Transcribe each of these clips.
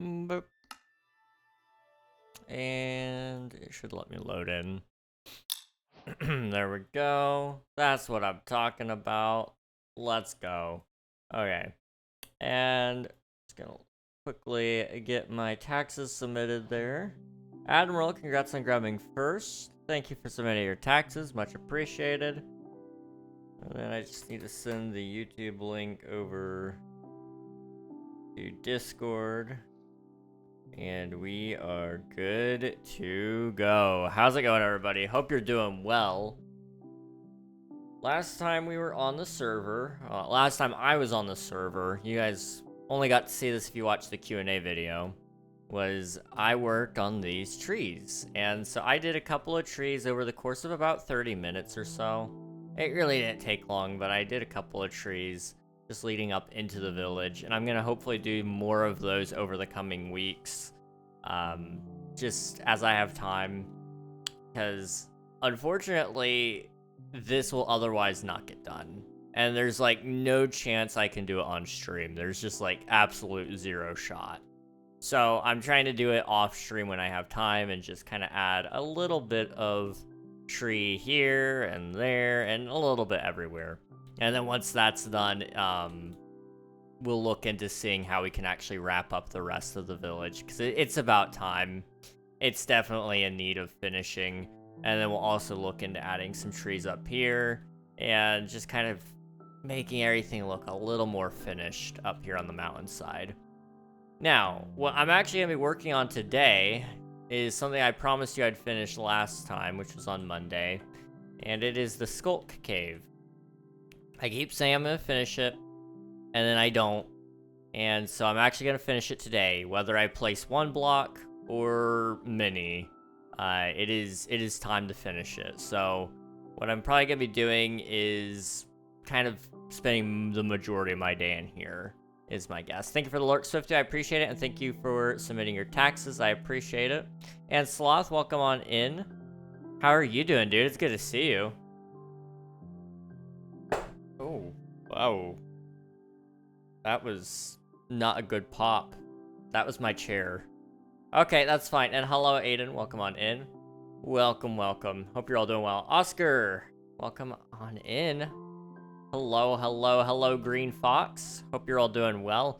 Boop. And it should let me load in. There we go. That's what I'm talking about. Let's go. Okay. And just gonna quickly get my taxes submitted there. Admiral, congrats on grabbing first. Thank you for submitting your taxes. Much appreciated. And then I just need to send the YouTube link over to Discord. And we are good to go. How's it going, everybody? Hope you're doing well. Last time we were on the server, last time I was on the server, you guys only got to see this if you watched the Q&A video, was I worked on these trees. And so I did a couple of trees over the course of about 30 minutes or so. It really didn't take long, but I did a couple of trees just leading up into the village. And I'm going to hopefully do more of those over the coming weeks, just as I have time. Because unfortunately, this will otherwise not get done. And there's like no chance I can do it on stream. There's just like absolute zero shot. So I'm trying to do it off stream when I have time and just kind of add a little bit of tree here and there and a little bit everywhere. And then once that's done, we'll look into seeing how we can actually wrap up the rest of the village, because it's about time. It's definitely in need of finishing. And then we'll also look into adding some trees up here and just kind of making everything look a little more finished up here on the mountainside. Now, what I'm actually going to be working on today is something I promised you I'd finish last time, which was on Monday, and it is the Sculk Cave. I keep saying I'm going to finish it, and then I don't, and so I'm actually going to finish it today, whether I place one block or many. It is time to finish it. So what I'm probably going to be doing is kind of spending the majority of my day in here, is my guess. Thank you for the lurk, Swifty. I appreciate it. And thank you for submitting your taxes. I appreciate it. And Sloth, welcome on in. How are you doing, dude? It's good to see you. Oh, wow. That was not a good pop. That was my chair. Okay, that's fine. And hello, Aiden. Welcome on in. Welcome, welcome. Hope you're all doing well. Oscar, welcome on in. Hello, hello, hello, Green Fox. Hope you're all doing well.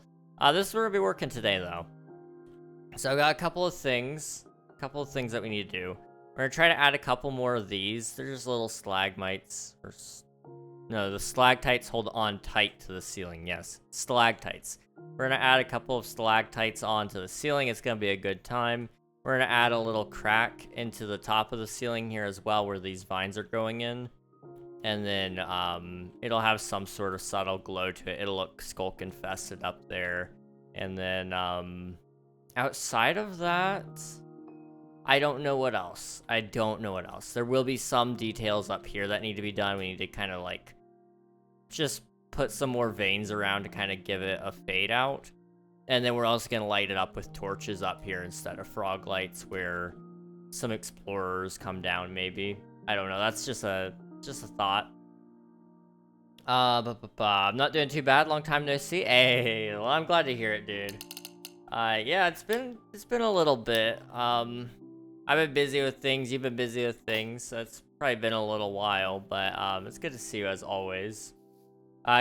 This is where we'll be working today, though. So I've got a couple of things that we need to do. We're gonna try to add a couple more of these. They're just little stalagmites. No, the stalactites hold on tight to the ceiling. Yes, stalactites. We're gonna add a couple of stalactites onto the ceiling. It's gonna be a good time. We're gonna add a little crack into the top of the ceiling here as well, where these vines are growing in. And then it'll have some sort of subtle glow to it. It'll look Sculk infested up there. And then outside of that, I don't know what else. There will be some details up here that need to be done. We need to kind of like just put some more veins around to kind of give it a fade out. And then we're also going to light it up with torches up here instead of frog lights, where some explorers come down maybe. I don't know. That's just a thought. I'm not doing too bad. Long time no see. Hey, well, I'm glad to hear it, dude. Yeah, it's been a little bit. I've been busy with things. You've been busy with things. So it's probably been a little while, but it's good to see you as always.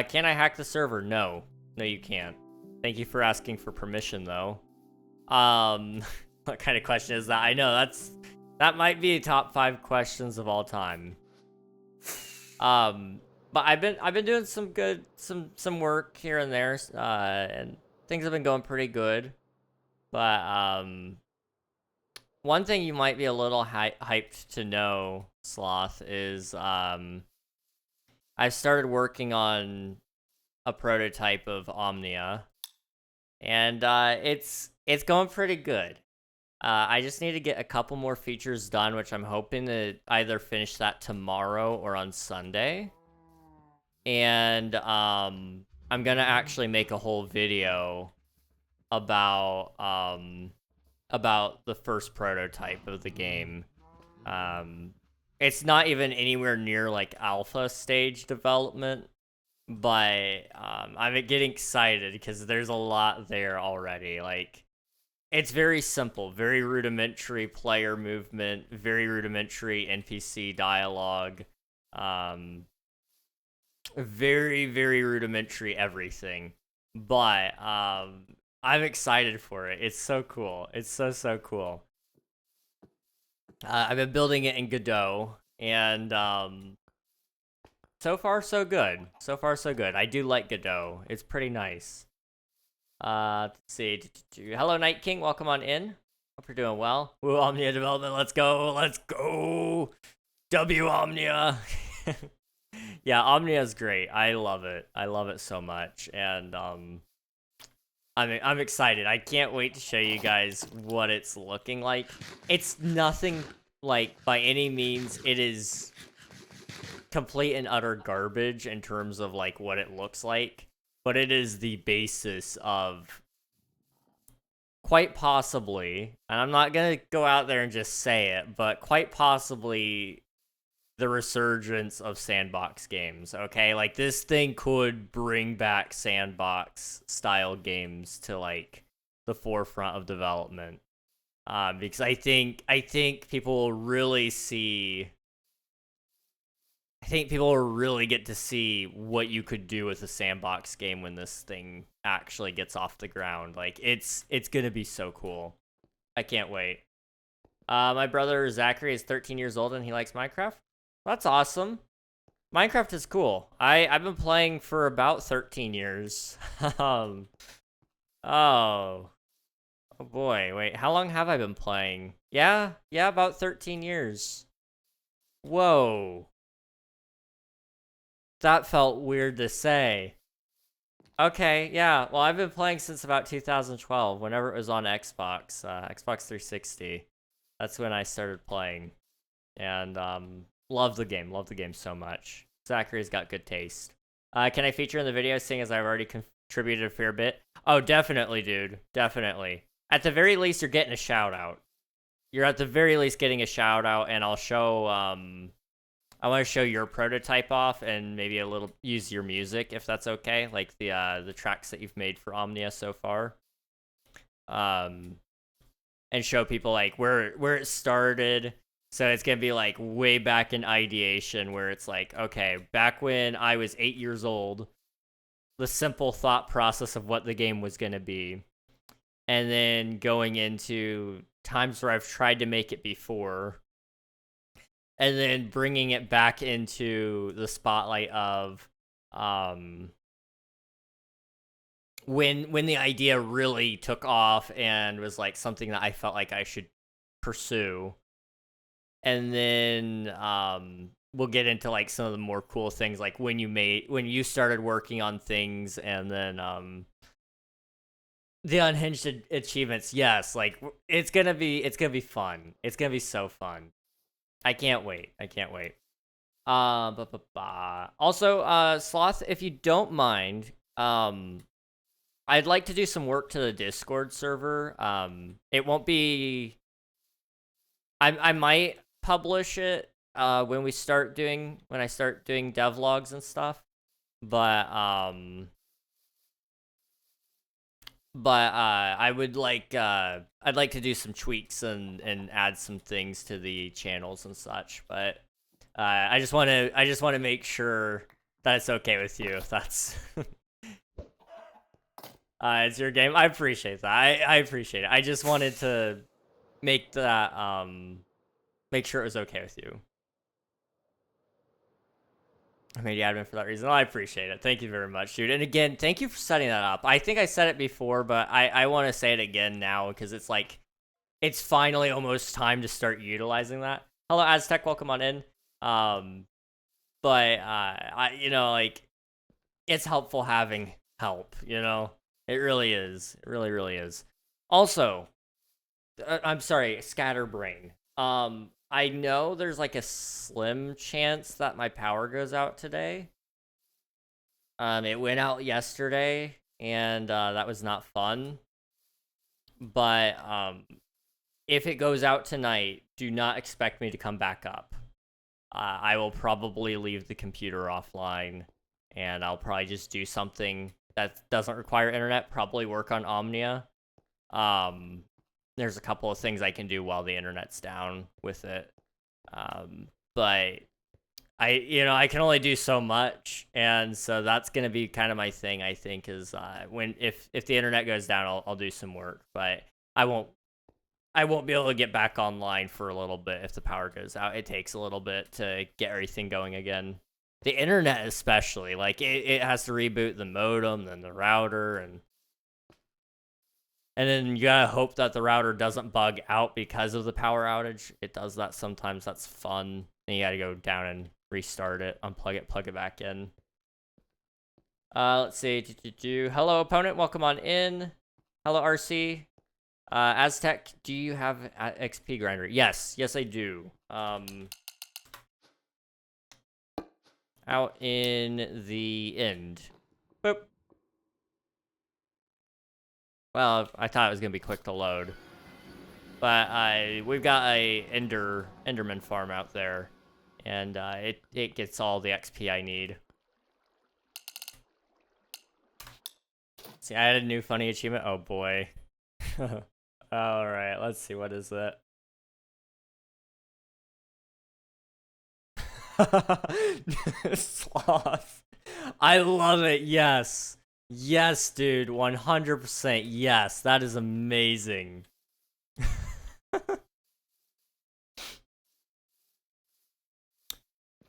Can I hack the server? No, you can't. Thank you for asking for permission, though. What kind of question is that? I know that might be top 5 questions of all time. But I've been doing some work here and there, and things have been going pretty good. But one thing you might be a little hyped to know, Sloth, is I started working on a prototype of Omnia, and it's going pretty good. I just need to get a couple more features done, which I'm hoping to either finish that tomorrow or on Sunday. And I'm gonna actually make a whole video about the first prototype of the game. It's not even anywhere near like alpha stage development, but I'm getting excited because there's a lot there already. Like, it's very simple, very rudimentary player movement, very rudimentary NPC dialogue, very, very rudimentary everything. But I'm excited for it. It's so cool. It's so cool. I've been building it in Godot, and so far so good. So far so good. I do like Godot. It's pretty nice. Let's see. Hello, Night King. Welcome on in. Hope you're doing well. Woo, Omnia development. Let's go. Let's go. W Omnia. Yeah, Omnia's great. I love it. I love it so much, and I'm excited. I can't wait to show you guys what it's looking like. It's nothing like by any means. It is complete and utter garbage in terms of like what it looks like, but it is the basis of quite possibly, and I'm not gonna go out there and just say it, but quite possibly the resurgence of sandbox games. Okay, like this thing could bring back sandbox style games to like the forefront of development, because I think people will really see. I think people will really get to see what you could do with a sandbox game when this thing actually gets off the ground. Like it's gonna be so cool. I can't wait. My brother Zachary is 13 years old and he likes Minecraft. That's awesome. Minecraft is cool. I've been playing for about 13 years. Oh. Oh boy, wait, how long have I been playing? Yeah, about 13 years. Whoa. That felt weird to say. Okay, yeah, well, I've been playing since about 2012, whenever it was on Xbox, Xbox 360. That's when I started playing. And, love the game so much. Zachary's got good taste. Can I feature in the video, seeing as I've already contributed a fair bit? Oh, definitely, dude. Definitely. At the very least, you're getting a shout-out. You're at the very least getting a shout-out, and I'll show, I want to show your prototype off and maybe a little use your music, if that's okay, like the tracks that you've made for Omnia so far. And show people, like, where it started. So it's going to be, like, way back in ideation, where it's like, okay, back when I was 8 years old, the simple thought process of what the game was going to be. And then going into times where I've tried to make it before. And then bringing it back into the spotlight of when the idea really took off and was, like, something that I felt like I should pursue. And then we'll get into, like, some of the more cool things, like when you started working on things, and then the unhinged achievements. Yes, like it's gonna be fun. It's gonna be so fun. I can't wait. Also, Sloth, if you don't mind, I'd like to do some work to the Discord server. It won't be. I might publish it when I start doing devlogs and stuff, but I would like I'd like to do some tweaks and add some things to the channels and such. But I just want to make sure that it's okay with you if that's it's your game. I appreciate that. I appreciate it. I just wanted to make that make sure it was okay with you. I made you admin for that reason. Oh, I appreciate it. Thank you very much, dude. And again, thank you for setting that up. I think I said it before, but I want to say it again now, because it's like, it's finally almost time to start utilizing that. Hello, Aztec. Welcome on in. But like, it's helpful having help, you know? It really is. It really, really is. Also, I'm sorry, scatterbrain. I know there's like a slim chance that my power goes out today. It went out yesterday, and that was not fun. But if it goes out tonight, do not expect me to come back up. I will probably leave the computer offline, and I'll probably just do something that doesn't require internet, probably work on Omnia. there's a couple of things I can do while the internet's down with it. But I can only do so much, and so that's gonna be kind of my thing. I think is if the internet goes down, I'll do some work, but I won't be able to get back online for a little bit if the power goes out. It takes a little bit to get everything going again. The internet especially, like it has to reboot the modem, then the router, and then you gotta hope that the router doesn't bug out because of the power outage. It does that sometimes. That's fun. Then you gotta go down and restart it, unplug it, plug it back in. Let's see. Hello, opponent. Welcome on in. Hello, RC. Aztec, do you have XP grinder? Yes, I do. Out in the end. Boop. Well, I thought it was gonna be quick to load, but we've got a Enderman farm out there, and it gets all the XP I need. See, I had a new funny achievement. Oh boy. All right, let's see. What is it? Sloth. I love it. Yes. Yes, dude. 100%. Yes. That is amazing.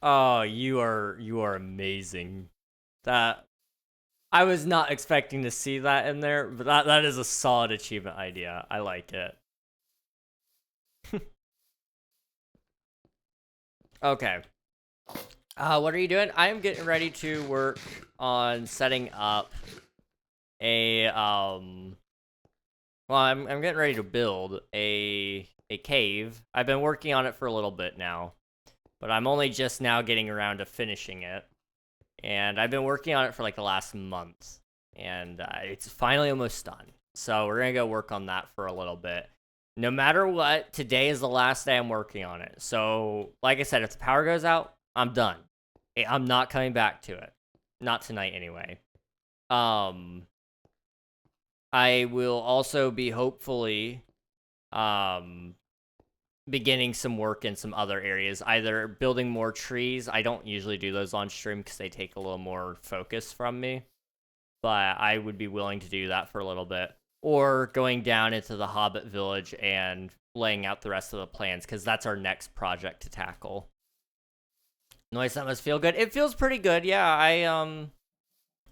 Oh, you are amazing. That I was not expecting to see that in there, but that is a solid achievement idea. I like it. Okay. What are you doing? I am getting ready to work on setting up a well, I'm getting ready to build a cave. I've been working on it for a little bit now, but I'm only just now getting around to finishing it. And I've been working on it for like the last month, and it's finally almost done. So we're gonna go work on that for a little bit. No matter what, today is the last day I'm working on it. So, like I said, if the power goes out, I'm done. I'm not coming back to it. Not tonight, anyway. I will also be hopefully beginning some work in some other areas, either building more trees. I don't usually do those on stream because they take a little more focus from me, but I would be willing to do that for a little bit, or going down into the Hobbit village and laying out the rest of the plans, because that's our next project to tackle. Noise, that must feel good. It feels pretty good. Yeah,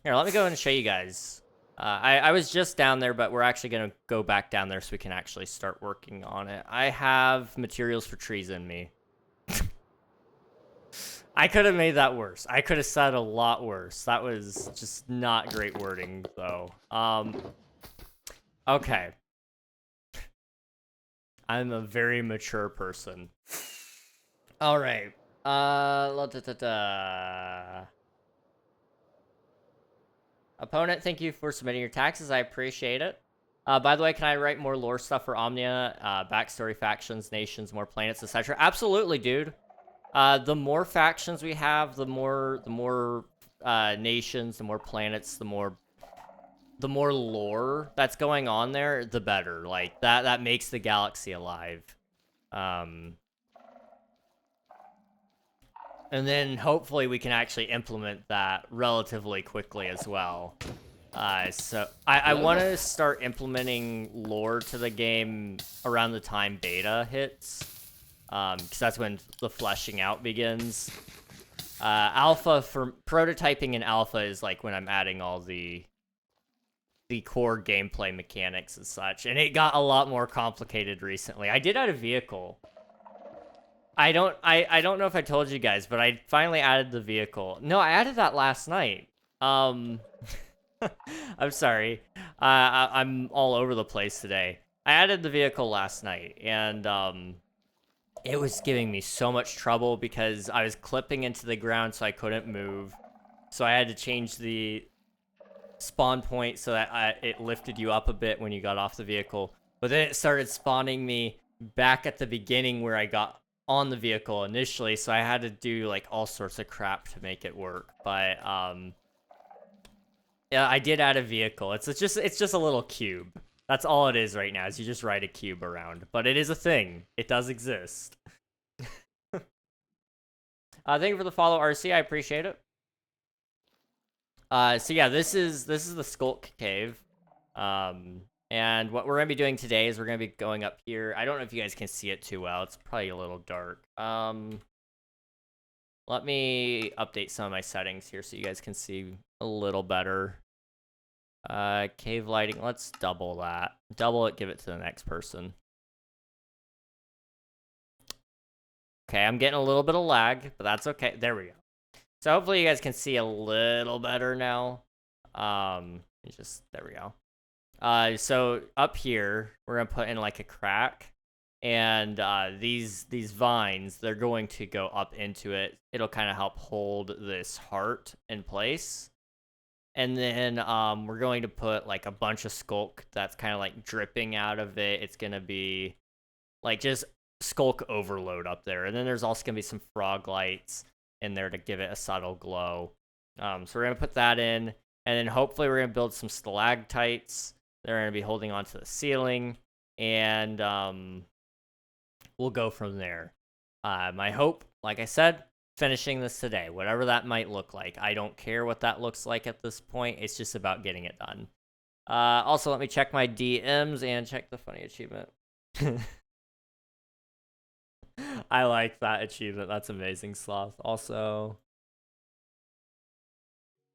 here, let me go and show you guys. I was just down there, but we're actually going to go back down there so we can actually start working on it. I have materials for trees in me. I could have made that worse. I could have said a lot worse. That was just not great wording, though. Okay. I'm a very mature person. All right. Opponent, thank you for submitting your taxes. I appreciate it. By the way, can I write more lore stuff for Omnia? Backstory, factions, nations, more planets, etc. Absolutely, dude. The more factions we have, the more nations, the more planets, the more lore that's going on there, the better. Like that makes the galaxy alive. And then hopefully we can actually implement that relatively quickly as well. So I want to start implementing lore to the game around the time beta hits, because that's when the fleshing out begins. Alpha, for prototyping in alpha, is like when I'm adding all the core gameplay mechanics and such, and it got a lot more complicated recently. I did add a vehicle. I don't know if I told you guys, but I finally added the vehicle. No, I added that last night. I'm sorry. I'm all over the place today. I added the vehicle last night, and it was giving me so much trouble because I was clipping into the ground so I couldn't move. So I had to change the spawn point so that it lifted you up a bit when you got off the vehicle. But then it started spawning me back at the beginning where I got on the vehicle initially, so I had to do like all sorts of crap to make it work. But yeah, I did add a vehicle. It's just a little cube. That's all it is right now, is you just ride a cube around. But it is a thing. It does exist. Thank you for the follow, RC. I appreciate it. So yeah, this is the Sculk cave. And what we're gonna be doing today is we're gonna be going up here. I don't know if you guys can see it too well. It's probably a little dark. Let me update some of my settings here so you guys can see a little better. Cave lighting, let's double that. Double it, give it to the next person. Okay, I'm getting a little bit of lag, but that's okay. There we go. So hopefully you guys can see a little better now. There we go. So up here, we're gonna put in like a crack, and these vines, they're going to go up into it. It'll kind of help hold this heart in place. And then we're going to put like a bunch of Sculk that's kind of like dripping out of it. It's gonna be like just Sculk overload up there. And then there's also gonna be some frog lights in there to give it a subtle glow. So we're gonna put that in, and then hopefully we're gonna build some stalactites. They're gonna be holding onto the ceiling, and we'll go from there. My hope, like I said, finishing this today, whatever that might look like. I don't care what that looks like at this point. It's just about getting it done. Also, let me check my DMs and check the funny achievement. I like that achievement. That's amazing, Sloth. Also,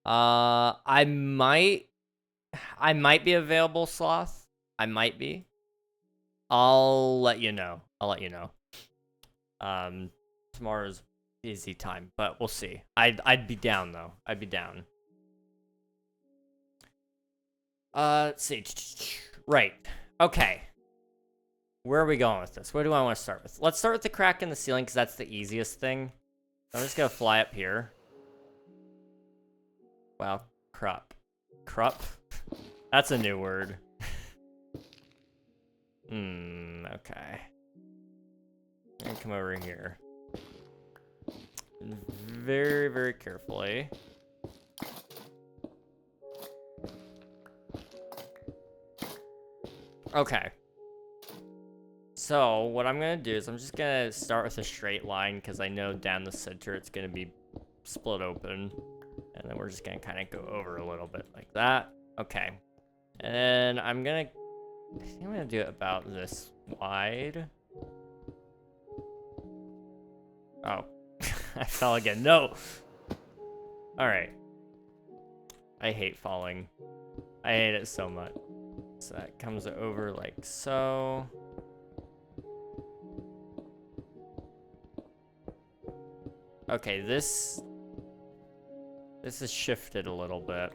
I might be available, Sloth. I might be. I'll let you know. Tomorrow's busy time, but we'll see. I'd be down though. I'd be down. Let's see. Right. Okay. Where are we going with this? Where do I want to start with? Let's start with the crack in the ceiling, because that's the easiest thing. I'm just gonna fly up here. Wow. Crup. That's a new word. Okay. I'm gonna come over here. Very, very carefully. Okay. So, what I'm gonna do is I'm just gonna start with a straight line, because I know down the center it's gonna be split open. And then we're just gonna kind of go over a little bit like that. Okay. And then I think I'm gonna do it about this wide. Oh. I fell again. No! Alright. I hate falling. I hate it so much. So that comes over like so. Okay, this is shifted a little bit.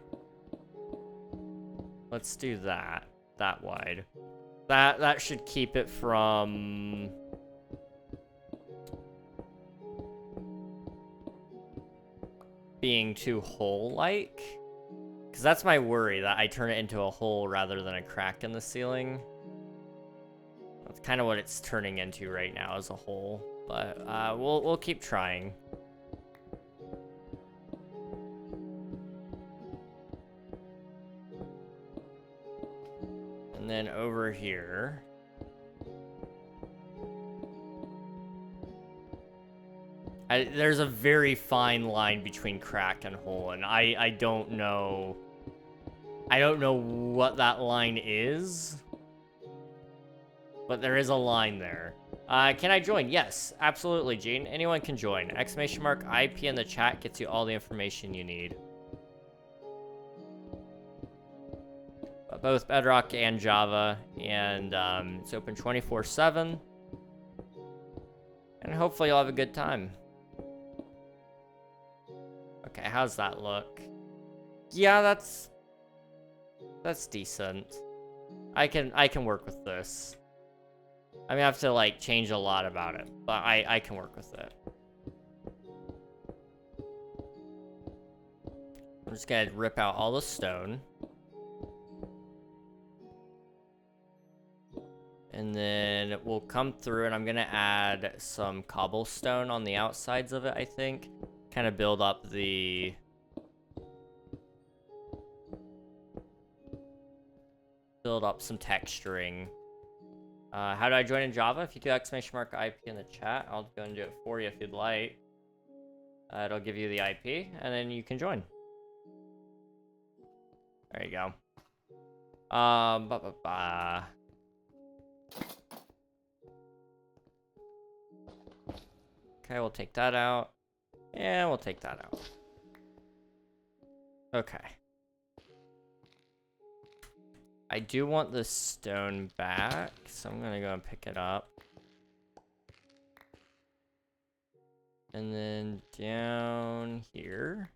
Let's do that wide. That should keep it from being too hole-like. Because that's my worry, that I turn it into a hole rather than a crack in the ceiling. That's kind of what it's turning into right now, as a hole. But we'll keep trying. And then over here. There's a very fine line between crack and hole, and I don't know. I don't know what that line is, but there is a line there. Can I join? Yes, absolutely, Gene. Anyone can join. !IP in the chat gets you all the information you need. Both Bedrock and Java, and it's open 24/7. And hopefully you'll have a good time. Okay, how's that look? Yeah, that's decent. I can work with this. I'm gonna have to like change a lot about it, but I can work with it. I'm just gonna rip out all the stone. And then we'll come through, and I'm gonna add some cobblestone on the outsides of it, I think. Kind of build up the... build up some texturing. How do I join in Java? If you do !IP in the chat, I'll go and do it for you if you'd like. It'll give you the IP, and then you can join. There you go. Okay, we'll take that out. And we'll take that out. Okay. I do want the stone back, so I'm gonna go and pick it up. And then down here.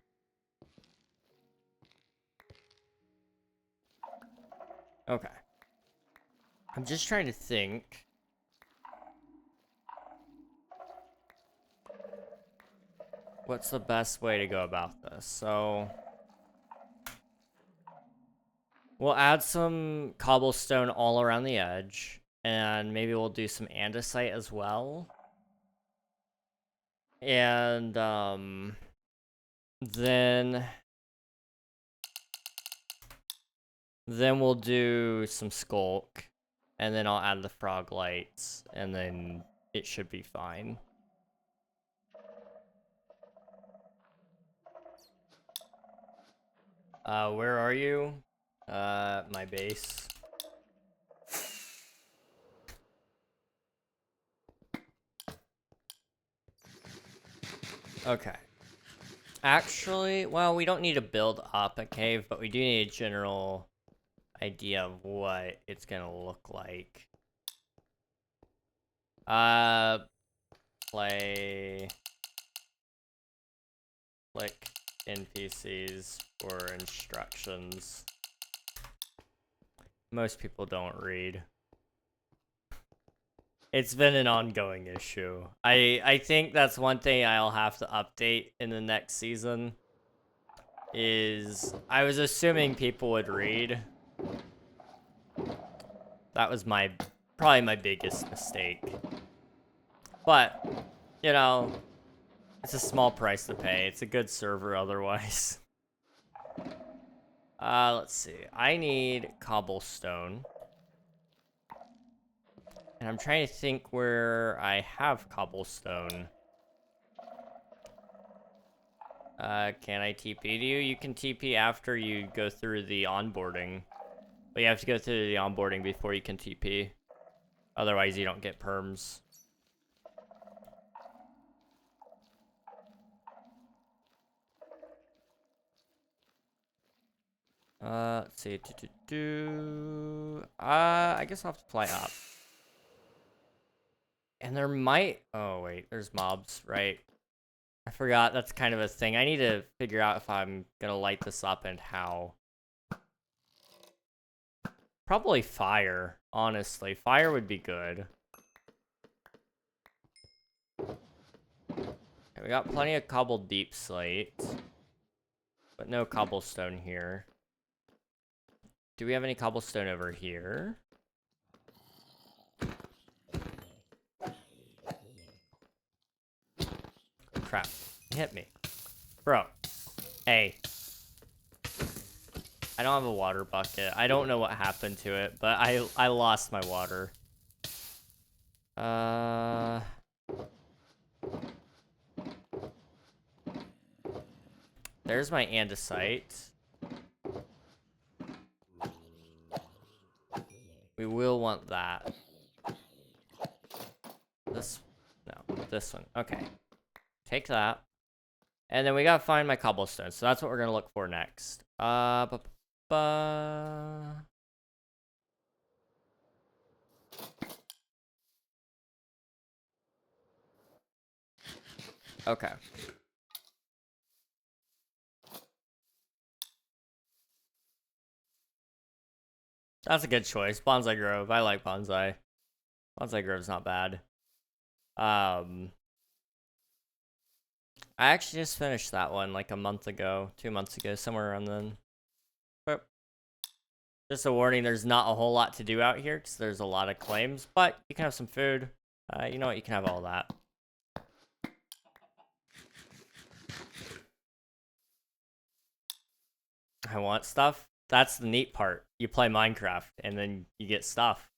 Okay. I'm just trying to think. What's the best way to go about this? So we'll add some cobblestone all around the edge, and maybe we'll do some andesite as well. And then we'll do some Sculk, and then I'll add the frog lights, and then it should be fine. Where are you? My base. Okay. Actually, well, we don't need to build up a cave, but we do need a general idea of what it's gonna look like. Play click NPCs for instructions. Most people don't read. It's been an ongoing issue. I think that's one thing I'll have to update in the next season. Is I was assuming people would read. That was probably my biggest mistake. But, you know, it's a small price to pay. It's a good server otherwise. Let's see. I need cobblestone. And I'm trying to think where I have cobblestone. Can I TP to you? You can TP after you go through the onboarding. But you have to go through the onboarding before you can TP. Otherwise, you don't get perms. Let's see. I guess I'll have to fly up. And there might... Oh, wait. There's mobs, right? I forgot that's kind of a thing. I need to figure out if I'm gonna light this up and how. Probably fire, honestly. Fire would be good. Okay, we got plenty of cobbled deep slate. But no cobblestone here. Do we have any cobblestone over here? Crap. It hit me. Bro. Hey. I don't have a water bucket. I don't know what happened to it, but I lost my water. There's my andesite. We will want that. This one. Okay. Take that. And then we gotta find my cobblestone. So that's what we're gonna look for next. Okay. That's a good choice. Bonsai Grove. I like bonsai. Bonsai Grove's not bad. I actually just finished that one like a month ago, 2 months ago, somewhere around then. But just a warning, there's not a whole lot to do out here because there's a lot of claims, but you can have some food. You know what? You can have all that. I want stuff. that's the neat part. You play Minecraft and then you get stuff.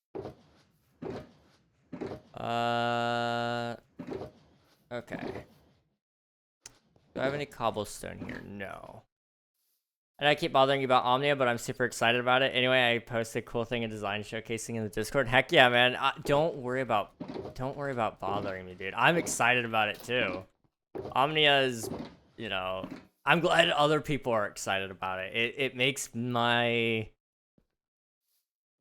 Okay. Do I have any cobblestone here? No. And I keep bothering you about Omnia, but I'm super excited about it. Anyway, I posted a cool thing in design showcasing in the Discord. Heck yeah, man. Don't worry about bothering me, dude. I'm excited about it too. Omnia is, you know, I'm glad other people are excited about it. It makes me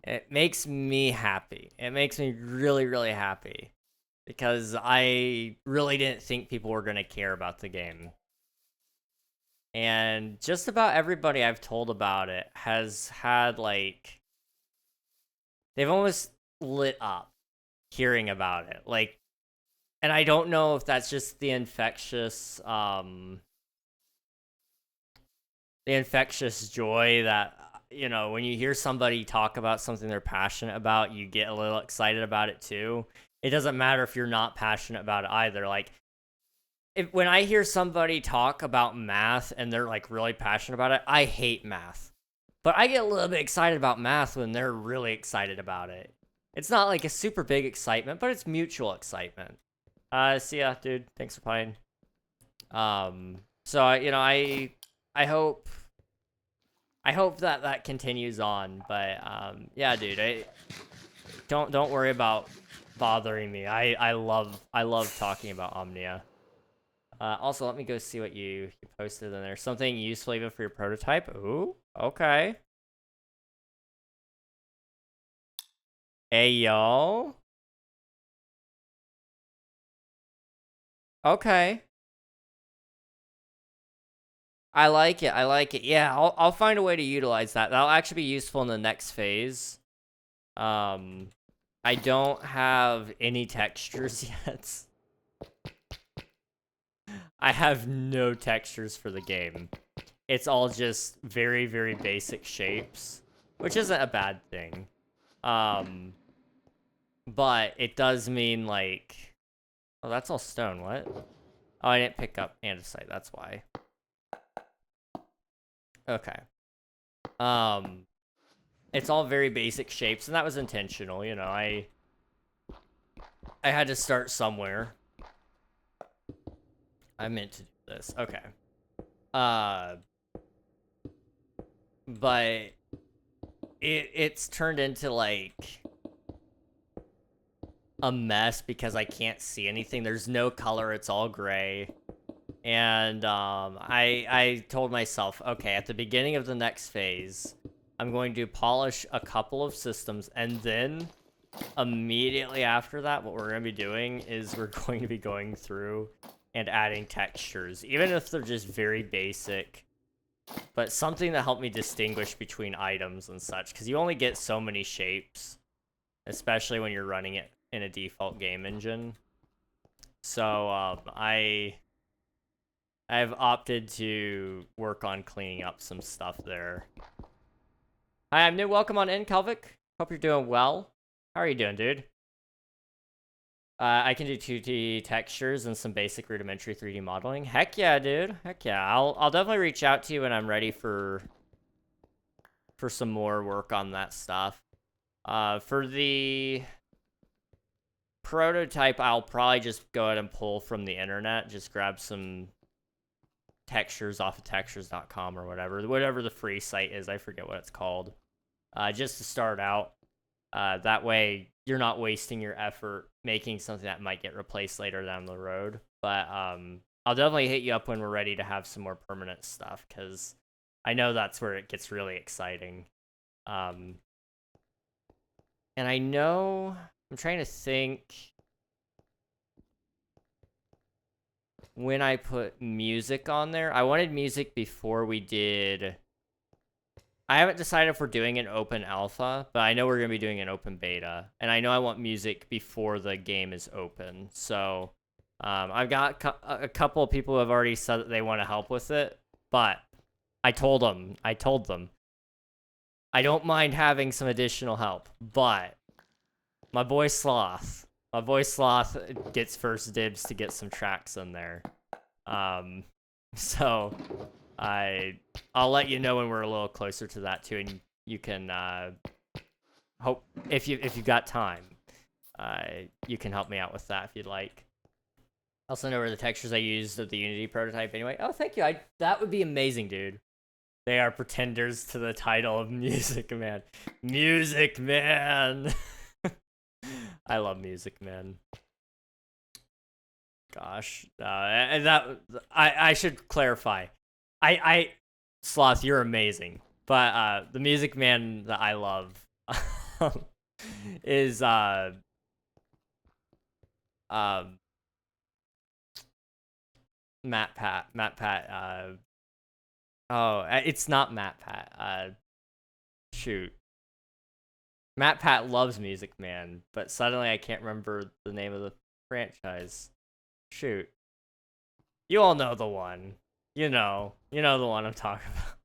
happy. It makes me really, really happy because I really didn't think people were going to care about the game. And just about everybody I've told about it has had, like, they've almost lit up hearing about it. Like, and I don't know if that's just the infectious joy that, you know, when you hear somebody talk about something they're passionate about, you get a little excited about it too. It doesn't matter if you're not passionate about it either. Like, when I hear somebody talk about math and they're like really passionate about it, I hate math. But I get a little bit excited about math when they're really excited about it. It's not like a super big excitement, but it's mutual excitement. See ya, dude. Thanks for playing. So you know, I hope that continues on, but yeah, dude, don't worry about bothering me. I love talking about Omnia. Also, let me go see what you posted in there. Something useful even for your prototype. Ooh, okay. Hey, yo. Okay. I like it. I like it. Yeah, I'll find a way to utilize that. That'll actually be useful in the next phase. I don't have any textures yet. I have no textures for the game. It's all just very, very basic shapes, which isn't a bad thing. But it does mean, like, oh, that's all stone. What? Oh, I didn't pick up andesite. That's why. Okay. It's all very basic shapes, and that was intentional. You know, I had to start somewhere. I meant to do this. Okay. But it's turned into, like, a mess because I can't see anything. There's no color. It's all gray. And I told myself, okay, at the beginning of the next phase, I'm going to polish a couple of systems, and then immediately after that, what we're going to be doing is we're going to be going through and adding textures, even if they're just very basic, but something to help me distinguish between items and such, because you only get so many shapes, especially when you're running it in a default game engine. So I've opted to work on cleaning up some stuff there. Hi, I'm new. Welcome on in, Kelvic. Hope you're doing well. How are you doing, dude? I can do 2D textures and some basic rudimentary 3D modeling. Heck yeah, dude. Heck yeah. I'll definitely reach out to you when I'm ready for some more work on that stuff. For the prototype, I'll probably just go ahead and pull from the internet. Just grab some textures off of textures.com or whatever the free site is. I forget what it's called. Just to start out. That way you're not wasting your effort making something that might get replaced later down the road. But I'll definitely hit you up when we're ready to have some more permanent stuff, because I know that's where it gets really exciting. And I know, I'm trying to think when I put music on there. I wanted music before we did... I haven't decided if we're doing an open alpha, but I know we're going to be doing an open beta. And I know I want music before the game is open. So I've got a couple of people who have already said that they want to help with it. But I told them, I don't mind having some additional help. But my boy Sloth gets first dibs to get some tracks in there. So I'll let you know when we're a little closer to that too, and you can hope if you've got time, you can help me out with that if you'd like. I'll send over the textures I used of the Unity prototype anyway. Oh, thank you. That would be amazing, dude. They are pretenders to the title of Music Man. Music Man. I love Music Man. Gosh, and I should clarify. Sloth, you're amazing, but the Music Man that I love is Matt Pat. Oh, it's not Matt Pat. Shoot. Matt Pat loves Music Man, but suddenly I can't remember the name of the franchise. Shoot. You all know the one. You know the one I'm talking about.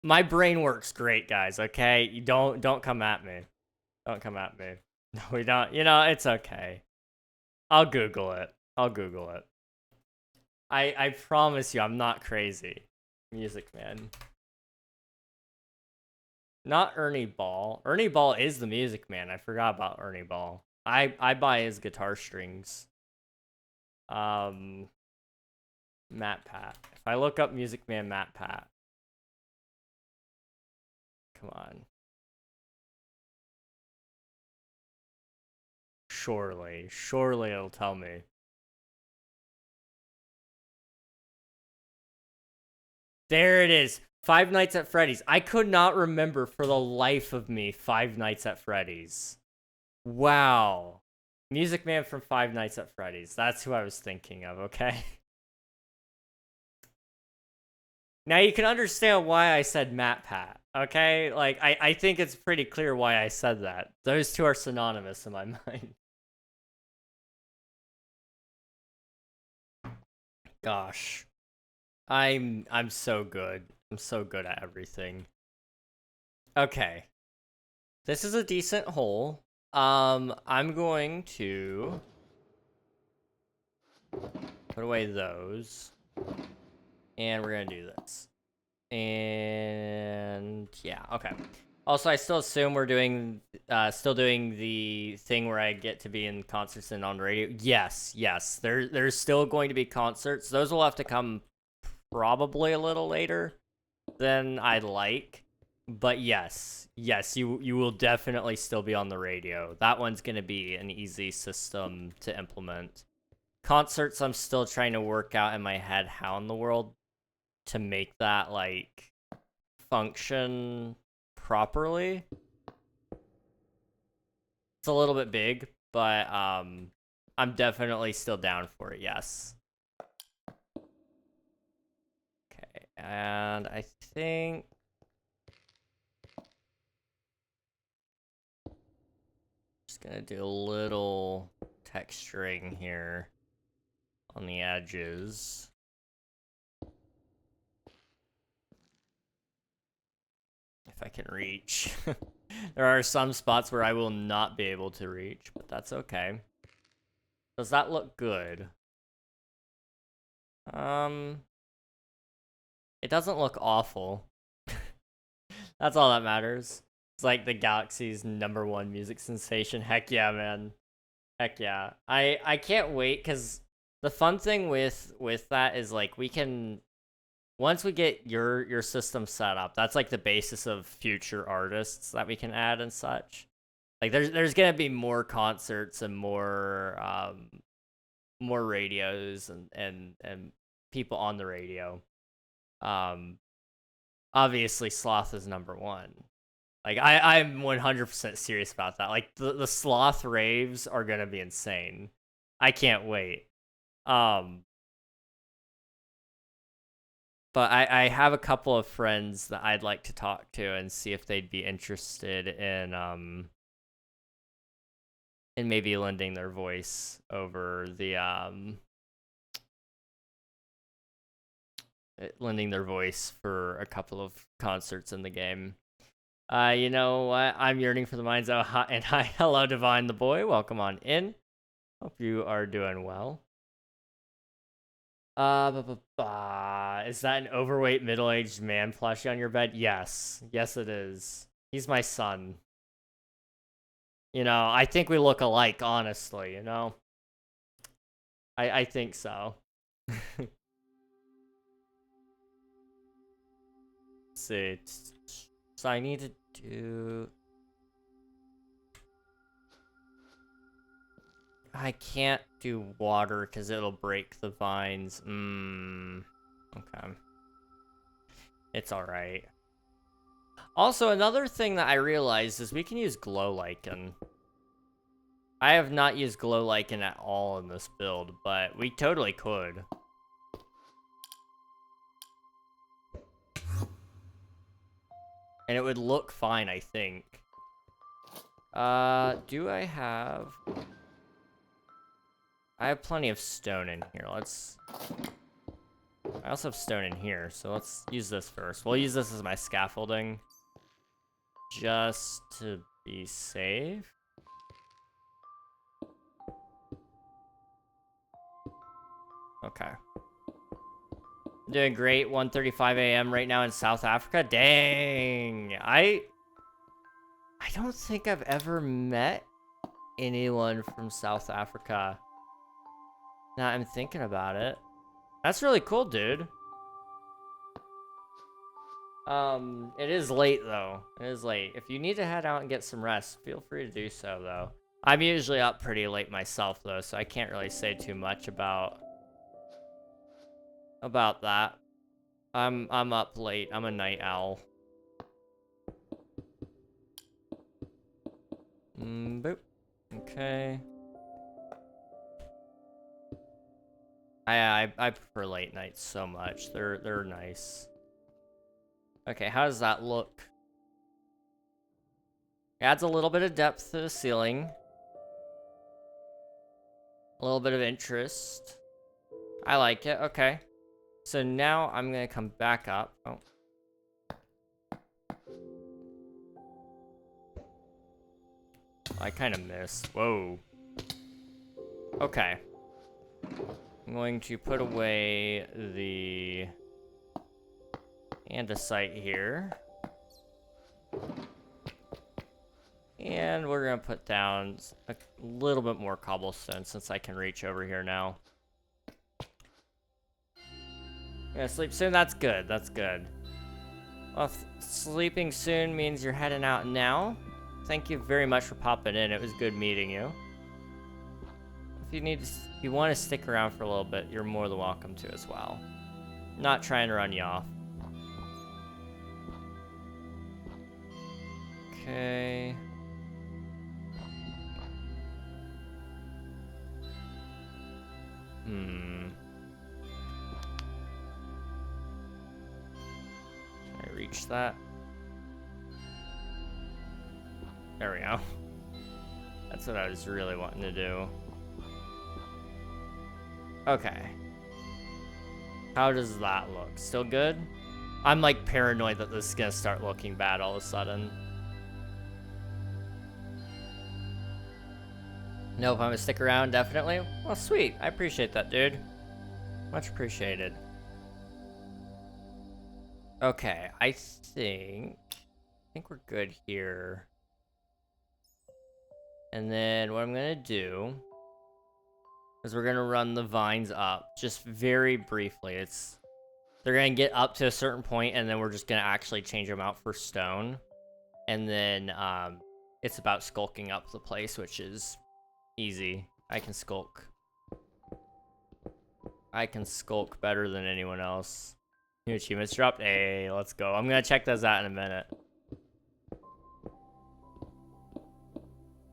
My brain works great, guys, okay? You don't come at me. Don't come at me. No, we don't. It's okay. I'll Google it. I promise you, I'm not crazy. Music Man. Not Ernie Ball. Ernie Ball is the Music Man. I forgot about Ernie Ball. I buy his guitar strings. Matt Pat. If I look up Music Man Matt Pat. Come on. Surely it'll tell me. There it is. Five Nights at Freddy's. I could not remember for the life of me Five Nights at Freddy's. Wow. Music Man from Five Nights at Freddy's. That's who I was thinking of, okay? Now you can understand why I said Matt Pat, okay? Like, I think it's pretty clear why I said that. Those two are synonymous in my mind. Gosh. I'm so good. I'm so good at everything. Okay. This is a decent hole. I'm going to put away those. And we're gonna do this. And yeah, okay. Also, I still assume we're doing still doing the thing where I get to be in concerts and on the radio. Yes. There's still going to be concerts. Those will have to come probably a little later than I'd like. But yes, you will definitely still be on the radio. That one's gonna be an easy system to implement. Concerts, I'm still trying to work out in my head how in the world to make that like function properly. It's a little bit big, but I'm definitely still down for it. Yes. Okay, and I think just gonna do a little texturing here on the edges. If I can reach. There are some spots where I will not be able to reach, but that's okay. Does that look good? It doesn't look awful. That's all that matters. It's like the galaxy's #1 music sensation. Heck yeah, man. Heck yeah. I can't wait, because the fun thing with that is like we can, once we get your system set up, that's like the basis of future artists that we can add and such. Like there's gonna be more concerts and more radios and people on the radio. Obviously Sloth is #1. Like I'm 100% serious about that. Like the Sloth raves are gonna be insane. I can't wait. But I have a couple of friends that I'd like to talk to and see if they'd be interested in maybe lending their voice over the lending their voice for a couple of concerts in the game. You know what? I'm yearning for the minds of and hi, hello, Divine the boy. Welcome on in. Hope you are doing well. Is that an overweight middle-aged man plushie on your bed? Yes. Yes, it is. He's my son. You know, I think we look alike, honestly, you know? I think so. Let's see. So I need to do... I can't do water because it'll break the vines. Okay. It's alright. Also, another thing that I realized is we can use glow lichen. I have not used glow lichen at all in this build, but we totally could. And it would look fine, I think. Do I have... I have plenty of stone in here. I also have stone in here, so let's use this first. We'll use this as my scaffolding. Just to be safe. Okay. Doing great. 1:35 a.m. right now in South Africa. Dang. I don't think I've ever met anyone from South Africa. Now I'm thinking about it. That's really cool, dude. It is late though. It is late. If you need to head out and get some rest, feel free to do so though. I'm usually up pretty late myself though, so I can't really say too much about that. I'm up late. I'm a night owl. Boop. Okay. I prefer late nights so much. They're nice. Okay, how does that look? Adds a little bit of depth to the ceiling. A little bit of interest. I like it. Okay. So now I'm gonna come back up. Oh. I kind of missed. Whoa. Okay. I'm going to put away the andesite here. And we're gonna put down a little bit more cobblestone since I can reach over here now. Yeah, sleep soon. That's good. That's good. Well, sleeping soon means you're heading out now. Thank you very much for popping in. It was good meeting you. If you want to stick around for a little bit, you're more than welcome to as well. Not trying to run you off. Okay. Can I reach that? There we go. That's what I was really wanting to do. Okay. How does that look? Still good? I'm like paranoid that this is gonna start looking bad all of a sudden. Nope, I'm gonna stick around, definitely. Well, sweet. I appreciate that, dude. Much appreciated. Okay, I think we're good here. And then what I'm gonna do is we're gonna run the vines up just very briefly. They're gonna get up to a certain point, and then we're just gonna actually change them out for stone. And then it's about sculking up the place, which is easy. I can sculk. I can sculk better than anyone else. New achievements dropped. Hey, let's go. I'm gonna check those out in a minute.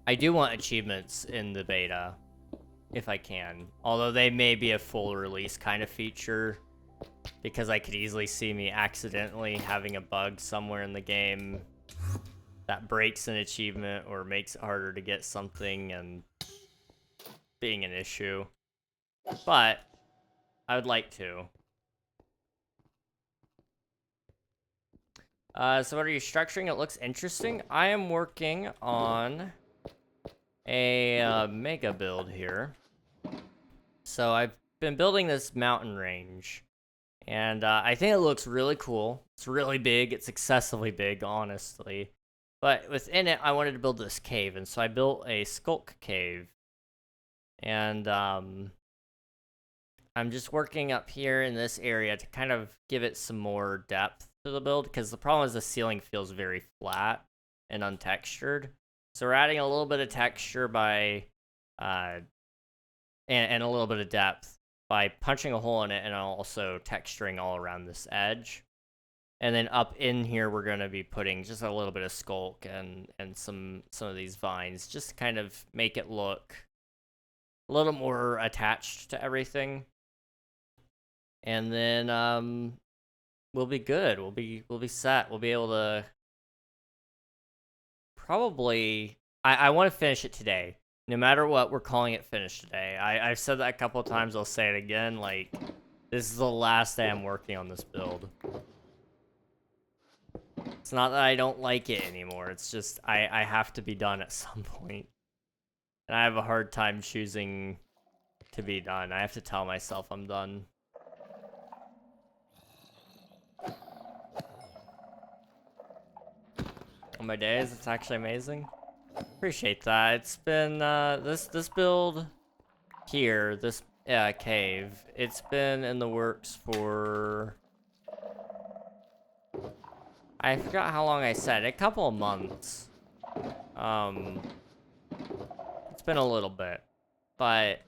I do want achievements in the beta, if I can. Although they may be a full release kind of feature, because I could easily see me accidentally having a bug somewhere in the game that breaks an achievement or makes it harder to get something and being an issue. But I would like to. So what are you structuring? It looks interesting. I am working on a mega build here. So I've been building this mountain range, and I think it looks really cool. It's really big. It's excessively big, honestly. But within it, I wanted to build this cave, and so I built a Sculk cave. And I'm just working up here in this area to kind of give it some more depth to the build, because the problem is the ceiling feels very flat and untextured. So we're adding a little bit of texture by, and a little bit of depth by punching a hole in it, and also texturing all around this edge. And then up in here, we're going to be putting just a little bit of Sculk and some of these vines, just to kind of make it look a little more attached to everything. And then we'll be good. We'll be set. We'll be able to probably I want to finish it today. No matter what, we're calling it finished today. I've said that a couple of times. I'll say it again. Like, this is the last day I'm working on this build. It's not that I don't like it anymore. It's just I have to be done at some point. And I have a hard time choosing to be done. I have to tell myself I'm done. On my days, it's actually amazing. Appreciate that. It's been this build here, this cave. It's been in the works for, I forgot how long I said, a couple of months. It's been a little bit, but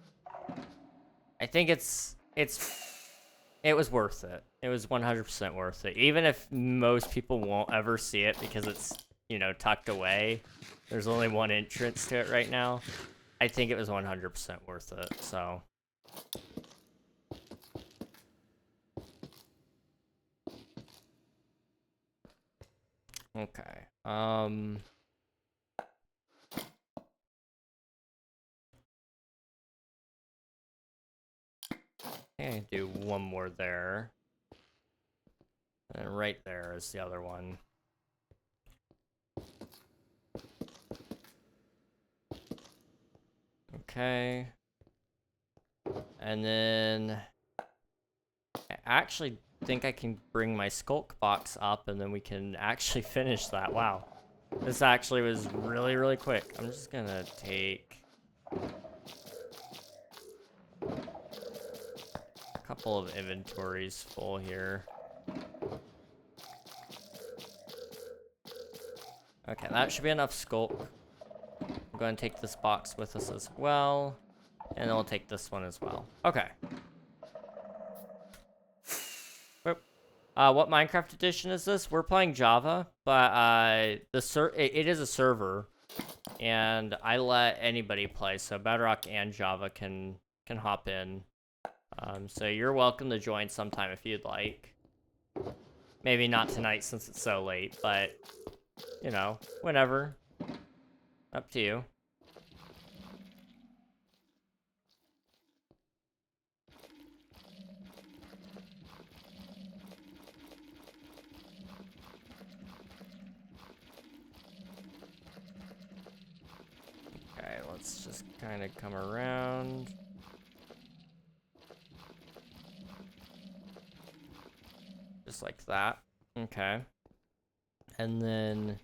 I think it was worth it. It was 100% worth it. Even if most people won't ever see it because it's, you know, tucked away. There's only one entrance to it right now. I think it was 100% worth it, so. Okay, I'm gonna do one more there. And right there is the other one. Okay. And then I actually think I can bring my Sculk box up, and then we can actually finish that. Wow. This actually was really, really quick. I'm just gonna take a couple of inventories full here. Okay, that should be enough Sculk. I'm going to take this box with us as well, and then we'll take this one as well. Okay. What Minecraft edition is this? We're playing Java, but it is a server, and I let anybody play, so Bedrock and Java can hop in. So you're welcome to join sometime if you'd like. Maybe not tonight since it's so late, but, you know, whenever. Up to you. Okay, let's just kind of come around. Just like that. Okay. And then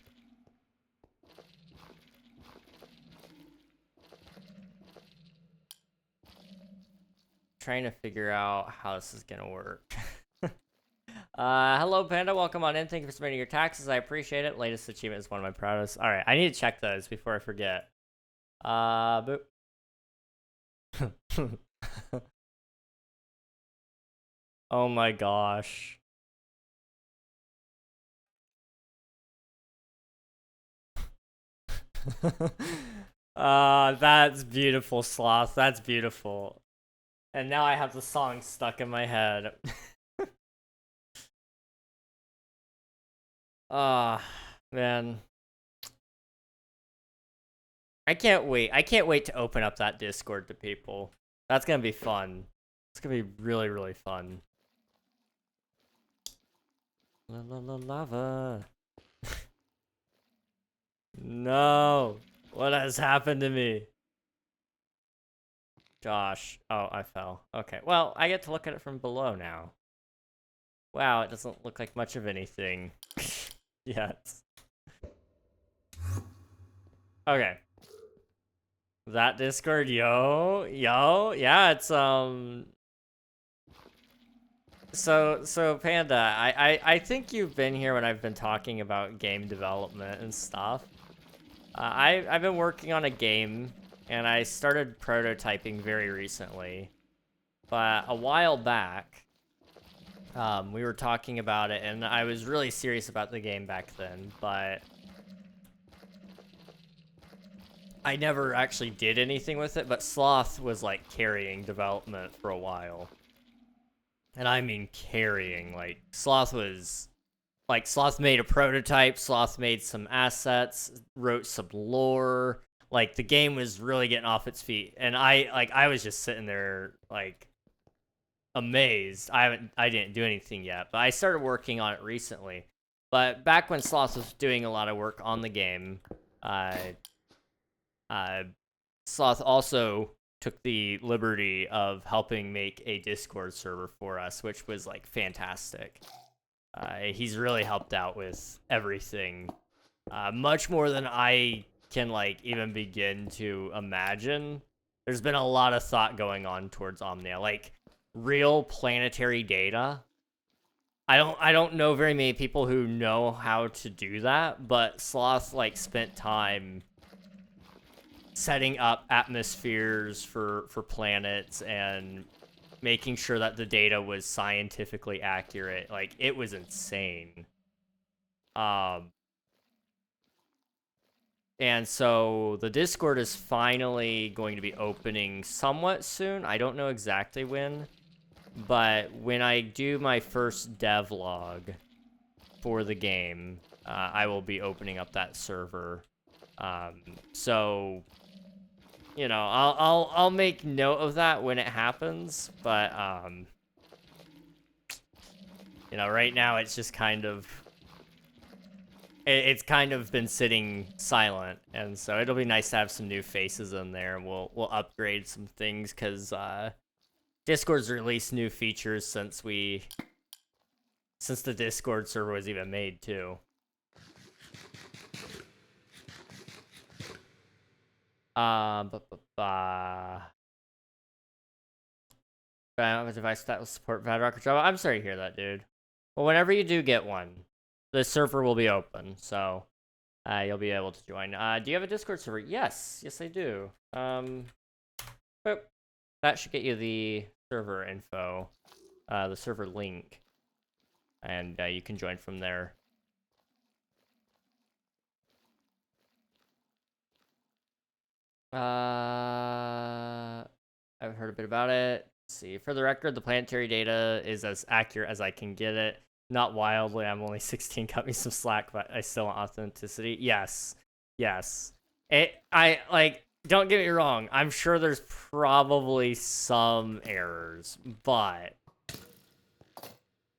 trying to figure out how this is gonna work. Hello Panda, welcome on in. Thank you for submitting your taxes. I appreciate it. Latest achievement is one of my proudest. All right, I need to check those before I forget. Boop. Oh my gosh. That's beautiful, Sloth. That's beautiful. And now I have the song stuck in my head. Man. I can't wait. I can't wait to open up that Discord to people. That's gonna be fun. It's gonna be really, really fun. Lava. No. What has happened to me? Josh. Oh, I fell. Okay. Well, I get to look at it from below now. Wow, it doesn't look like much of anything yet. Okay. That Discord, yo, yeah, it's So Panda, I think you've been here when I've been talking about game development and stuff. I've been working on a game, and I started prototyping very recently. But a while back, we were talking about it, and I was really serious about the game back then, but I never actually did anything with it, but Sloth was like carrying development for a while. And I mean carrying, like Sloth made a prototype, Sloth made some assets, wrote some lore, like the game was really getting off its feet. And I was just sitting there like amazed. I didn't do anything yet, but I started working on it recently. But back when Sloth was doing a lot of work on the game, Sloth also took the liberty of helping make a Discord server for us, which was like fantastic. He's really helped out with everything, much more than I can like even begin to imagine. There's been a lot of thought going on towards Omnia, like real planetary data. I don't know very many people who know how to do that, but Sloth like spent time setting up atmospheres for planets and making sure that the data was scientifically accurate. Like, it was insane. And so the Discord is finally going to be opening somewhat soon. I don't know exactly when, but when I do my first devlog for the game, I will be opening up that server. So, you know, I'll make note of that when it happens, but you know, right now it's just kind of it's kind of been sitting silent, and so it'll be nice to have some new faces in there, and we'll upgrade some things because Discord's released new features since the Discord server was even made too. But I don't have a device that will support Bedrock or Java. I'm sorry to hear that, dude. Well, whenever you do get one, the server will be open, so you'll be able to join. Do you have a Discord server? Yes, I do. Boop. That should get you the server info, the server link, and you can join from there. I've heard a bit about it. Let's see, for the record, the planetary data is as accurate as I can get it. Not wildly, I'm only 16, cut me some slack, but I still want authenticity. Yes. Don't get me wrong, I'm sure there's probably some errors, but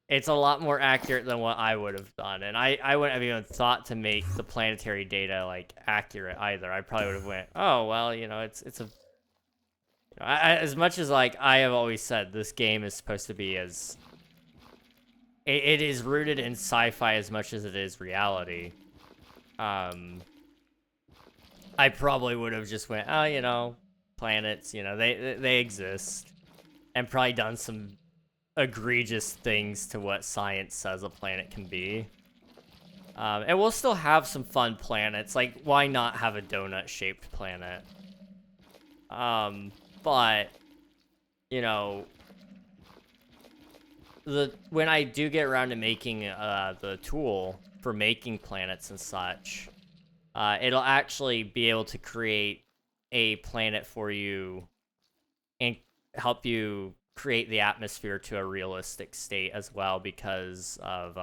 it's a lot more accurate than what I would have done, and I wouldn't have even thought to make the planetary data, like, accurate either. I probably would have went, oh, well, you know, it's a... as much as, like, I have always said, this game is supposed to be as... It is rooted in sci-fi as much as it is reality. I probably would have just went, oh, you know, planets, you know, they exist. And probably done some egregious things to what science says a planet can be. And we'll still have some fun planets. Like, why not have a donut-shaped planet? But, you know... when I do get around to making the tool for making planets and such, it'll actually be able to create a planet for you and help you create the atmosphere to a realistic state as well because of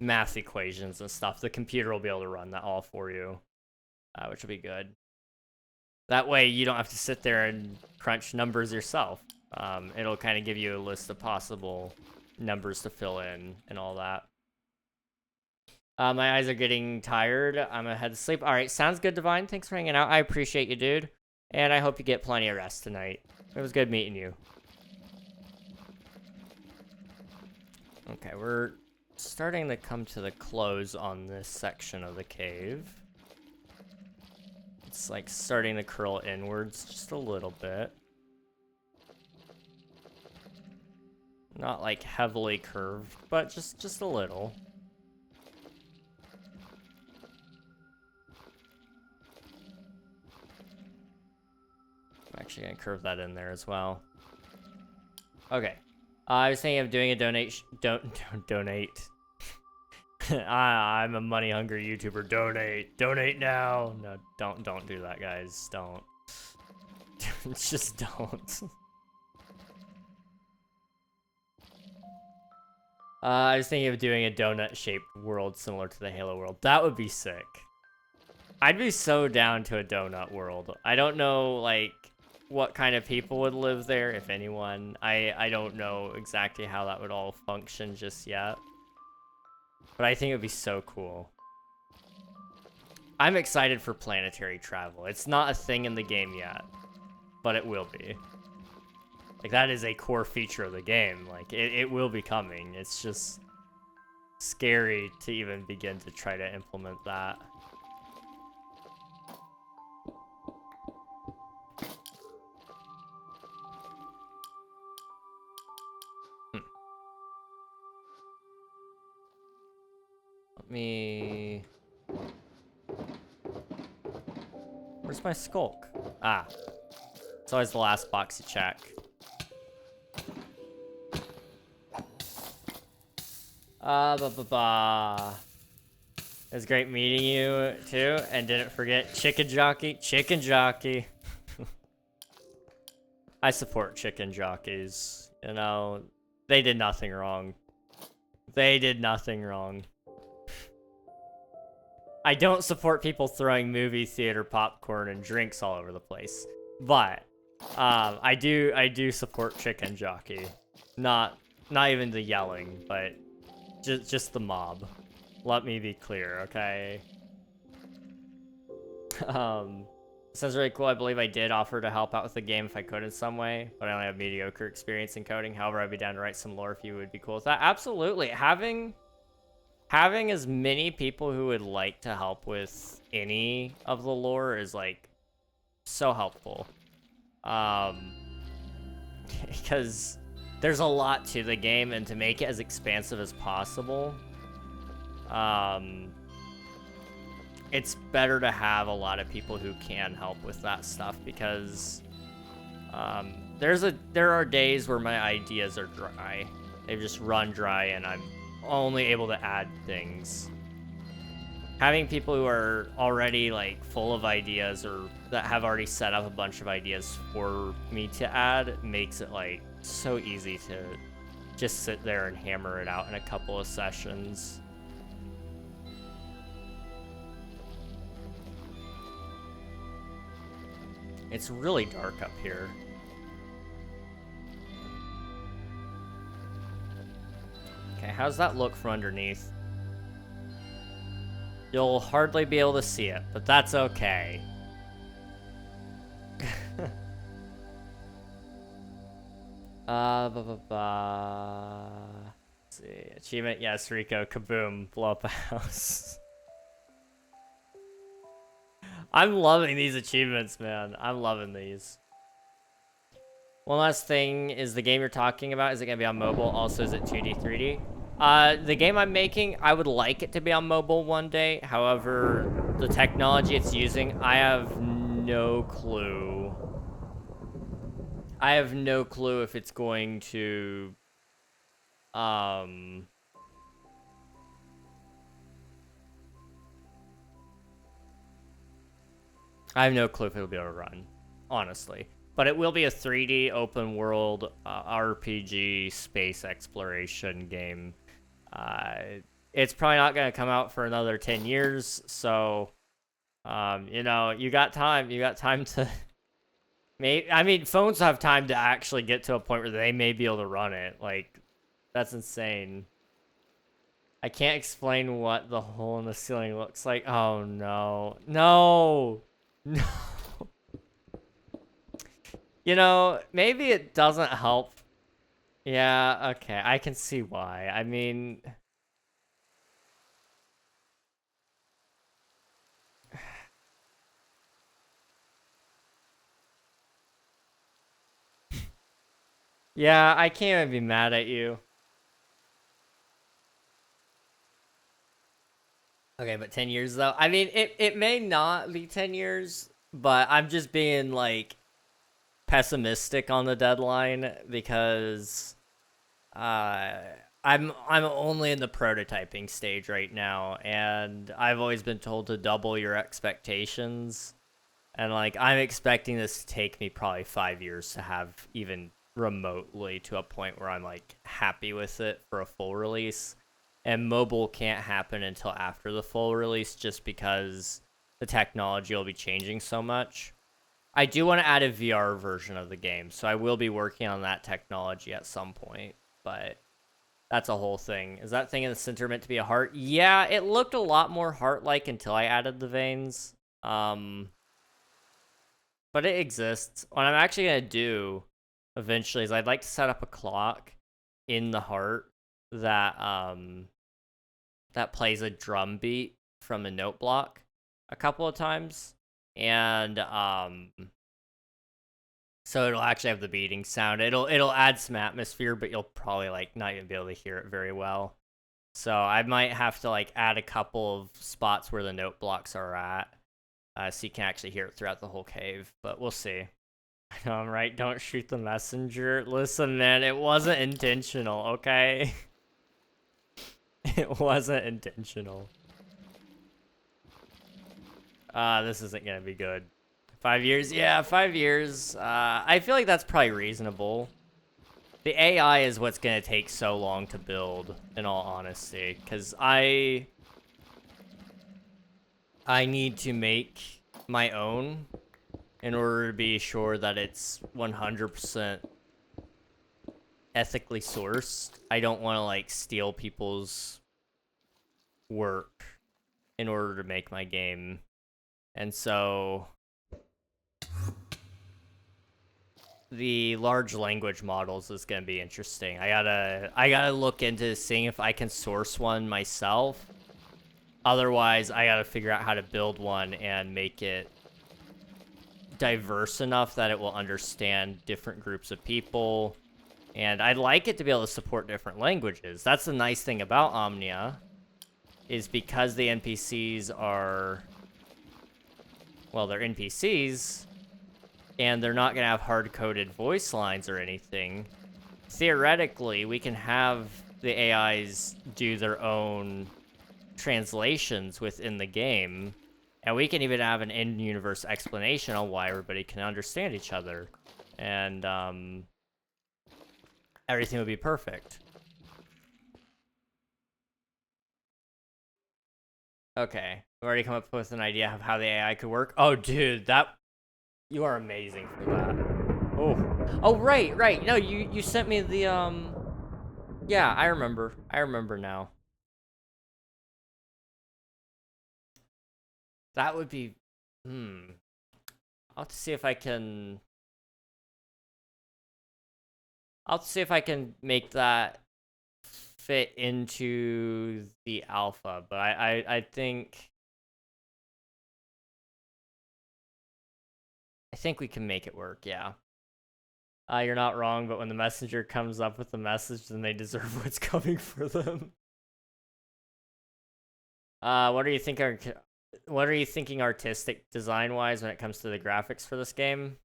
math equations and stuff. The computer will be able to run that all for you, which will be good. That way you don't have to sit there and crunch numbers yourself. It'll kind of give you a list of possible numbers to fill in and all that. My eyes are getting tired. I'm gonna head to sleep. All right, sounds good, Divine. Thanks for hanging out. I appreciate you, dude. And I hope you get plenty of rest tonight. It was good meeting you. Okay, we're starting to come to the close on this section of the cave. It's like starting to curl inwards just a little bit. Not like heavily curved, but just a little. I'm actually gonna curve that in there as well. Okay. I was thinking of doing a donate. I'm a money hungry YouTuber. Donate now. No, don't do that, guys. Don't. Just don't. I was thinking of doing a donut-shaped world similar to the Halo world. That would be sick. I'd be so down to a donut world. I don't know, like, what kind of people would live there, if anyone. I don't know exactly how that would all function just yet. But I think it would be so cool. I'm excited for planetary travel. It's not a thing in the game yet, but it will be. Like, that is a core feature of the game. Like, it will be coming. It's just scary to even begin to try to implement that. Let me... Where's my Sculk? Ah. It's always the last box you check. It was great meeting you, too. And didn't forget Chicken Jockey. Chicken Jockey. I support chicken jockeys. You know, they did nothing wrong. They did nothing wrong. I don't support people throwing movie theater popcorn and drinks all over the place. But, I do support chicken jockey. Not even the yelling, but just the mob. Let me be clear, okay? Sounds really cool. I believe I did offer to help out with the game if I could in some way, but I only have mediocre experience in coding. However, I'd be down to write some lore if you would be cool with that. Absolutely. Having as many people who would like to help with any of the lore is, like, so helpful. Because there's a lot to the game, and to make it as expansive as possible, it's better to have a lot of people who can help with that stuff, because there are days where my ideas are dry. They've just run dry, and I'm only able to add things. Having people who are already, like, full of ideas, or that have already set up a bunch of ideas for me to add, makes it, like, so easy to just sit there and hammer it out in a couple of sessions. It's really dark up here. Okay, how's that look from underneath? You'll hardly be able to see it, but that's okay. Let's see. Achievement, yes, Rico. Kaboom. Blow up a house. I'm loving these achievements, man. I'm loving these. One last thing is the game you're talking about. Is it going to be on mobile? Also, is it 2D, 3D? The game I'm making, I would like it to be on mobile one day. However, the technology it's using, I have no clue. I have no clue if it's going to... I have no clue if it'll be able to run, honestly. But it will be a 3D open world RPG space exploration game. It's probably not going to come out for another 10 years, so, you know, you got time. You got time to... I mean, phones have time to actually get to a point where they may be able to run it. Like, that's insane. I can't explain what the hole in the ceiling looks like. Oh, no. No! No! You know, maybe it doesn't help. Yeah, okay, I can see why. I mean, yeah, I can't even be mad at you. Okay, but 10 years though? I mean, it may not be 10 years, but I'm just being like pessimistic on the deadline because uh I'm only in the prototyping stage right now, and I've always been told to double your expectations. And like I'm expecting this to take me probably 5 years to have even remotely to a point where I'm like happy with it for a full release. And mobile can't happen until after the full release just because the technology will be changing so much. I do want to add a VR version of the game, so I will be working on that technology at some point, but that's a whole thing. Is that thing in the center meant to be a heart? Yeah, it looked a lot more heart-like until I added the veins. But it exists. What I'm actually going to do eventually is I'd like to set up a clock in the heart that that plays a drum beat from a note block a couple of times. And so it'll actually have the beating sound. It'll add some atmosphere, but you'll probably like not even be able to hear it very well. So I might have to like add a couple of spots where the note blocks are at, so you can actually hear it throughout the whole cave. But we'll see. I know I'm right. Don't shoot the messenger. Listen, man, it wasn't intentional. Okay, it wasn't intentional. This isn't gonna be good. 5 years? Yeah, 5 years. I feel like that's probably reasonable. The AI is what's gonna take so long to build, in all honesty, because I need to make my own in order to be sure that it's 100% ethically sourced. I don't want to like steal people's work in order to make my game. And so the large language models is going to be interesting. I gotta look into seeing if I can source one myself. Otherwise, I gotta figure out how to build one and make it diverse enough that it will understand different groups of people. And I'd like it to be able to support different languages. That's the nice thing about Omnia, is because the NPCs are, well, they're NPCs, and they're not going to have hard-coded voice lines or anything. Theoretically, we can have the AIs do their own translations within the game, and we can even have an in-universe explanation on why everybody can understand each other. And, everything would be perfect. Okay, I've already come up with an idea of how the AI could work. Oh, dude, you are amazing for that. Oh, right. No, you sent me the Yeah, I remember. I remember now. That would be, I'll have to see if I can. I'll have to see if I can make that fit into the alpha, but I think we can make it work. Yeah. You're not wrong, but when the messenger comes up with the message, then they deserve what's coming for them. What are you thinking? What are you thinking artistic design-wise when it comes to the graphics for this game?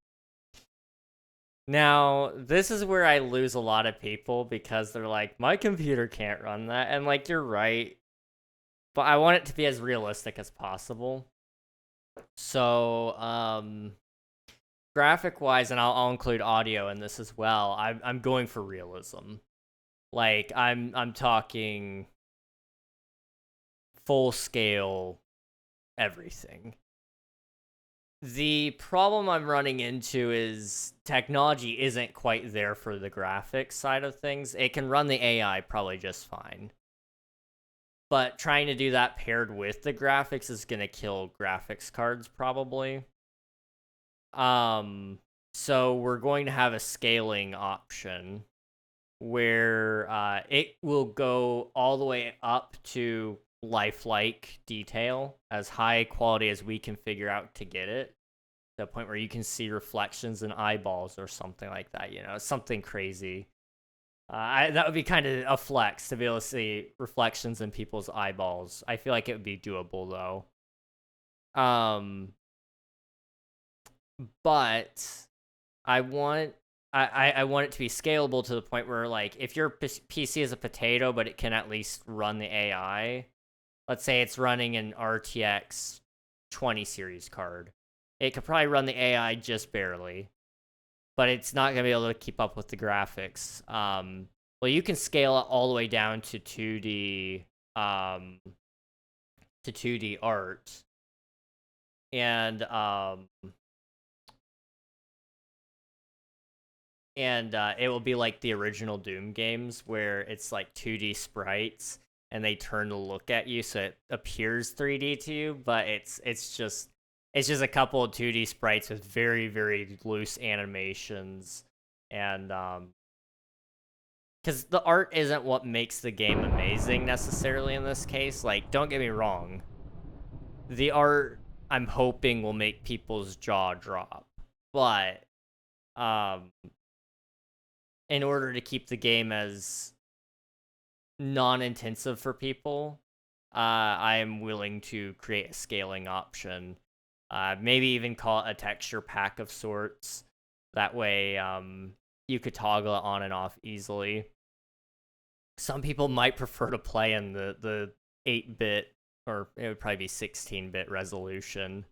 Now, this is where I lose a lot of people because they're like, my computer can't run that. And like, you're right. But I want it to be as realistic as possible. So, graphic-wise, and I'll include audio in this as well, I'm going for realism. Like, I'm talking full-scale everything. The problem I'm running into is technology isn't quite there for the graphics side of things. It can run the AI probably just fine. But trying to do that paired with the graphics is going to kill graphics cards probably. So we're going to have a scaling option where it will go all the way up to lifelike detail, as high quality as we can figure out to get it. To the point where you can see reflections in eyeballs or something like that, you know, something crazy. That would be kind of a flex to be able to see reflections in people's eyeballs. I feel like it would be doable though. But I want I want it to be scalable to the point where, like, if your PC is a potato, but it can at least run the AI. Let's say it's running an RTX 20 series card. It could probably run the AI just barely, but it's not gonna be able to keep up with the graphics. Well, you can scale it all the way down to 2D, art, and it will be like the original Doom games where it's like 2D sprites and they turn to look at you, so it appears 3D to you, but it's just a couple of 2D sprites with very, very loose animations. And because the art isn't what makes the game amazing necessarily in this case. Like, don't get me wrong, the art, I'm hoping, will make people's jaw drop, but in order to keep the game as non-intensive for people, I am willing to create a scaling option. Maybe even call it a texture pack of sorts. That way, you could toggle it on and off easily. Some people might prefer to play in the 8-bit, or it would probably be 16-bit resolution.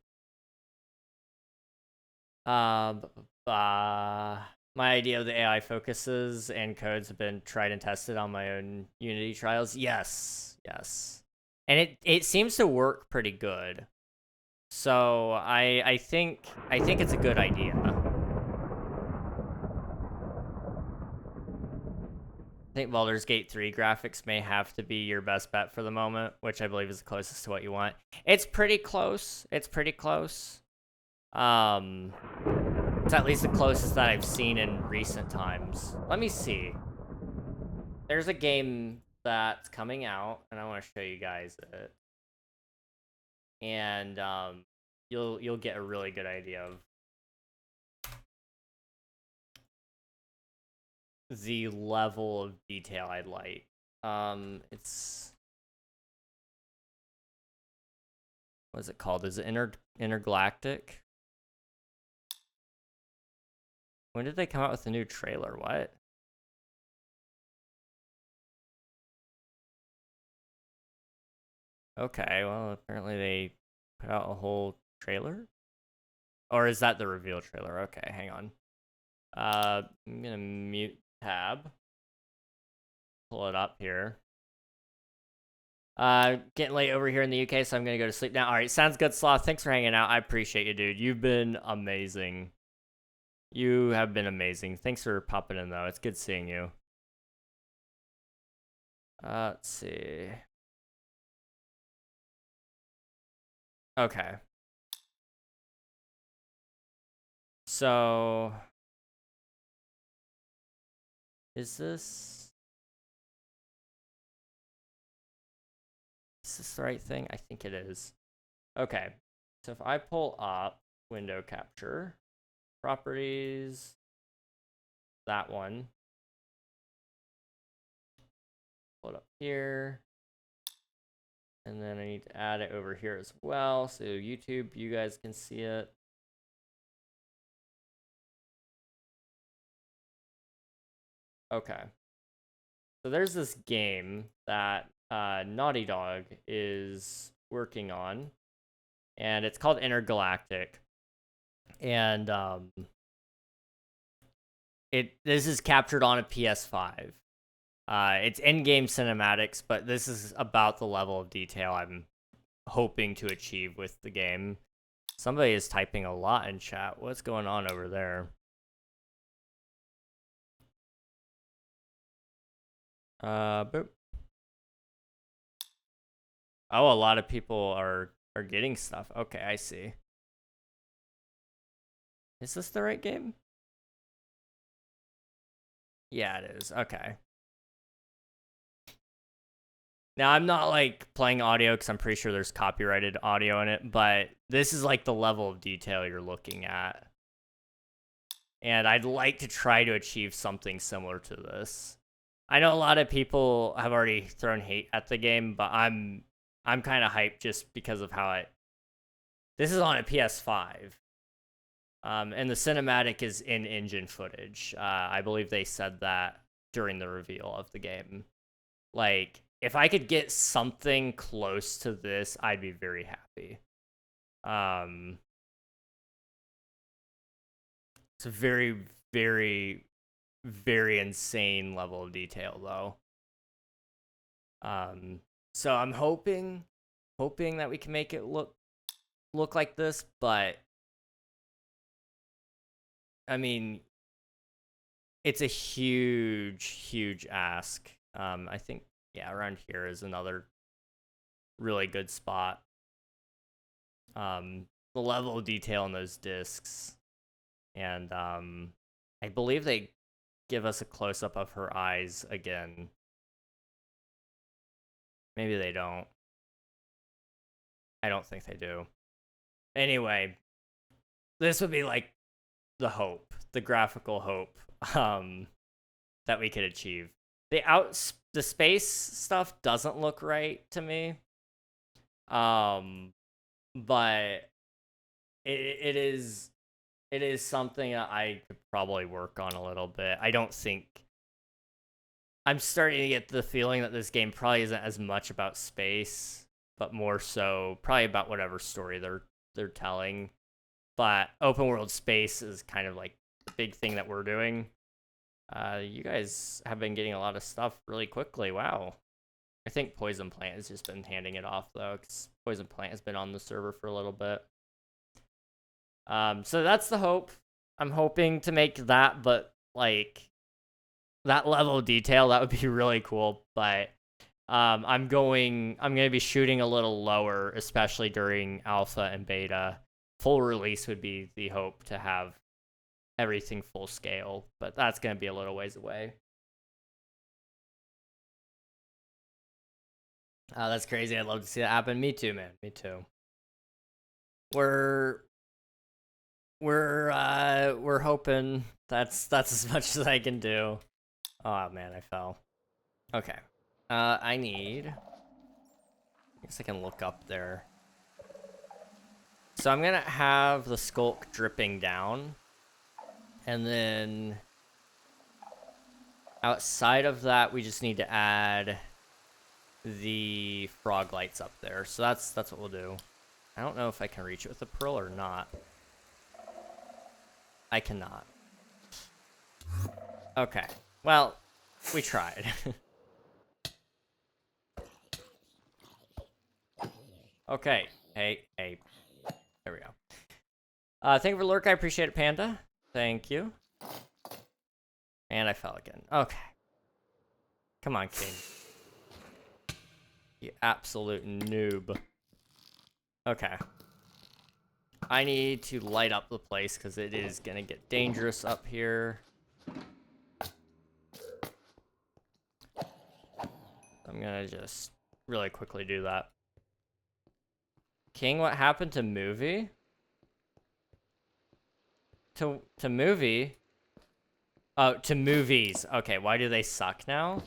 My idea of the AI focuses and codes have been tried and tested on my own Unity trials. Yes, yes. And it seems to work pretty good. So I think it's a good idea. I think Baldur's Gate 3 graphics may have to be your best bet for the moment, which I believe is the closest to what you want. It's pretty close. It's pretty close. It's at least the closest that I've seen in recent times. Let me see. There's a game that's coming out, and I want to show you guys it. And you'll get a really good idea of the level of detail I'd like. It's, what is it called? Is it Intergalactic? When did they come out with a new trailer? What? Okay, well, apparently they put out a whole trailer? Or is that the reveal trailer? Okay, hang on. I'm gonna mute tab. Pull it up here. Getting late over here in the UK, so I'm gonna go to sleep now. All right, sounds good, Sloth. Thanks for hanging out. I appreciate you, dude. You've been amazing. You have been amazing. Thanks for popping in, though. It's good seeing you. Let's see. Okay. So, is this the right thing? I think it is. Okay. So if I pull up window capture, properties, that one, pull it up here, and then I need to add it over here as well, so YouTube, you guys can see it. Okay. So there's this game that Naughty Dog is working on, and it's called Intergalactic. And this is captured on a PS5. It's in-game cinematics, but this is about the level of detail I'm hoping to achieve with the game. Somebody is typing a lot in chat. What's going on over there? Boop. Oh, a lot of people are getting stuff. Okay, I see. Is this the right game? Yeah, it is. Okay. Now, I'm not, like, playing audio because I'm pretty sure there's copyrighted audio in it, but this is, like, the level of detail you're looking at. And I'd like to try to achieve something similar to this. I know a lot of people have already thrown hate at the game, but I'm kind of hyped just because of how this is on a PS5. And the cinematic is in-engine footage. I believe they said that during the reveal of the game. Like, if I could get something close to this, I'd be very happy. It's a very, very, very insane level of detail, though. So I'm hoping that we can make it look like this, but I mean, it's a huge ask. I think, yeah, around here is another really good spot. The level of detail in those discs, and I believe they give us a close-up of her eyes again. Maybe they don't. I don't think they do. Anyway, this would be like the hope, the graphical hope that we could achieve. The space stuff doesn't look right to me. But it is something that I could probably work on a little bit. I don't think I'm starting to get the feeling that this game probably isn't as much about space, but more so probably about whatever story they're telling. But open world space is kind of like the big thing that we're doing. You guys have been getting a lot of stuff really quickly. Wow. I think Poison Plant has just been handing it off, though, because Poison Plant has been on the server for a little bit. So that's the hope. I'm hoping to make that, but, like, that level of detail, that would be really cool. But I'm going to be shooting a little lower, especially during alpha and beta. Full release would be the hope to have everything full scale, but that's going to be a little ways away. That's crazy. I'd love to see that happen. Me too, man. Me too. We're hoping. That's as much as I can do. Oh man, I fell. Okay. I guess I can look up there. So I'm gonna have the Sculk dripping down, and then outside of that, we just need to add the frog lights up there. So that's what we'll do. I don't know if I can reach it with a pearl or not. I cannot. Okay. Well, we tried. Okay. Hey. There we go. Thank you for lurk. I appreciate it, Panda. Thank you. And I fell again. Okay. Come on, King. You absolute noob. Okay. I need to light up the place because it is going to get dangerous up here. I'm going to just really quickly do that. King, what happened to movie? To movie? Oh, to movies. Okay, why do they suck now?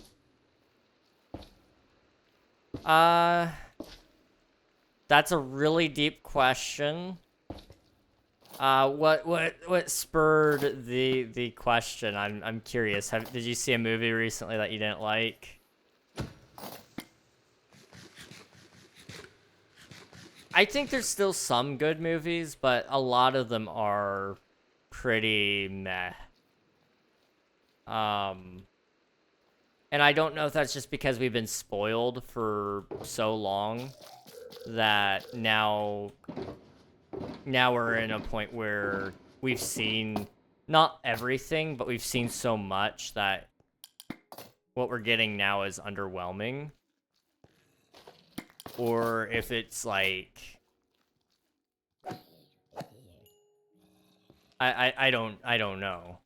That's a really deep question. What spurred the question? I'm curious. Did you see a movie recently that you didn't like? I think there's still some good movies, but a lot of them are pretty meh. And I don't know if that's just because we've been spoiled for so long that now we're in a point where we've seen not everything, but we've seen so much that what we're getting now is underwhelming. Or if it's like I don't know.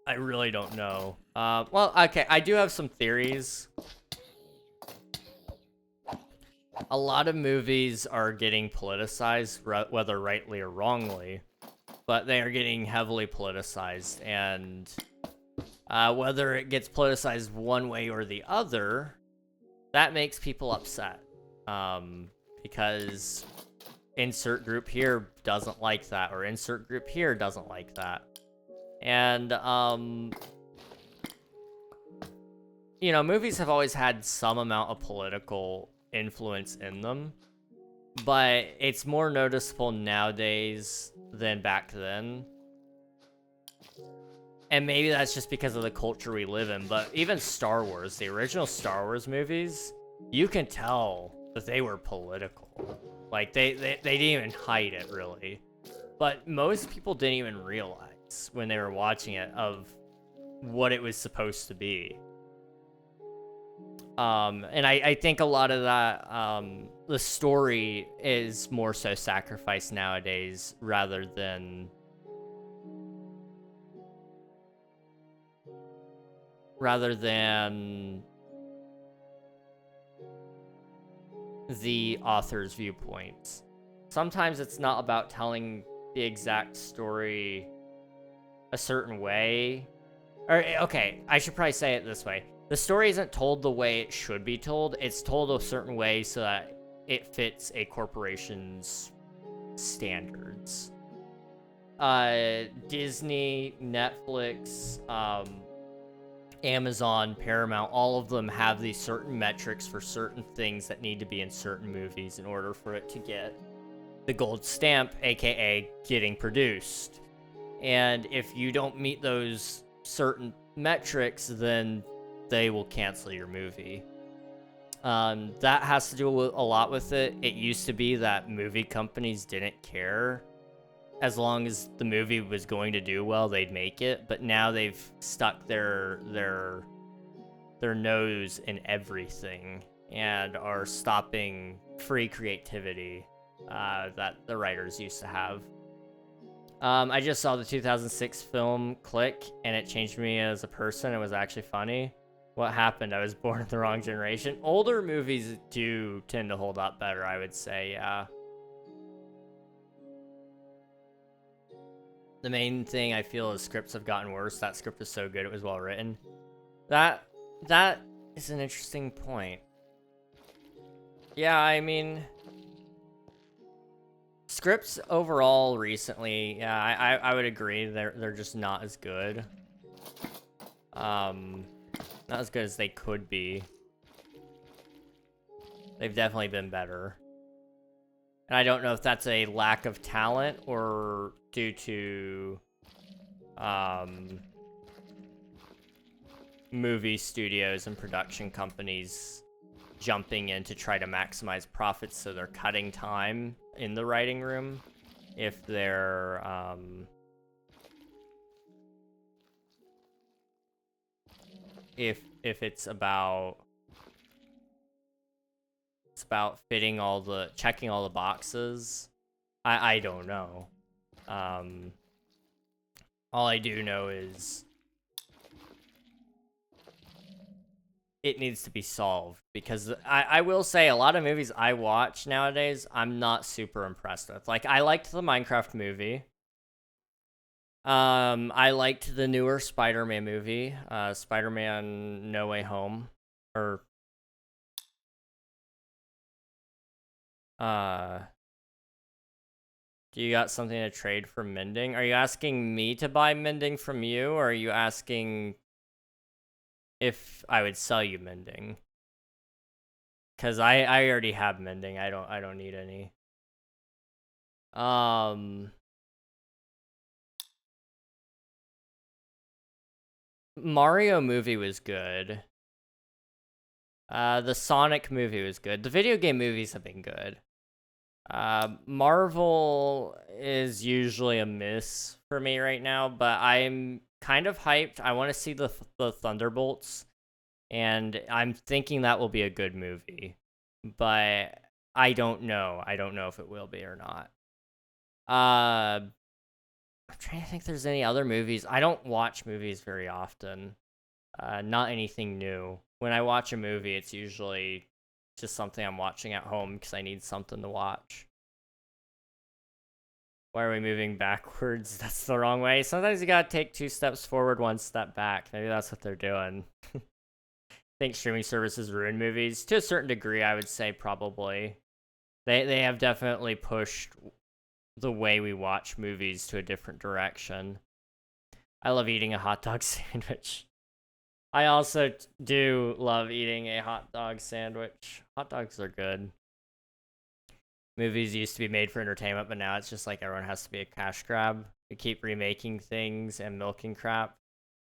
I really don't know. Well, okay, I do have some theories. A lot of movies are getting politicized, whether rightly or wrongly, but they are getting heavily politicized, and whether it gets politicized one way or the other, that makes people upset. Because insert group here doesn't like that, or insert group here doesn't like that. And, you know, movies have always had some amount of political influence in them, but it's more noticeable nowadays than back then. And maybe that's just because of the culture we live in, but even Star Wars, the original Star Wars movies, you can tell that they were political. Like, they didn't even hide it, really. But most people didn't even realize when they were watching it of what it was supposed to be. And I think a lot of that, the story is more so sacrificed nowadays rather than the author's viewpoints. Sometimes it's not about telling the exact story a certain way. Or, okay, I should probably say it this way. The story isn't told the way it should be told. It's told a certain way so that it fits a corporation's standards. Disney, Netflix, Amazon, Paramount, all of them have these certain metrics for certain things that need to be in certain movies in order for it to get the gold stamp, aka getting produced. And if you don't meet those certain metrics, then they will cancel your movie. That has to do a lot with it. It used to be that movie companies didn't care. As long as the movie was going to do well, they'd make it. But now they've stuck their nose in everything and are stopping free creativity that the writers used to have. I just saw the 2006 film Click, and it changed me as a person. It was actually funny. What happened? I was born in the wrong generation. Older movies do tend to hold up better, I would say, yeah. The main thing I feel is scripts have gotten worse. That script is so good, it was well written. That is an interesting point. Yeah, I mean, scripts overall recently, yeah, I would agree. They're just not as good. Not as good as they could be. They've definitely been better. And I don't know if that's a lack of talent or due to movie studios and production companies jumping in to try to maximize profits, so they're cutting time in the writing room if they're if it's about fitting all the checking all the boxes. I don't know. All I do know is it needs to be solved, because I will say a lot of movies I watch nowadays I'm not super impressed with. Like, I liked the Minecraft movie. I liked the newer Spider-Man movie, Spider-Man No Way Home, or do you got something to trade for Mending? Are you asking me to buy Mending from you, or are you asking if I would sell you Mending? Because I already have Mending. I don't need any. Mario movie was good. The Sonic movie was good. The video game movies have been good. Marvel is usually a miss for me right now, but I'm kind of hyped. I want to see the Thunderbolts, and I'm thinking that will be a good movie, but I don't know. I don't know if it will be or not. I'm trying to think if there's any other movies. I don't watch movies very often. Not anything new. When I watch a movie, it's usually just something I'm watching at home because I need something to watch. Why are we moving backwards? That's the wrong way. Sometimes you gotta take 2 steps forward, 1 step back. Maybe that's what they're doing. I think streaming services ruin movies. To a certain degree, I would say probably. They have definitely pushed the way we watch movies to a different direction. I love eating a hot dog sandwich. I also do love eating a hot dog sandwich. Hot dogs are good. Movies used to be made for entertainment, but now it's just like everyone has to be a cash grab. We keep remaking things and milking crap.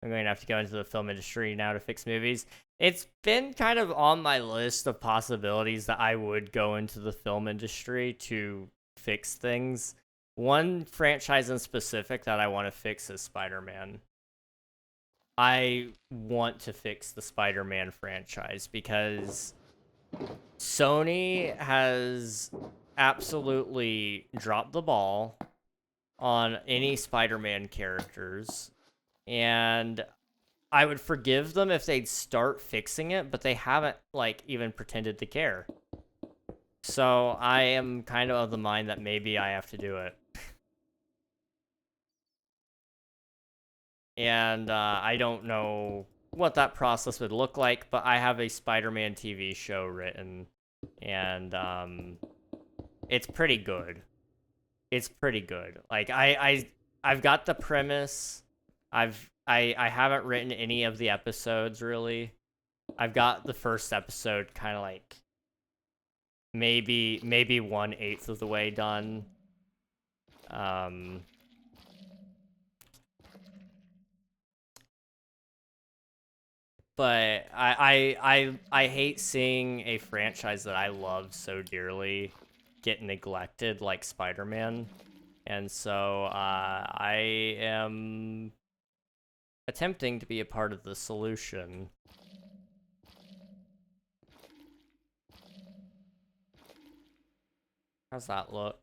I'm going to have to go into the film industry now to fix movies. It's been kind of on my list of possibilities that I would go into the film industry to fix things. One franchise in specific that I want to fix is Spider-Man. I want to fix the Spider-Man franchise because Sony has absolutely dropped the ball on any Spider-Man characters, and I would forgive them if they'd start fixing it, but they haven't like even pretended to care. So I am kind of the mind that maybe I have to do it. And I don't know what that process would look like, but I have a Spider-Man TV show written, and it's pretty good. It's pretty good. Like I've got the premise. I haven't written any of the episodes really. I've got the first episode kind of like maybe 1/8 of the way done. But I hate seeing a franchise that I love so dearly get neglected like Spider-Man. And so I am attempting to be a part of the solution. How's that look?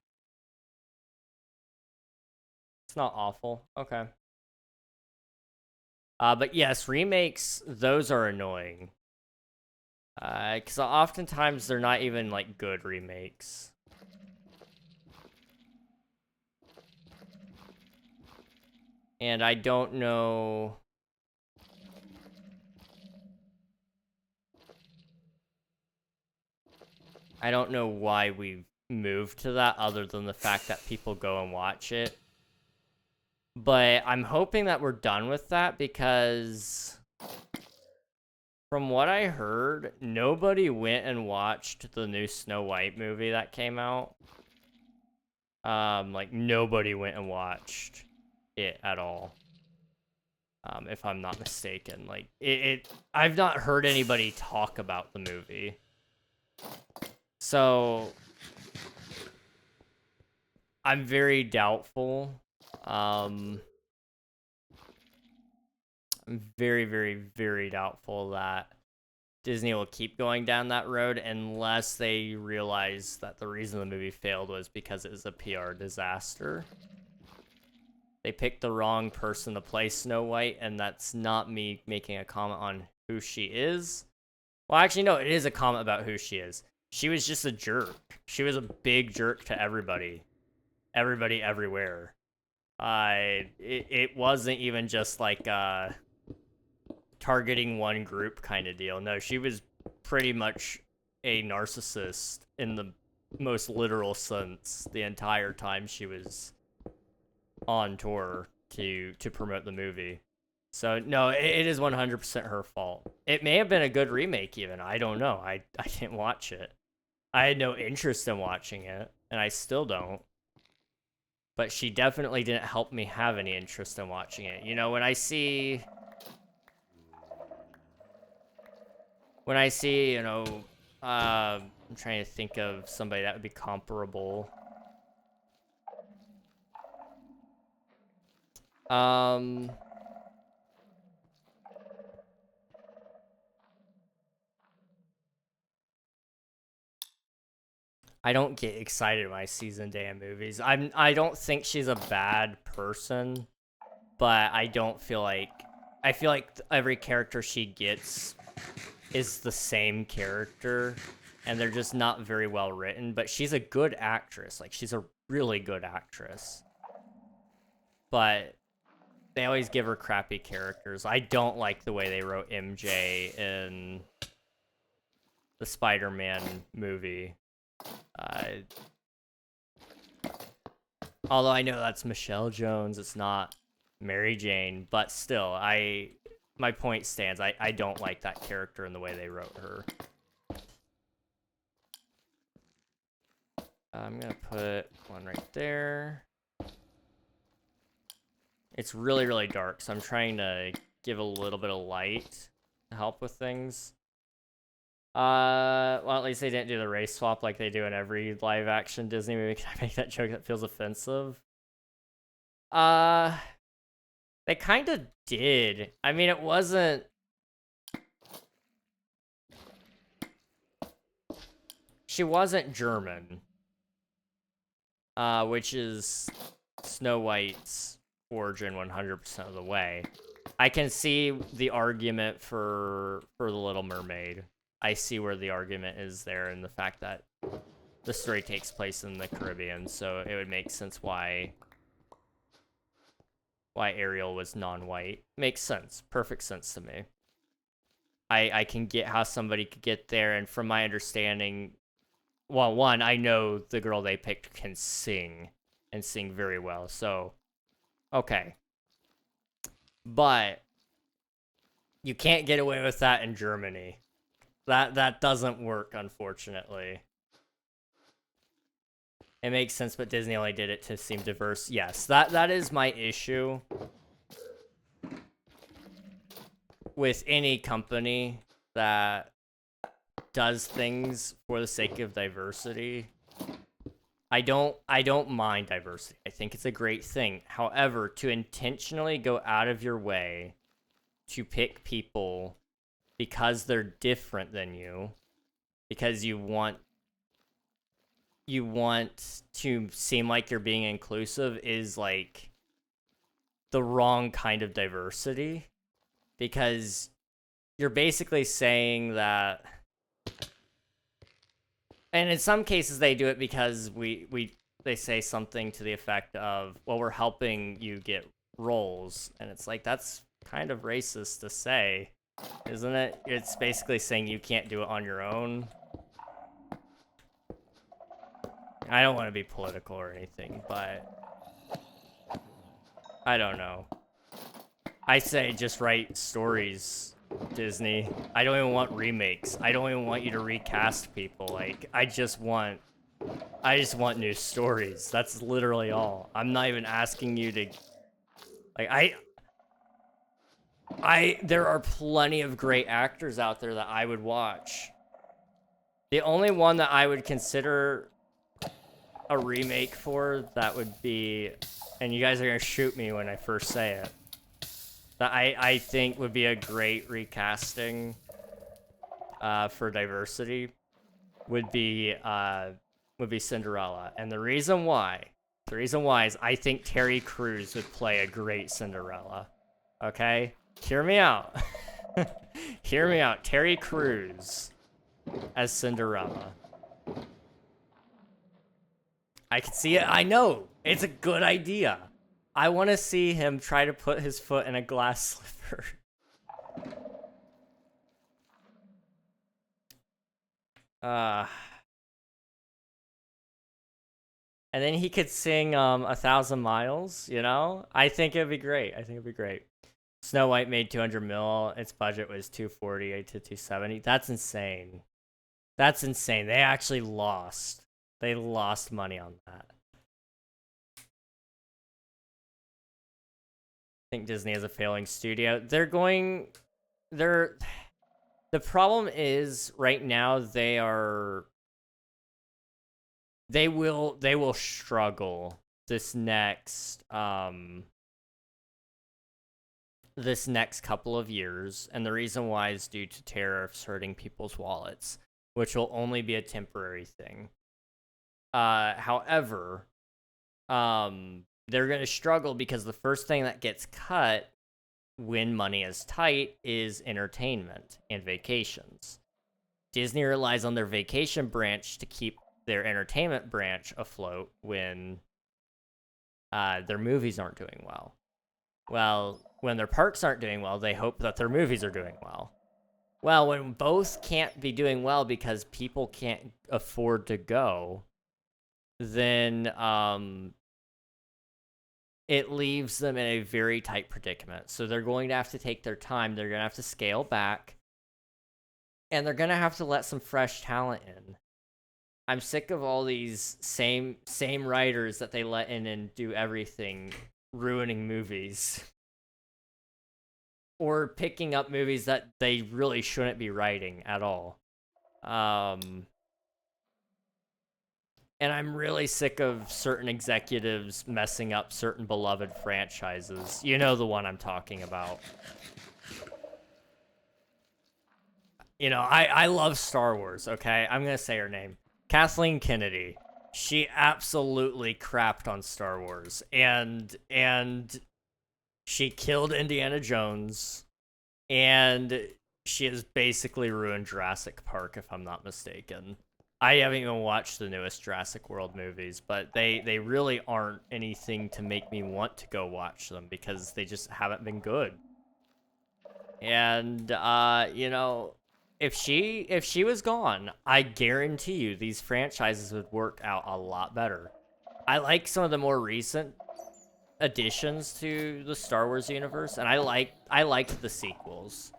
It's not awful. Okay. But yes, remakes, those are annoying. Because oftentimes they're not even, like, good remakes. And I don't know... I don't know why we've moved to that other than the fact that people go and watch it. But I'm hoping that we're done with that because... From what I heard, nobody went and watched the new Snow White movie that came out. Like, nobody went and watched it at all. If I'm not mistaken. Like, I've not heard anybody talk about the movie. So, I'm very doubtful. I'm very, very, very doubtful that Disney will keep going down that road unless they realize that the reason the movie failed was because it was a PR disaster. They picked the wrong person to play Snow White, and that's not me making a comment on who she is. Well, actually, no, it is a comment about who she is. She was just a jerk. She was a big jerk to everybody. Everybody, everywhere. It wasn't even just like targeting one group kind of deal. No, she was pretty much a narcissist in the most literal sense the entire time she was on tour to promote the movie. So no, it is 100% her fault. It may have been a good remake even. I don't know. I didn't watch it. I had no interest in watching it, and I still don't. But she definitely didn't help me have any interest in watching it. You know, when I see, you know, I'm trying to think of somebody that would be comparable. I don't get excited when I see Zendaya movies. I don't think she's a bad person, but I feel like every character she gets is the same character, and they're just not very well written, but she's a good actress. Like, she's a really good actress. But they always give her crappy characters. I don't like the way they wrote MJ in the Spider-Man movie. Although I know that's Michelle Jones, it's not Mary Jane, but still, my point stands. I don't like that character and the way they wrote her. I'm gonna put one right there. It's really, really dark, so I'm trying to give a little bit of light to help with things. Well, at least they didn't do the race swap like they do in every live action Disney movie. Can I make that joke that feels offensive? They kind of did. I mean, it wasn't... She wasn't German. Which is Snow White's origin 100% of the way. I can see the argument for The Little Mermaid. I see where the argument is there, and the fact that the story takes place in the Caribbean, so it would make sense why Ariel was non-white. Makes sense. Perfect sense to me. I can get how somebody could get there, and from my understanding, well, one, I know the girl they picked can sing, and sing very well, so, okay. But you can't get away with that in Germany. That doesn't work, unfortunately. It makes sense, but Disney only did it to seem diverse. Yes, that is my issue with any company that does things for the sake of diversity. I don't mind diversity. I think it's a great thing. However, to intentionally go out of your way to pick people because they're different than you, because you want to seem like you're being inclusive, is like the wrong kind of diversity, because you're basically saying that, and in some cases they do it because they say something to the effect of, well, we're helping you get roles, and it's like, that's kind of racist to say, isn't it? It's basically saying you can't do it on your own. I don't want to be political or anything, but I don't know. I say just write stories, Disney. I don't even want remakes. I don't even want you to recast people. Like, I just want new stories. That's literally all. I'm not even asking you to, like, there are plenty of great actors out there that I would watch. The only one that I would consider a remake for, that would be, and you guys are gonna shoot me when I first say it, that I think would be a great recasting for diversity, would be Cinderella. And the reason why is I think Terry Crews would play a great Cinderella. Okay? Hear me out. Hear me out. Terry Crews as Cinderella. I can see it. I know. It's a good idea. I want to see him try to put his foot in a glass slipper. And then he could sing 1,000 Miles, you know? I think it'd be great. Snow White made 200 mil. Its budget was 240 to 270. That's insane. That's insane. They actually lost. They lost money on that. I think Disney is a failing studio. The problem is right now they will struggle this next couple of years, and the reason why is due to tariffs hurting people's wallets, which will only be a temporary thing. However, they're going to struggle because the first thing that gets cut when money is tight is entertainment and vacations. Disney relies on their vacation branch to keep their entertainment branch afloat when their movies aren't doing well. Well, when their parks aren't doing well, they hope that their movies are doing well. Well, when both can't be doing well because people can't afford to go, then it leaves them in a very tight predicament. So they're going to have to take their time. They're going to have to scale back. And they're going to have to let some fresh talent in. I'm sick of all these same writers that they let in and do everything, ruining movies. Or picking up movies that they really shouldn't be writing at all. And I'm really sick of certain executives messing up certain beloved franchises. You know the one I'm talking about. You know, I love Star Wars, okay? I'm going to say her name. Kathleen Kennedy. She absolutely crapped on Star Wars. And she killed Indiana Jones. And she has basically ruined Jurassic Park, if I'm not mistaken. I haven't even watched the newest Jurassic World movies, but they really aren't anything to make me want to go watch them because they just haven't been good. And you know, if she was gone, I guarantee you these franchises would work out a lot better. I like some of the more recent additions to the Star Wars universe, and I liked the sequels.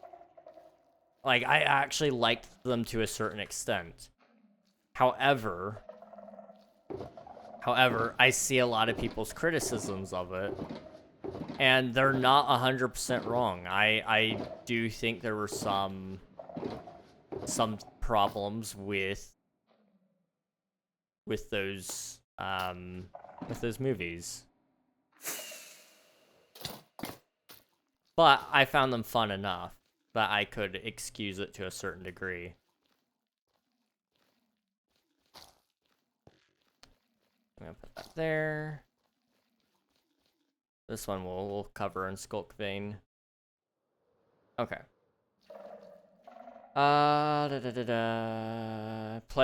Like, I actually liked them to a certain extent. However, I see a lot of people's criticisms of it, and they're not 100% wrong. I do think there were some problems with those movies. But I found them fun enough that I could excuse it to a certain degree. I'm gonna put that there. This one we'll cover in Sculk vein. Okay. Play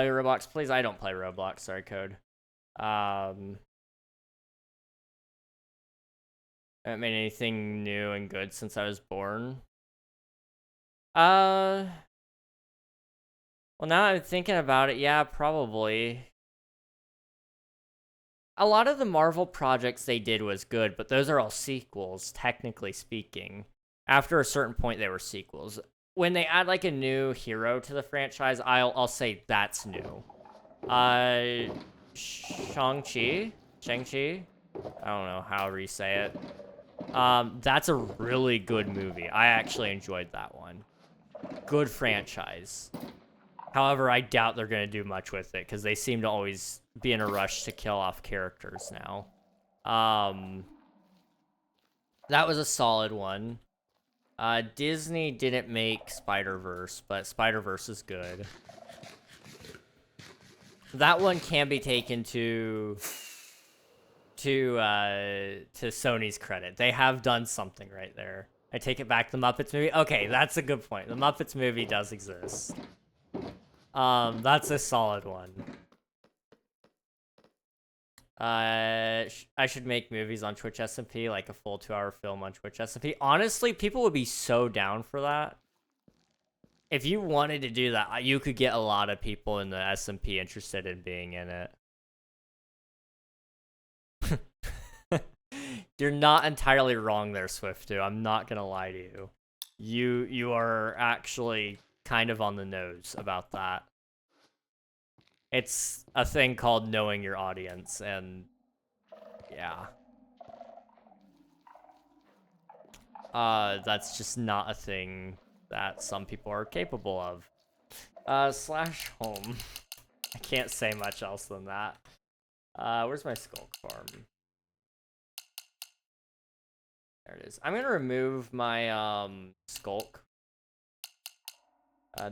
Roblox, please. I don't play Roblox. Sorry, code. I haven't made anything new and good since I was born. Well, now I'm thinking about it, yeah, probably. A lot of the Marvel projects they did was good, but those are all sequels, technically speaking. After a certain point, they were sequels. When they add like a new hero to the franchise, I'll say that's new. Shang-Chi? I don't know however you say it. That's a really good movie. I actually enjoyed that one. Good franchise. However, I doubt they're going to do much with it because they seem to always be in a rush to kill off characters now. That was a solid one. Disney didn't make Spider-Verse, but Spider-Verse is good. That one can be taken to Sony's credit. They have done something right there. I take it back. The Muppets movie. Okay, that's a good point. The Muppets movie does exist. That's a solid one. I should make movies on Twitch SMP, like a full 2-hour film on Twitch SMP. Honestly, people would be so down for that. If you wanted to do that, you could get a lot of people in the SMP interested in being in it. You're not entirely wrong there, Swiftu. I'm not gonna lie to you. You are actually kind of on the nose about that. It's a thing called knowing your audience, and yeah. That's just not a thing that some people are capable of. Slash home. I can't say much else than that. Where's my Sculk farm? There it is. I'm gonna remove my Sculk.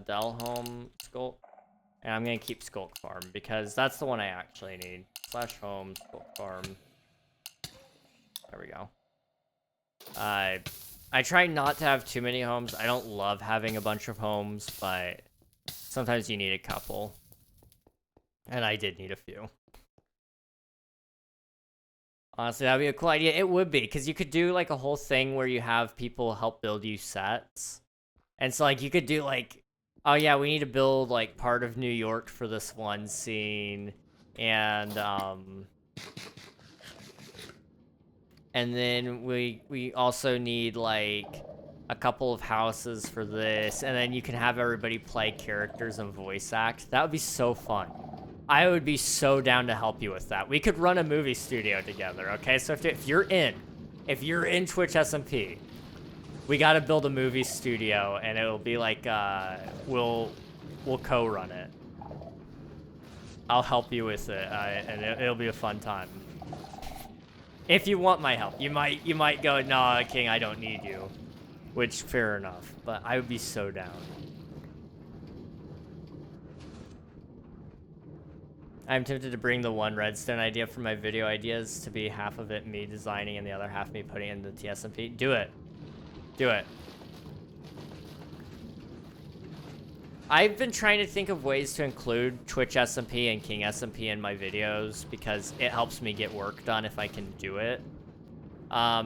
Del home Sculk. And I'm gonna keep Sculk Farm because that's the one I actually need. /home, Sculk Farm. There we go. I try not to have too many homes. I don't love having a bunch of homes, but sometimes you need a couple. And I did need a few. Honestly, that'd be a cool idea. It would be, because you could do like a whole thing where you have people help build you sets. And so like you could do like, oh yeah, we need to build like part of New York for this one scene. And then we also need like a couple of houses for this, and then you can have everybody play characters and voice act. That would be so fun. I would be so down to help you with that. We could run a movie studio together, okay? So if you're in Twitch SMP, we gotta build a movie studio, and it'll be like we'll co-run it. I'll help you with it, and it'll be a fun time. If you want my help, you might go, nah, King, I don't need you, which fair enough. But I would be so down. I'm tempted to bring the one redstone idea from my video ideas to be half of it me designing and the other half me putting in the TSMP. Do it. Do it. I've been trying to think of ways to include Twitch SMP and King SMP in my videos because it helps me get work done if I can do it.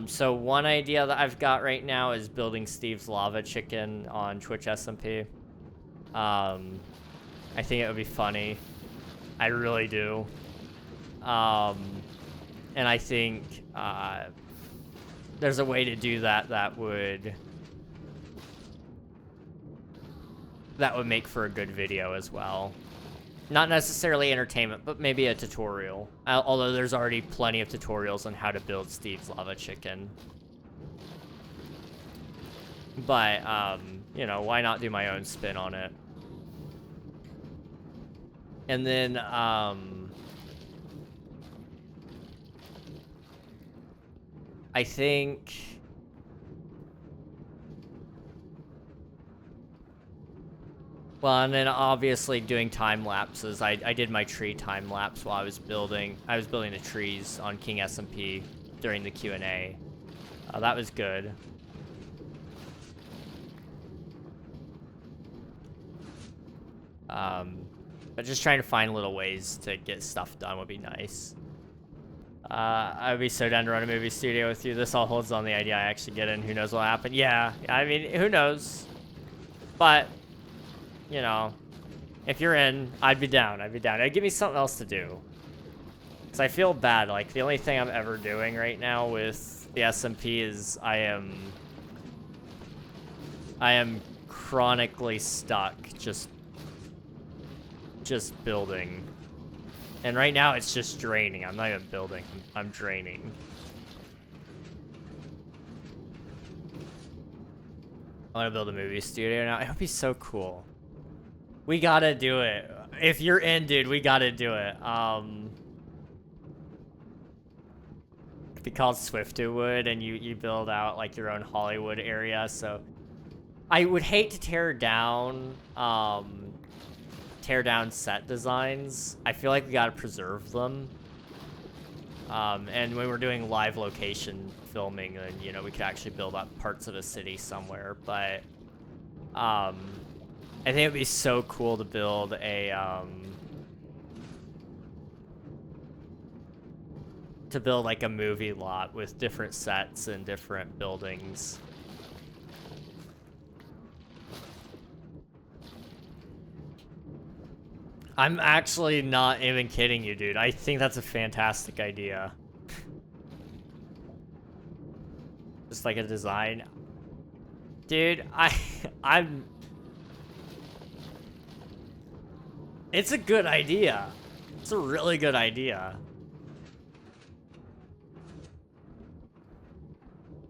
So one idea that I've got right now is building Steve's Lava Chicken on Twitch SMP. I think it would be funny. I really do. And I think there's a way to do that that would make for a good video as well. Not necessarily entertainment, but maybe a tutorial. Although there's already plenty of tutorials on how to build Steve's Lava Chicken. But, you know, why not do my own spin on it? And then, I think... Well, and then obviously doing time lapses. I did my tree time lapse while I was building the trees on King SMP during the Q&A. That was good. But just trying to find little ways to get stuff done would be nice. I would be so down to run a movie studio with you. This all holds on the idea I actually get in. Who knows what'll happen? Yeah, I mean, who knows? But, you know, if you're in, I'd be down. It'd give me something else to do. Because I feel bad. Like, the only thing I'm ever doing right now with the SMP is I am chronically stuck just building. And right now it's just draining. I'm not even building. I'm draining. I want to build a movie studio now. It would be so cool. We gotta do it. If you're in, dude, we gotta do it. It'd be called Swifterwood, and you build out like your own Hollywood area. So I would hate to tear down set designs. I feel like we gotta preserve them. And when we're doing live location filming, then, you know, we could actually build up parts of a city somewhere. But I think it'd be so cool to build a like a movie lot with different sets and different buildings. I'm actually not even kidding you, dude. I think that's a fantastic idea. Just like a design. Dude, I'm... It's a good idea. It's a really good idea.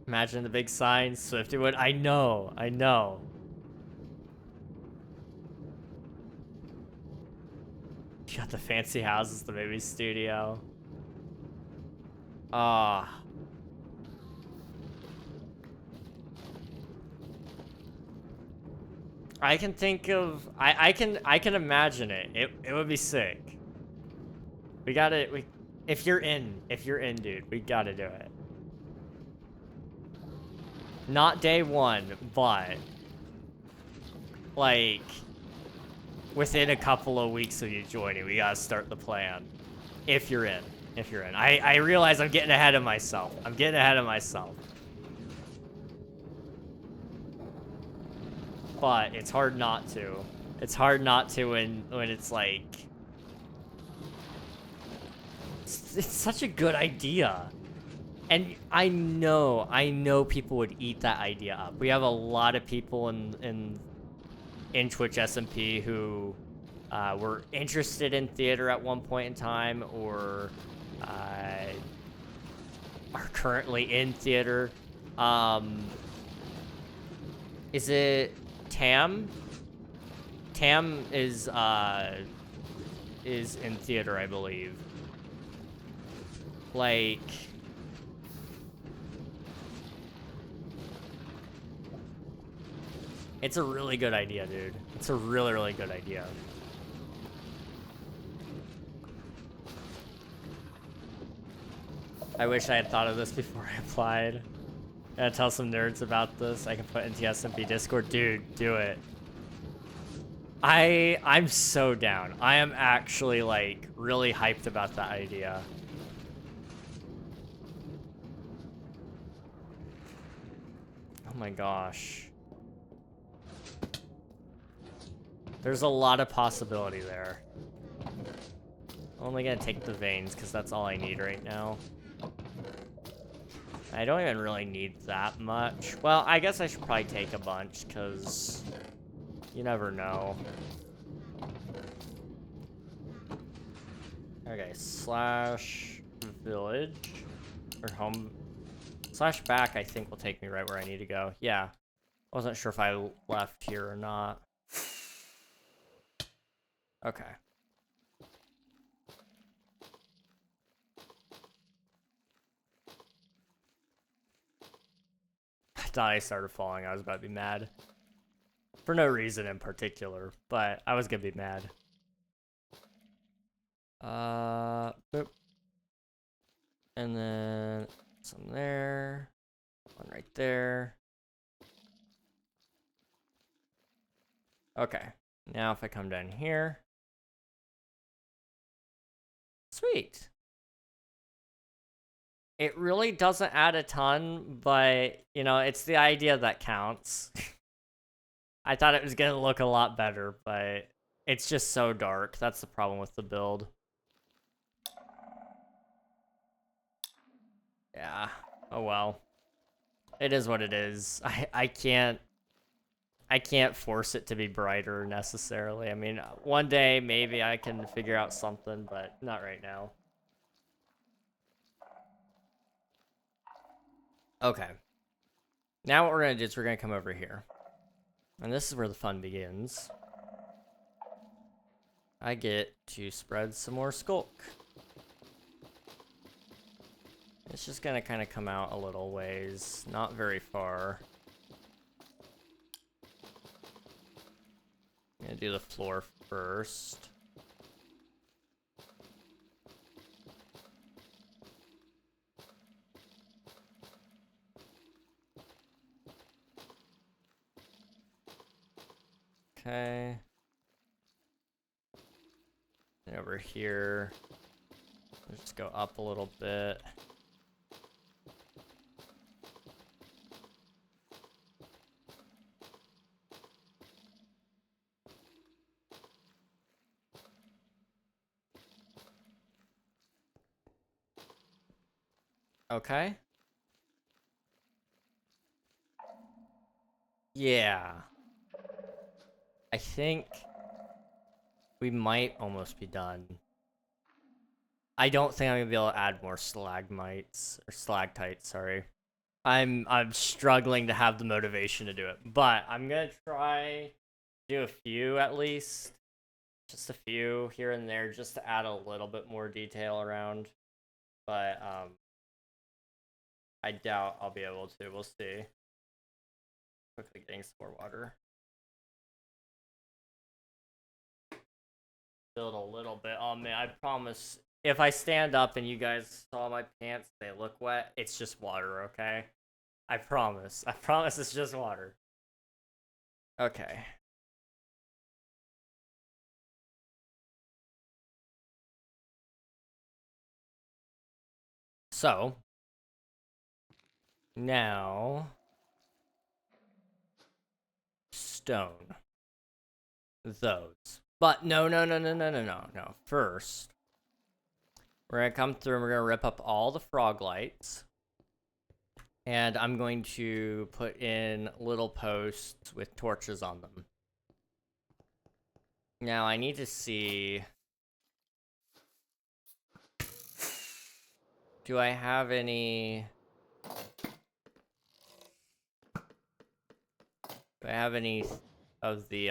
Imagine the big sign, Swifterwood. I know. You got the fancy houses, the movie studio. Ah. I can think of, I can imagine it. It would be sick. We gotta, if you're in, dude, we gotta do it. Not day one, but like within a couple of weeks of you joining, we gotta start the plan. If you're in. I realize I'm getting ahead of myself. But it's hard not to. It's hard not to when it's like... It's such a good idea. And I know people would eat that idea up. We have a lot of people in Twitch SMP who were interested in theater at one point in time, or are currently in theater. Is it Tam? Tam is in theater, I believe. Like, it's a really good idea, dude. It's a really, really good idea. I wish I had thought of this before I applied. Gotta tell some nerds about this. I can put into SMP Discord. Dude, do it. I'm so down. I am actually, like, really hyped about that idea. Oh my gosh. There's a lot of possibility there. I'm only gonna take the veins, because that's all I need right now. I don't even really need that much. Well, I guess I should probably take a bunch, because you never know. Okay, slash village, or home, slash back I think will take me right where I need to go. Yeah, wasn't sure if I left here or not. Okay. I thought I started falling. I was about to be mad. For no reason in particular, but I was gonna be mad. Boop. And then some there. One right there. Okay. Now if I come down here. Sweet. It really doesn't add a ton, but, you know, it's the idea that counts. I thought it was gonna look a lot better, but it's just so dark. That's the problem with the build. Yeah. Oh well. It is what it is. I can't force it to be brighter necessarily. I mean, one day maybe I can figure out something, but not right now. Okay. Now what we're gonna do is we're gonna come over here. And this is where the fun begins. I get to spread some more Sculk. It's just gonna kind of come out a little ways, not very far. I'm gonna do the floor first. Okay. And over here, let's just go up a little bit. Okay. Yeah. I think we might almost be done. I don't think I'm gonna be able to add more stalagmites or stalactites, sorry. I'm struggling to have the motivation to do it, but I'm gonna try to do a few at least. Just a few here and there just to add a little bit more detail around. But I doubt I'll be able to. We'll see. Quickly getting some more water. build a little bit. Oh man, I promise. If I stand up and you guys saw my pants, they look wet. It's just water, okay? I promise. I promise it's just water. Okay. So, now, stone. Those. But no. First, we're gonna come through and we're gonna rip up all the frog lights. And I'm going to put in little posts with torches on them. Now, I need to see... Do I have any... Do I have any of the,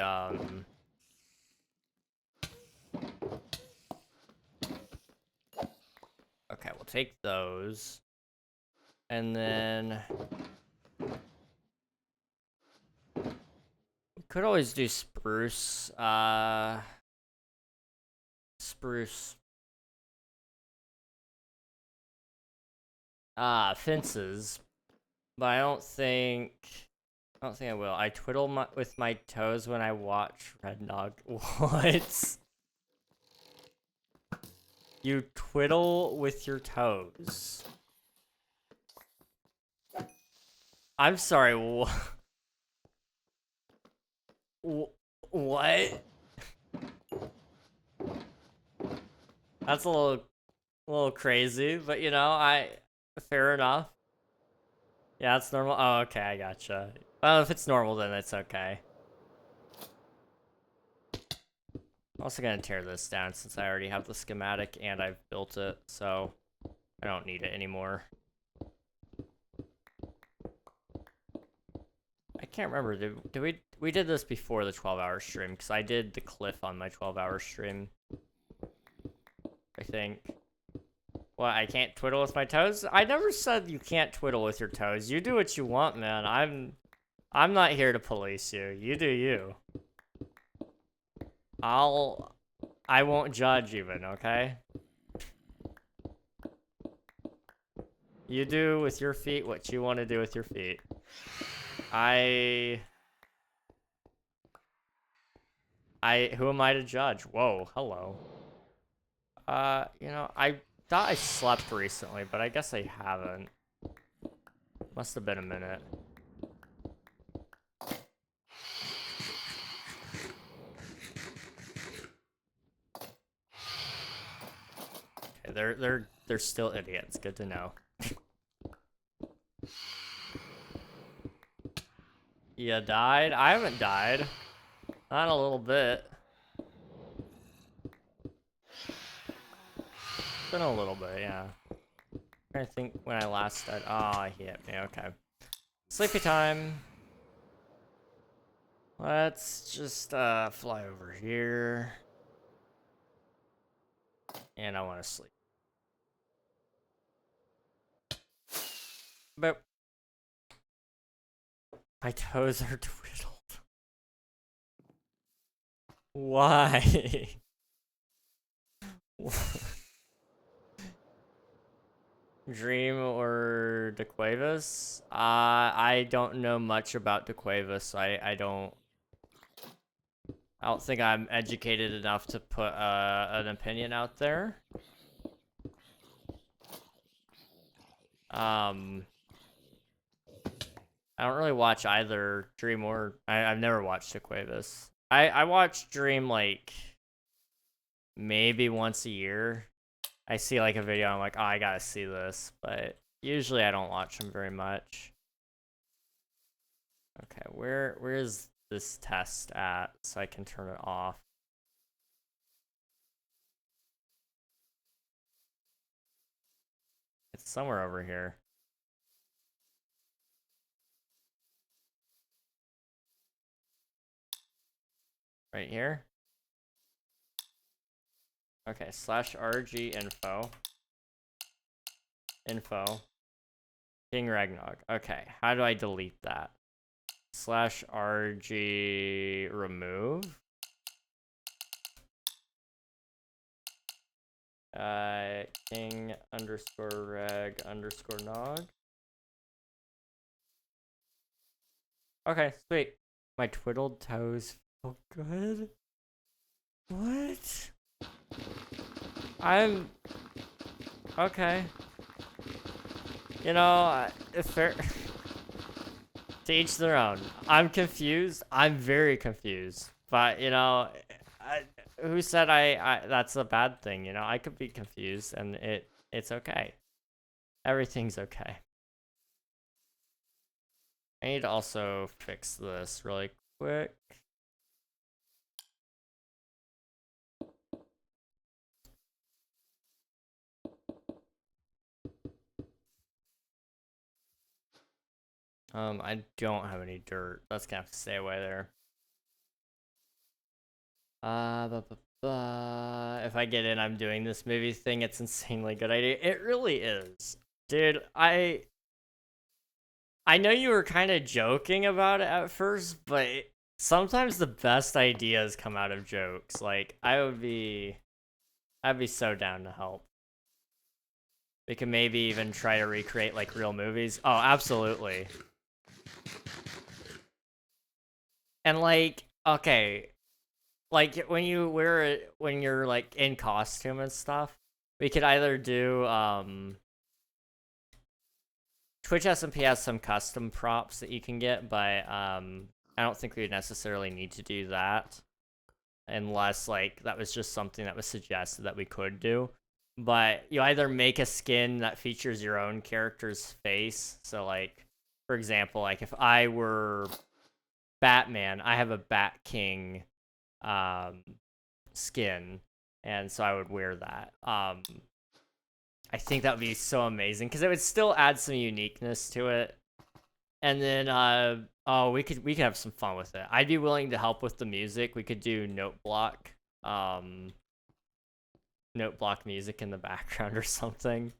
Okay, we'll take those. And then... We could always do spruce, Spruce... fences. But I don't think I will. I twiddle with my toes when I watch Red Nog. What? You twiddle with your toes. I'm sorry, what? That's a little crazy, but you know, fair enough. Yeah, it's normal. Oh, okay, I gotcha. Well, if it's normal, then it's okay. I'm also gonna tear this down since I already have the schematic and I've built it, so I don't need it anymore. I can't remember. Did we did this before the 12-hour stream? Because I did the cliff on my 12-hour stream. I think. What, I can't twiddle with my toes? I never said you can't twiddle with your toes. You do what you want, man. I'm not here to police you. You do you. I won't judge even, okay? You do with your feet what you want to do with your feet. Who am I to judge? Whoa, hello. You know, I thought I slept recently, but I guess I haven't. Must have been a minute. Okay, they're still idiots. Good to know. You died? I haven't died. Not a little bit. It's been a little bit, yeah. I think when I last died. Oh, he hit me. Okay. Sleepy time. Let's just fly over here. And I want to sleep. But my toes are twiddled. Why? Dream or DeQuavis? I don't know much about DeQuavis. I don't think I'm educated enough to put an opinion out there. I don't really watch either Dream or I've never watched DeQuavis. I watch Dream like maybe once a year. I see like a video, I'm like, oh, I gotta see this, but usually I don't watch them very much. Okay, where is this test at so I can turn it off? It's somewhere over here. Right here? Okay, /RG info. King Ragnog. Okay, how do I delete that? /RG remove. King underscore reg underscore nog. Okay, sweet. My twiddled toes feel good. What? I'm okay. You know, fair. To each their own. I'm confused. I'm very confused. But you know, who said I? That's a bad thing. You know, I could be confused, and it's okay. Everything's okay. I need to also fix this really quick. I don't have any dirt. That's gonna have to stay away there. If I get in, I'm doing this movie thing. It's insanely good idea. It really is, dude. I know you were kind of joking about it at first, but sometimes the best ideas come out of jokes. Like I'd be so down to help. We can maybe even try to recreate like real movies. Oh, absolutely. And like, okay, like when you're like in costume and stuff, we could either do Twitch SMP has some custom props that you can get, but I don't think we would necessarily need to do that unless like that was just something that was suggested that we could do. But you either make a skin that features your own character's face. So like, for example, like if I were Batman, I have a Bat King skin, and so I would wear that. I think that would be so amazing because it would still add some uniqueness to it. And then oh, we could have some fun with it. I'd be willing to help with the music. We could do note block music in the background or something.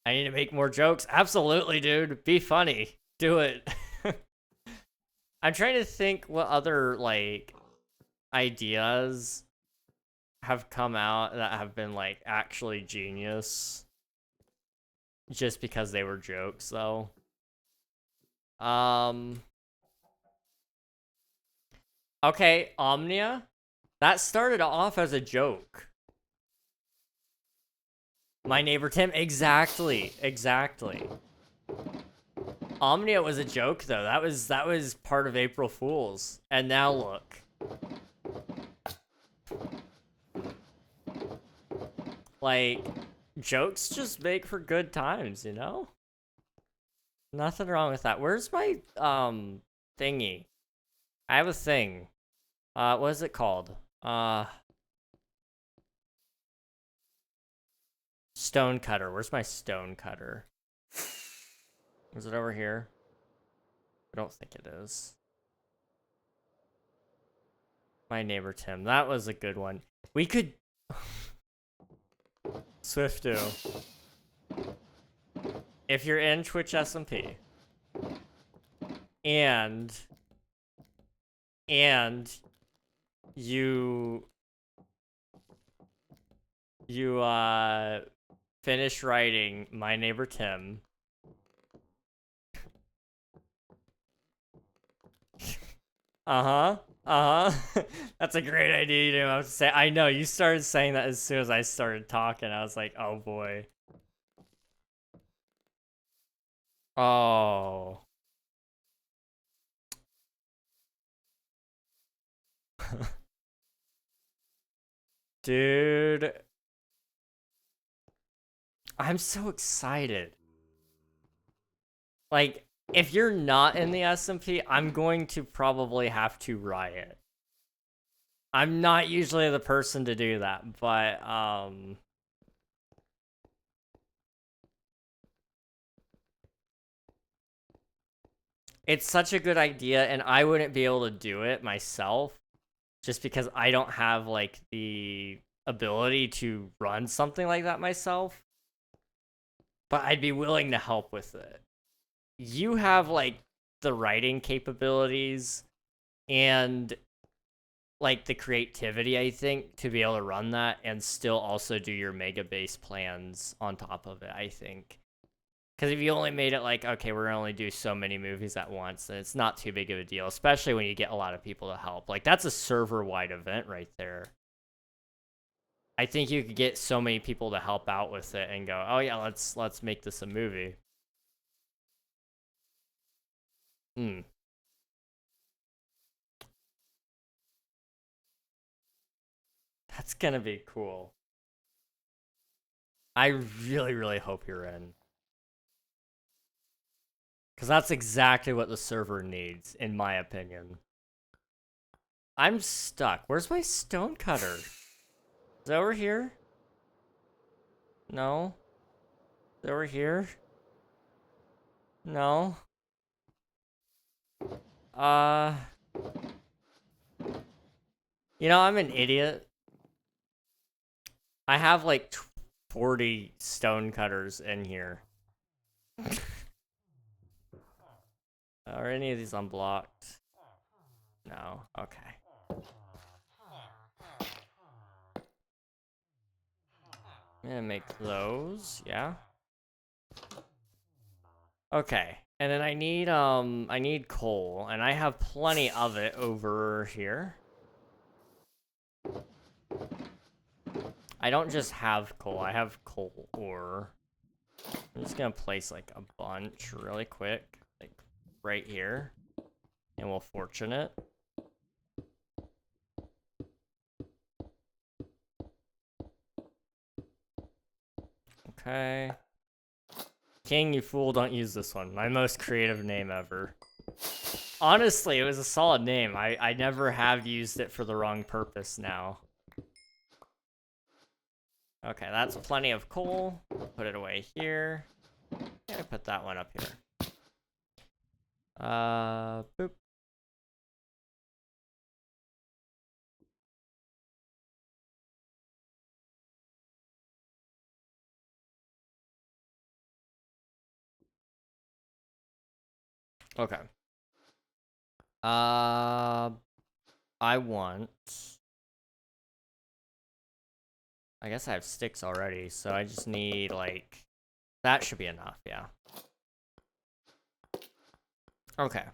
I need to make more jokes. Absolutely, dude. Be funny. Do it. I'm trying to think what other like ideas have come out that have been like actually genius just because they were jokes though. Okay, Omnia. That started off as a joke. My neighbor Tim, exactly. Omnia was a joke though. That was part of April Fools. And now look. Like, jokes just make for good times, you know? Nothing wrong with that. Where's my thingy? I have a thing. What is it called? Stone cutter. Where's my stone cutter? Is it over here? I don't think it is. My neighbor Tim. That was a good one. We could Swifto. If you're in Twitch SMP and you finish writing My Neighbor Tim, that's a great idea. You didn't have to say. I know you started saying that as soon as I started talking. I was like, oh boy. Oh. Dude. I'm so excited. Like, if you're not in the SMP, I'm going to probably have to riot. I'm not usually the person to do that, but, it's such a good idea, and I wouldn't be able to do it myself, just because I don't have, like, the ability to run something like that myself. But I'd be willing to help with it. You have, like, the writing capabilities, and like the creativity, I think, to be able to run that and still also do your mega base plans on top of it, I think. Because if you only made it like, okay, we're going to only do so many movies at once, then it's not too big of a deal, especially when you get a lot of people to help. Like, that's a server-wide event right there. I think you could get so many people to help out with it and go, oh yeah, let's make this a movie. Hmm. That's gonna be cool. I really, really hope you're in. Because that's exactly what the server needs, in my opinion. I'm stuck. Where's my stone cutter? Is it over here? No. Is it over here? No. Uh... You know, I'm an idiot. I have like 40 stone cutters in here. Are any of these unblocked? No. Okay. I'm gonna make those. Yeah. Okay. And then I need coal, and I have plenty of it over here. I don't just have coal, I have coal ore. I'm just gonna place like a bunch really quick, like right here. And we'll fortune it. Okay. King, you fool, don't use this one. My most creative name ever. Honestly, it was a solid name. I never have used it for the wrong purpose now. Okay, that's plenty of coal. Put it away here. Yeah, put that one up here. Boop. Okay. I want... I guess I have sticks already, so I just need, like... That should be enough, yeah. Okay.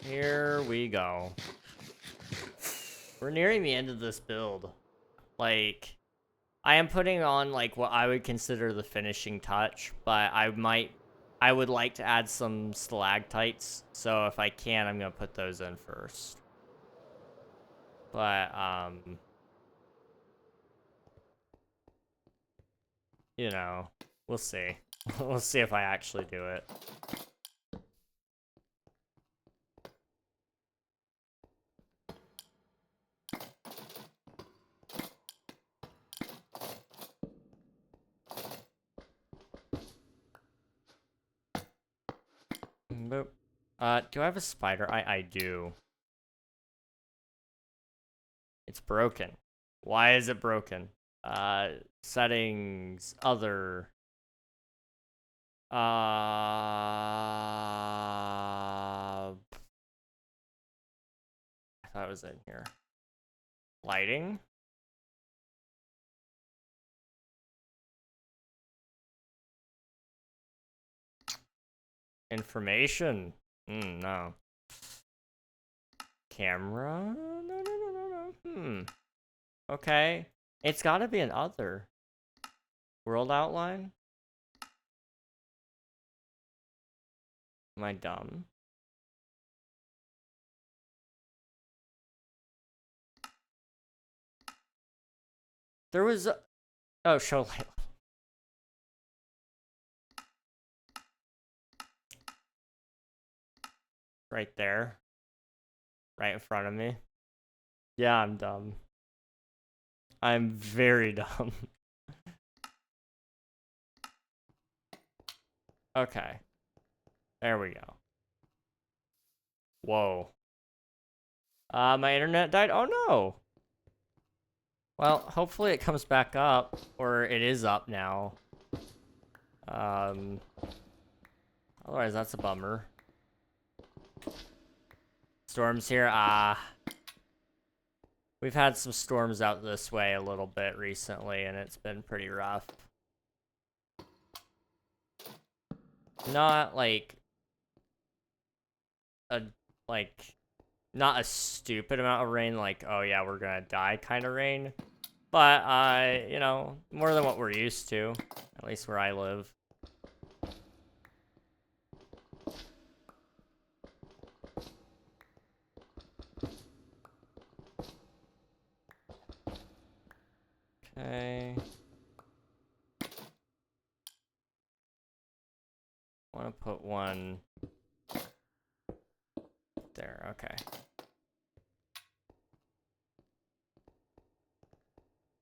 Here we go. We're nearing the end of this build. Like, I am putting on, like, what I would consider the finishing touch, but I would like to add some stalactites, so if I can, I'm gonna put those in first. But, you know, we'll see. We'll see if I actually do it. Boop. Do I have a spider? I do. It's broken. Why is it broken? Settings, other. I thought it was in here. Lighting? Information? No. Camera? No. Okay. It's gotta be an other. World outline? Am I dumb? There was a... Oh, show light. Right there. Right in front of me. Yeah, I'm dumb. I'm very dumb. Okay. There we go. Whoa. My internet died? Oh no! Well, hopefully it comes back up, or it is up now. Otherwise that's a bummer. storms here? We've had some storms out this way a little bit recently, and it's been pretty rough. Not like not a stupid amount of rain, like, oh yeah, we're gonna die kind of rain. But, you know, more than what we're used to, at least where I live. Okay. I want to put one there, okay.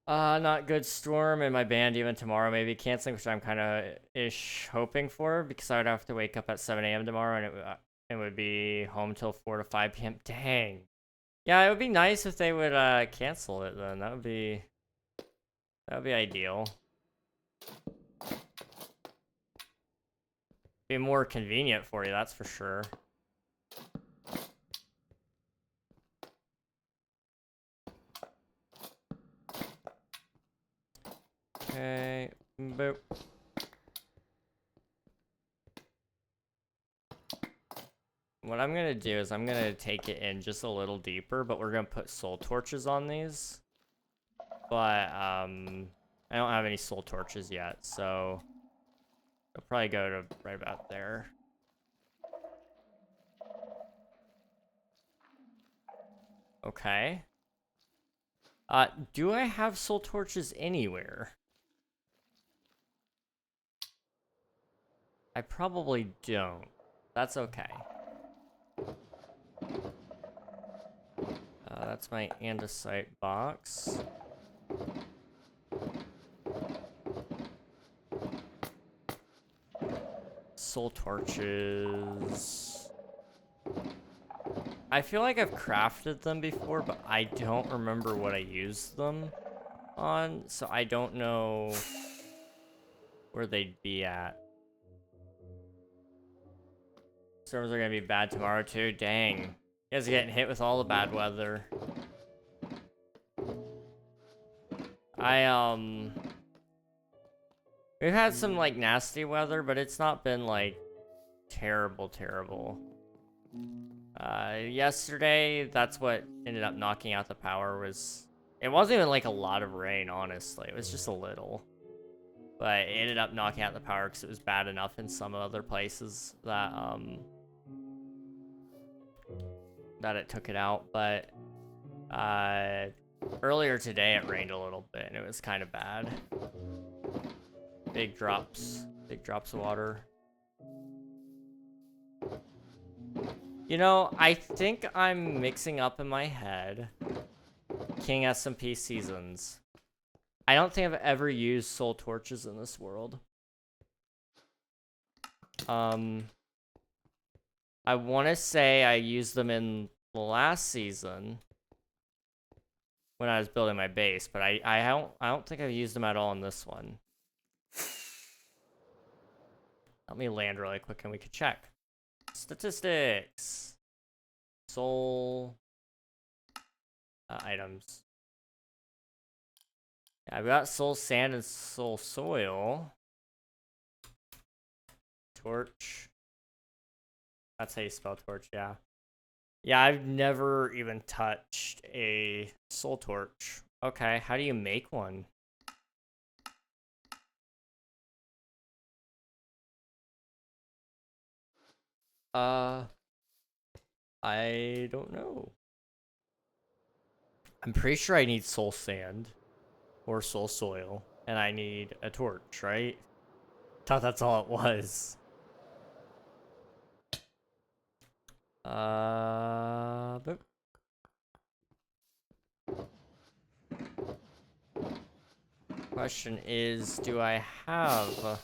Not good storm, and my band even tomorrow maybe canceling, which I'm kind of hoping for, because I would have to wake up at 7 a.m. tomorrow, and it would be home till 4 to 5 p.m. Dang. Yeah, it would be nice if they would cancel it then. That would be ideal. Be more convenient for you, that's for sure. Okay, boop. What I'm gonna do is I'm gonna take it in just a little deeper, but we're gonna put soul torches on these. But, I don't have any soul torches yet, so I'll probably go to right about there. Okay. Do I have soul torches anywhere? I probably don't. That's okay. That's my andesite box. Soul torches. I feel like I've crafted them before, but I don't remember what I used them on, so I don't know where they'd be at. Storms are gonna be bad tomorrow too. Dang. You guys are getting hit with all the bad weather. We've had some, like, nasty weather, but it's not been, like, terrible. Yesterday, that's what ended up knocking out the power was... It wasn't even, like, a lot of rain, honestly. It was just a little. But it ended up knocking out the power because it was bad enough in some other places that, that it took it out. But, earlier today, it rained a little bit, and it was kind of bad. Big drops of water. You know, I think I'm mixing up in my head King SMP seasons. I don't think I've ever used soul torches in this world. I want to say I used them in the last season when I was building my base, but I don't think I've used them at all in this one. Let me land really quick and we can check. Statistics. Soul items. Yeah, I've got soul sand and soul soil. Torch. That's how you spell torch, yeah. Yeah, I've never even touched a soul torch. Okay, how do you make one? I don't know. I'm pretty sure I need soul sand or soul soil, and I need a torch, right? Thought that's all it was. Boop. Question is, do I have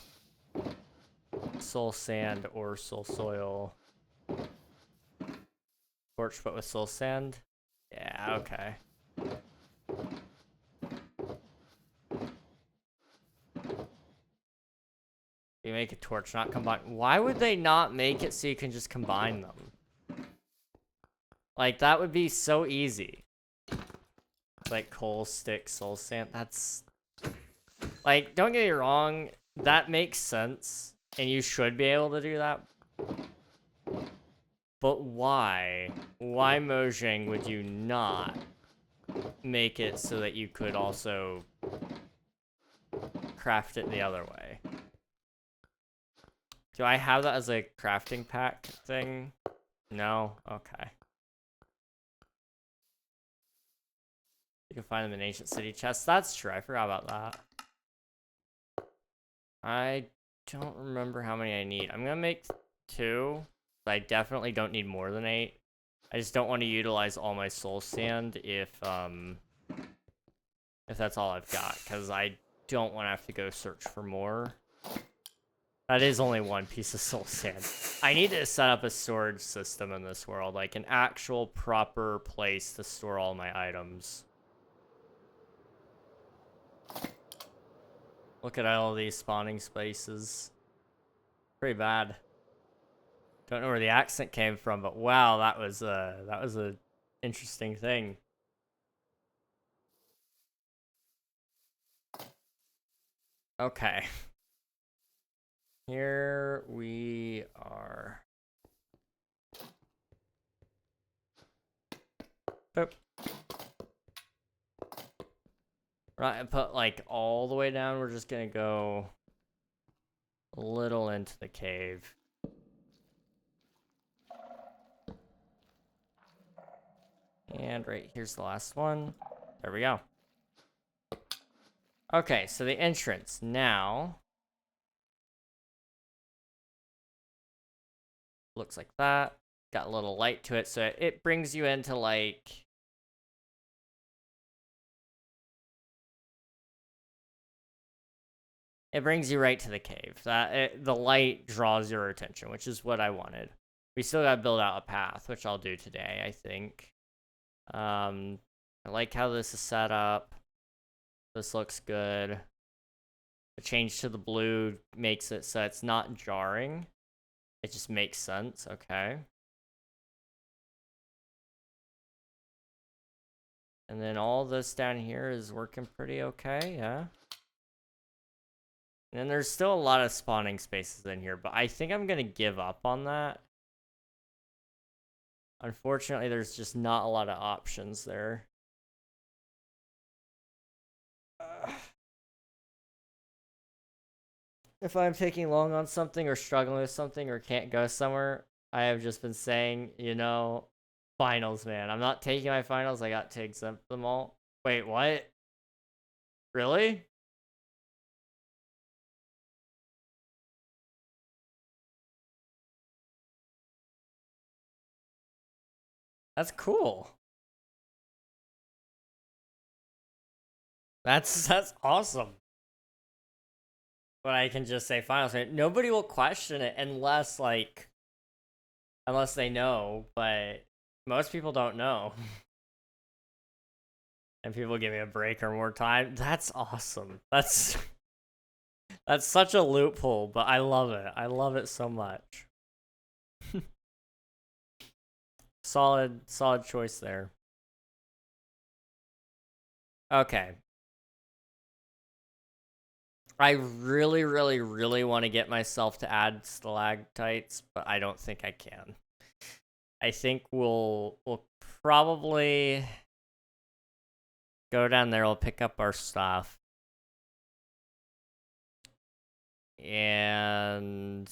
soul sand or soul soil? Torch but with soul sand? Yeah, okay. You make a torch, not combine. Why would they not make it so you can just combine them? Like, that would be so easy. Like, coal, stick, soul sand. That's... Like, don't get me wrong. That makes sense. And you should be able to do that. But why? Why, Mojang, would you not make it so that you could also craft it the other way? Do I have that as a crafting pack thing? No? Okay. You can find them in ancient city chests. That's true. I forgot about that. I don't remember how many I need. I'm gonna make 2. But I definitely don't need more than 8. I just don't want to utilize all my soul sand if that's all I've got, because I don't want to have to go search for more. That is only 1 piece of soul sand. I need to set up a storage system in this world, like an actual proper place to store all my items. Look at all these spawning spaces. Pretty bad. Don't know where the accent came from, but wow, that was a interesting thing. Okay. Here we are. Boop. Right, and put like all the way down. We're just gonna go a little into the cave. And right here's the last one. There we go. Okay, so the entrance now looks like that. Got a little light to it, so it brings you into like... It brings you right to the cave. The light draws your attention, which is what I wanted. We still gotta build out a path, which I'll do today, I think. I like how this is set up. This looks good. The change to the blue makes it so it's not jarring. It just makes sense, okay. And then all this down here is working pretty okay, yeah. And then there's still a lot of spawning spaces in here, but I think I'm gonna give up on that. Unfortunately, there's just not a lot of options there. If I'm taking long on something or struggling with something or can't go somewhere, I have just been saying, you know, finals, man. I'm not taking my finals. I got to exempt them all. Wait, what? Really? That's cool. That's awesome. But I can just say finals. Nobody will question it unless they know, but most people don't know. And people give me a break or more time. That's awesome. That's such a loophole, but I love it. I love it so much. Solid choice there. Okay. I really, really, really want to get myself to add stalactites, but I don't think I can. I think we'll probably go down there. We'll pick up our stuff. And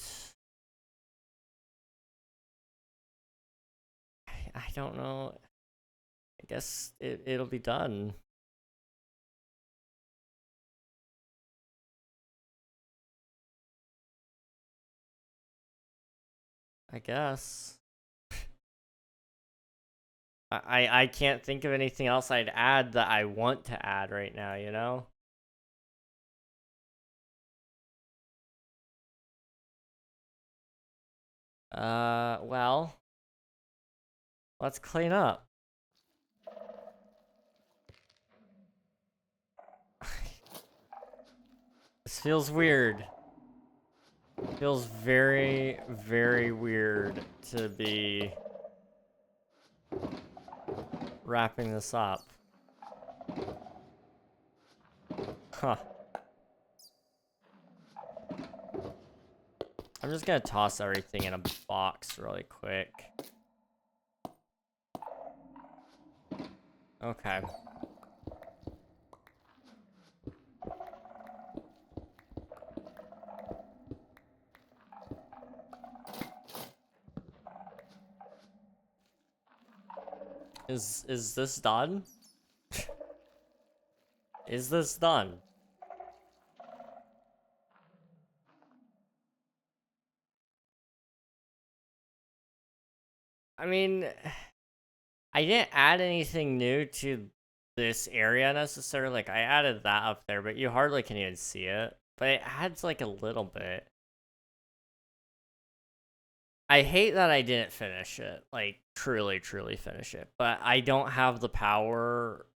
I don't know. I guess it'll be done. I guess. I can't think of anything else I'd add that I want to add right now, you know? Well, let's clean up. This feels weird. Feels very, very weird to be wrapping this up. Huh. I'm just gonna toss everything in a box really quick. Okay. Is this done? Is this done? I mean, I didn't add anything new to this area necessarily. Like, I added that up there, but you hardly can even see it. But it adds like a little bit. I hate that I didn't finish it. Like, truly finish it. But I don't have the power,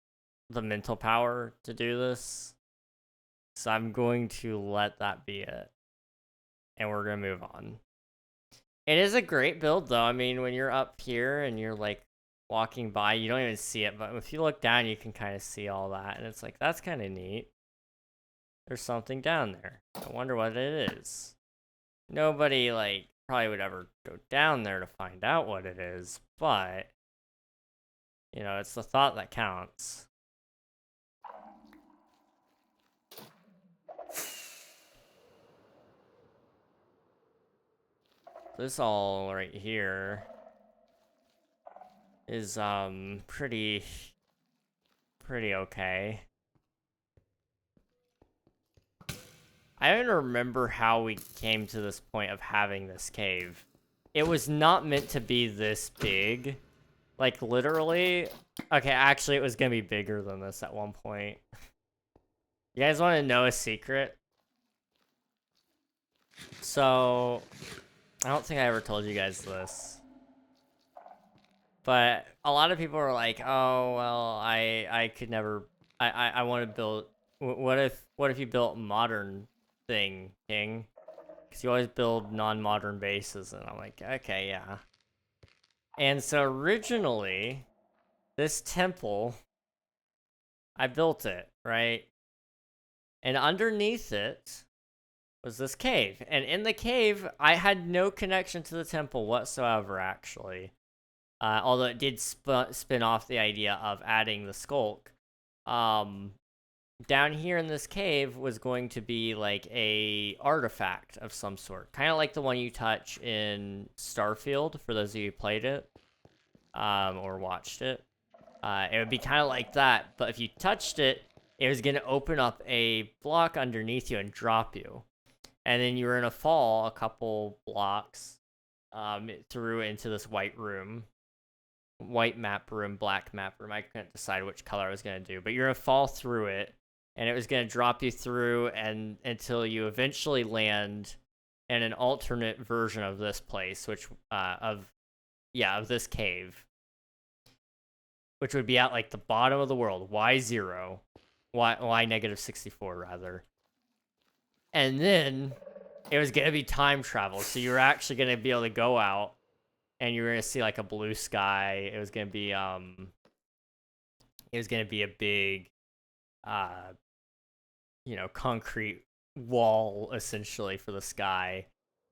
the mental power to do this. So I'm going to let that be it. And we're going to move on. It is a great build, though. I mean, when you're up here and you're, like, walking by, you don't even see it. But if you look down, you can kind of see all that. And it's like, that's kind of neat. There's something down there. I wonder what it is. Nobody, like, probably would ever go down there to find out what it is. But, you know, it's the thought that counts. This all right here is pretty okay. I don't remember how we came to this point of having this cave. It was not meant to be this big. Like, literally. Okay, actually, it was gonna be bigger than this at one point. You guys want to know a secret? So, I don't think I ever told you guys this. But a lot of people are like, oh, well, I could never, I want to build, what if you built modern thing, King? Because you always build non-modern bases, and I'm like, okay, yeah. And so originally, this temple, I built it, right? And underneath it was this cave. And in the cave, I had no connection to the temple whatsoever, actually. Although it did spin off the idea of adding the Sculk. Down here in this cave was going to be like a artifact of some sort. Kind of like the one you touch in Starfield, for those of you who played it. Or watched it. It would be kind of like that, but if you touched it, it was going to open up a block underneath you and drop you. And then you were going to fall a couple blocks through into this white room. White map room, black map room. I couldn't decide which color I was going to do, but you're going to fall through it, and it was going to drop you through and until you eventually land in an alternate version of this place, which of this cave, which would be at like the bottom of the world, Y0, Y negative 64 rather. And then it was going to be time travel, so you were actually going to be able to go out and you were going to see like a blue sky. It was going to be a big concrete wall essentially for the sky.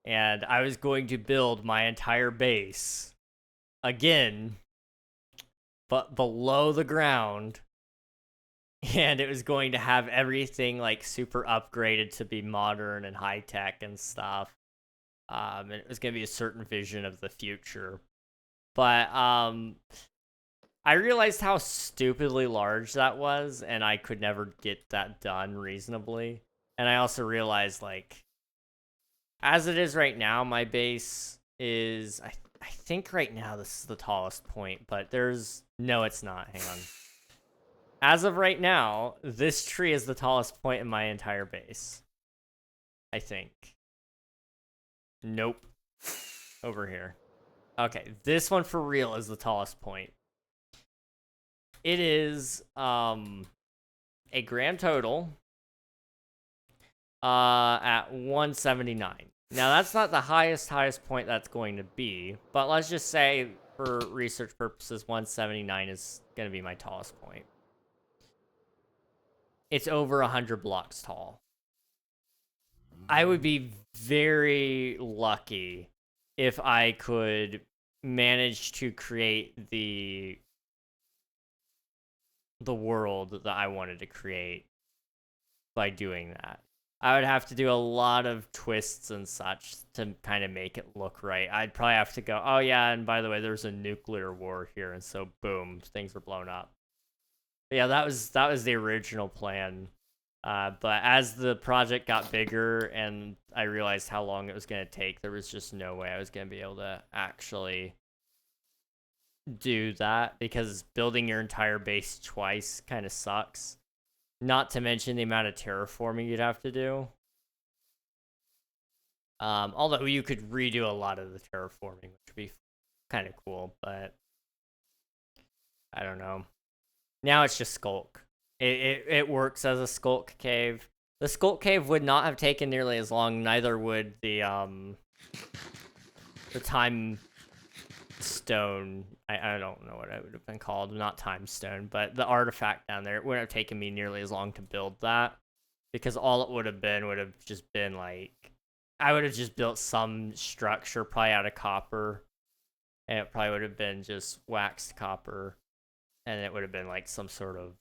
And I was going to build my entire base again, but below the ground. And it was going to have everything like super upgraded to be modern and high tech and stuff. And it was going to be a certain vision of the future. But I realized how stupidly large that was, and I could never get that done reasonably. And I also realized, like, as it is right now, my base is, I think right now this is the tallest point, but no, it's not. Hang on. As of right now, this tree is the tallest point in my entire base. I think. Nope. Over here. Okay, this one for real is the tallest point. It is a grand total at 179. Now that's not the highest point that's going to be, but let's just say for research purposes, 179 is going to be my tallest point. It's over 100 blocks tall. I would be very lucky if I could manage to create the world that I wanted to create by doing that. I would have to do a lot of twists and such to kind of make it look right. I'd probably have to go, oh yeah, and by the way, there's a nuclear war here, and so boom, things were blown up. But yeah, that was the original plan. But as the project got bigger and I realized how long it was going to take, there was just no way I was going to be able to actually do that, because building your entire base twice kind of sucks. Not to mention the amount of terraforming you'd have to do. Although you could redo a lot of the terraforming, which would be kind of cool, but I don't know. Now it's just Sculk. It works as a Sculk cave. The Sculk cave would not have taken nearly as long, neither would the time stone. I don't know what it would have been called, not time stone, but the artifact down there. It wouldn't have taken me nearly as long to build that, because all it would have just been like, I would have just built some structure probably out of copper, and it probably would have been just waxed copper, and it would have been like some sort of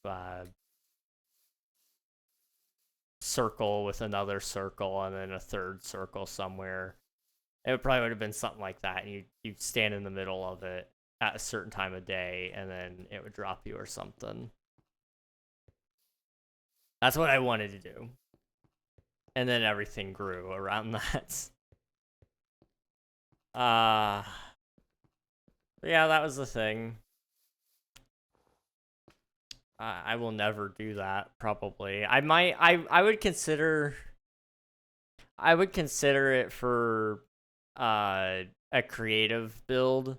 circle with another circle and then a third circle somewhere. It probably would have been something like that, and you'd stand in the middle of it at a certain time of day, and then it would drop you or something. That's what I wanted to do. And then everything grew around that. Yeah, that was the thing. I will never do that, probably. I would consider it for a creative build,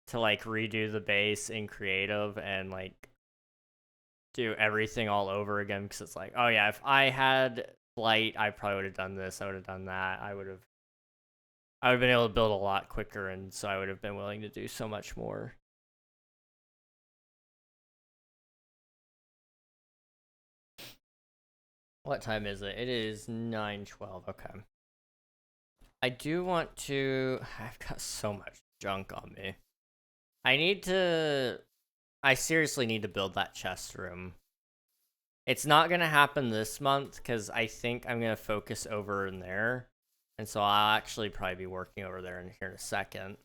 to like redo the base in creative and like do everything all over again, because it's like, oh yeah, if I had flight, I probably would have done this, I would have done that, I would have been able to build a lot quicker, and so I would have been willing to do so much more. What time is it? It is 9:12. Okay. I do want to... I've got so much junk on me. I seriously need to build that chest room. It's not going to happen this month, because I think I'm going to focus over in there. And so I'll actually probably be working over there here in a second.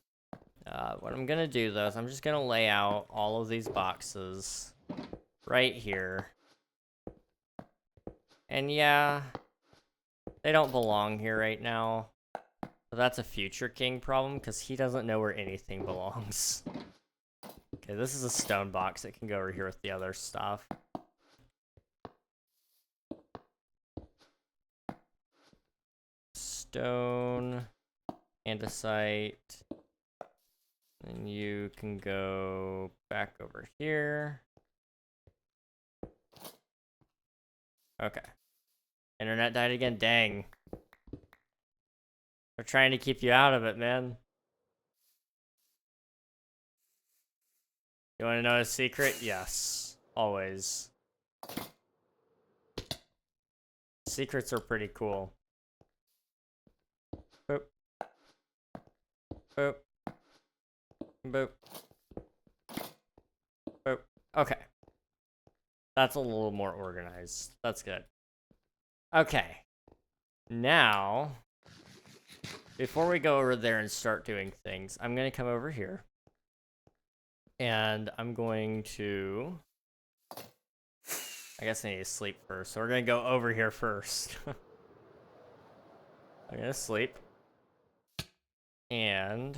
What I'm going to do, though, is I'm just going to lay out all of these boxes right here. And yeah, they don't belong here right now. But that's a future king problem, because he doesn't know where anything belongs. Okay, this is a stone box. It can go over here with the other stuff. Stone, andesite. And you can go back over here. Okay. Internet died again. Dang. They're trying to keep you out of it, man. You want to know a secret? Yes. Always. Secrets are pretty cool. Boop. Boop. Boop. Boop. Okay. That's a little more organized. That's good. Okay. Now, before we go over there and start doing things, I'm going to come over here. And I'm going to... I guess I need to sleep first. So we're going to go over here first. I'm going to sleep. And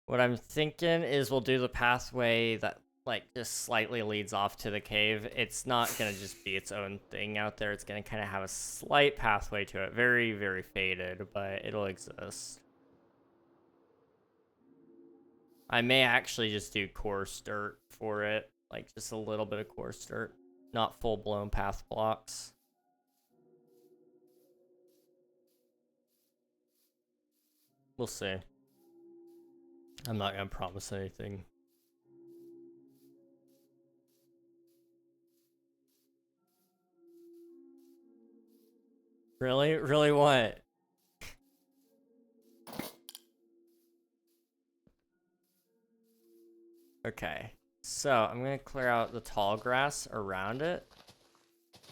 what I'm thinking is we'll do the pathway that like just slightly leads off to the cave. It's not going to just be its own thing out there. It's going to kind of have a slight pathway to it. Very, very faded, but it'll exist. I may actually just do coarse dirt for it. Like just a little bit of coarse dirt. Not full-blown path blocks. We'll see. I'm not gonna promise anything. Really? Really what? Okay. So, I'm gonna clear out the tall grass around it.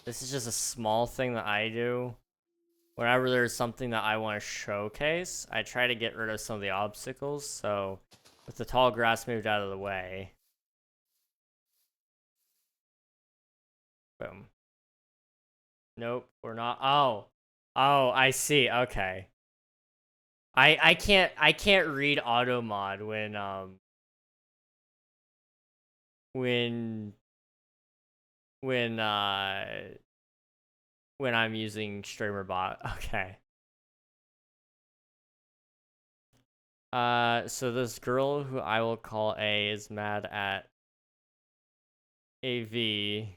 This is just a small thing that I do. Whenever there's something that I want to showcase, I try to get rid of some of the obstacles, so with the tall grass moved out of the way. Boom. Nope, we're not. Oh. Oh, I see. Okay. I can't read auto mod when when when I'm using streamer bot. Okay. So this girl who I will call A is mad at AV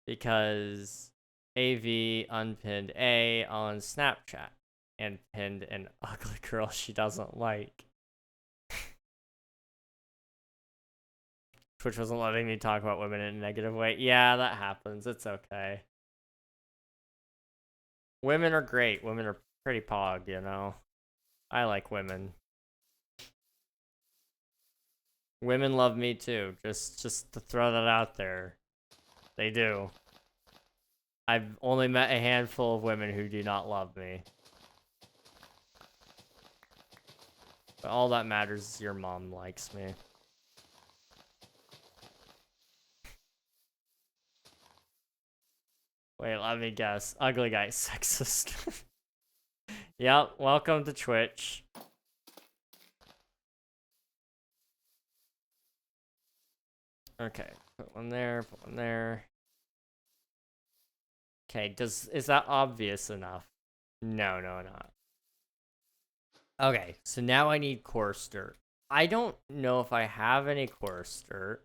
because AV unpinned A on Snapchat and pinned an ugly girl she doesn't like. Twitch wasn't letting me talk about women in a negative way. Yeah, that happens. It's okay. Women are great. Women are pretty pog, you know? I like women. Women love me too. Just to throw that out there. They do. I've only met a handful of women who do not love me. But all that matters is your mom likes me. Wait, let me guess. Ugly guy sexist. Yep, welcome to Twitch. Okay, put one there, put one there. Okay, is that obvious enough? No, not. Okay, so now I need coarse dirt. I don't know if I have any coarse dirt.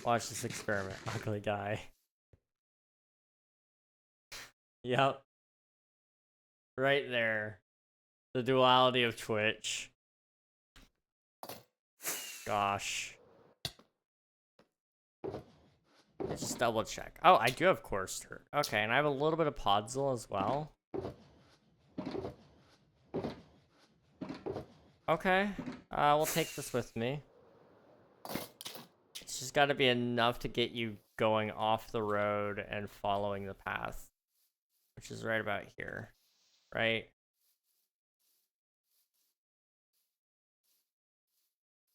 Watch this experiment, ugly guy. Yep. Right there. The duality of Twitch. Gosh. Let's just double check. Oh, I do have coarse dirt. Okay, and I have a little bit of podzol as well. Okay. We'll take this with me. It's just gotta be enough to get you going off the road and following the path. Which is right about here. Right?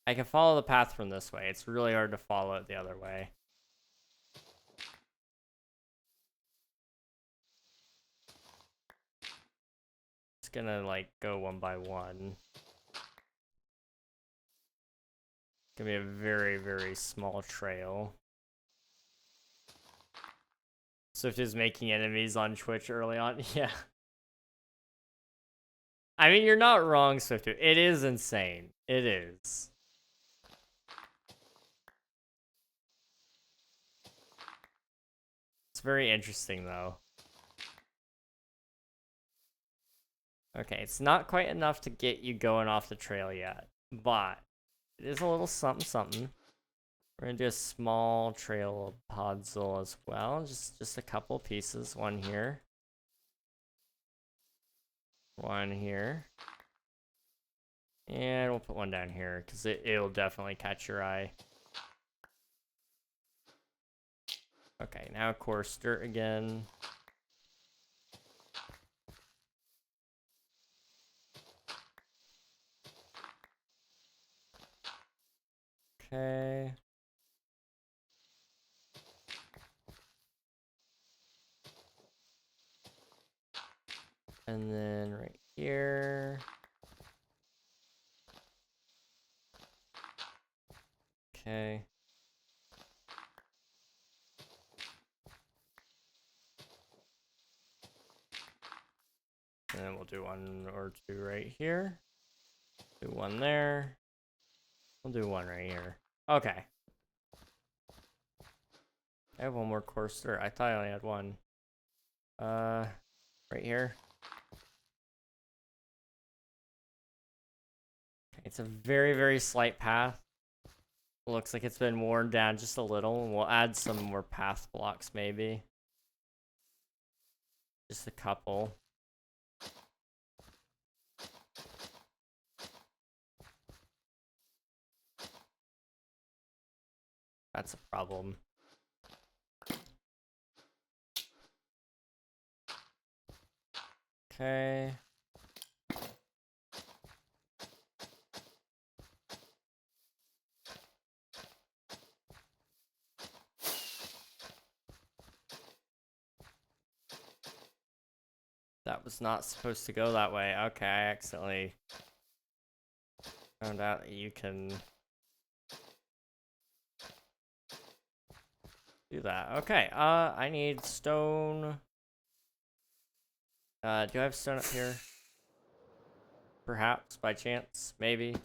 I can follow the path from this way. It's really hard to follow it the other way. It's gonna, like, go one by one. It's gonna be a very, very small trail. Swift is making enemies on Twitch early on. Yeah. I mean, you're not wrong, Swift. It is insane. It is. It's very interesting, though. Okay, it's not quite enough to get you going off the trail yet, but it is a little something something. We're gonna do a small trail of podzol as well, just a couple pieces. One here. One here. And we'll put one down here, because it'll definitely catch your eye. Okay, now coarse dirt again. Okay. And then right here. Okay. And then we'll do one or two right here. Do one there. We'll do one right here. Okay. I have one more coarse dirt. I thought I only had one. Right here. It's a very, very slight path. Looks like it's been worn down just a little. And we'll add some more path blocks, maybe. Just a couple. That's a problem. Okay. That was not supposed to go that way. Okay, I accidentally found out that you can do that. Okay, I need stone. Do I have stone up here? Perhaps, by chance, maybe.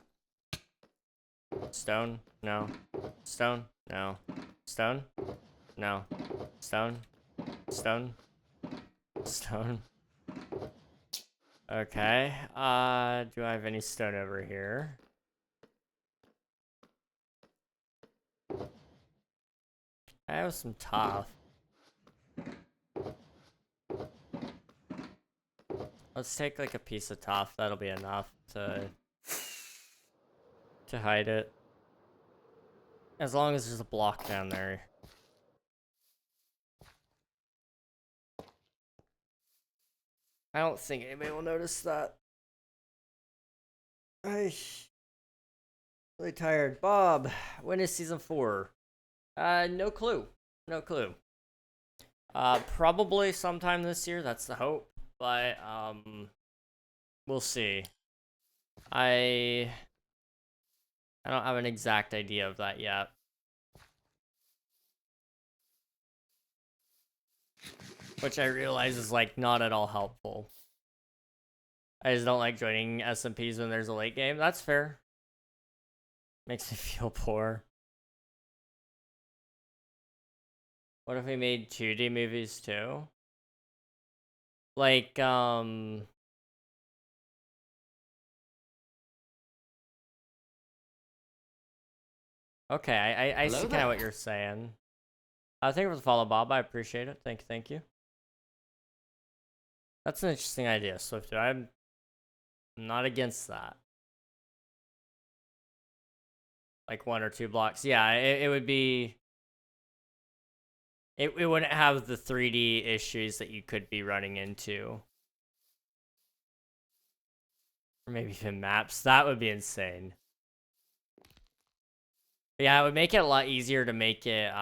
Stone? No. Stone? No. Stone? No. Stone? Stone? Stone? Okay, do I have any stone over here? I have some tough. Let's take like a piece of tough, that'll be enough to hide it. As long as there's a block down there. I don't think anybody will notice that. I'm really tired. Bob, when is season 4? No clue. No clue. Probably sometime this year, that's the hope. But, we'll see. I don't have an exact idea of that yet. Which I realize is, like, not at all helpful. I just don't like joining SMPs when there's a late game. That's fair. Makes me feel poor. What if we made 2D movies too? Like, okay, I see kind of what you're saying. Thank you for the follow, Bob. I appreciate it. Thank you. That's an interesting idea, Swifty. I'm not against that. Like 1 or 2 blocks. Yeah, it would be... It wouldn't have the 3D issues that you could be running into. Or maybe even maps. That would be insane. But yeah, it would make it a lot easier to make it,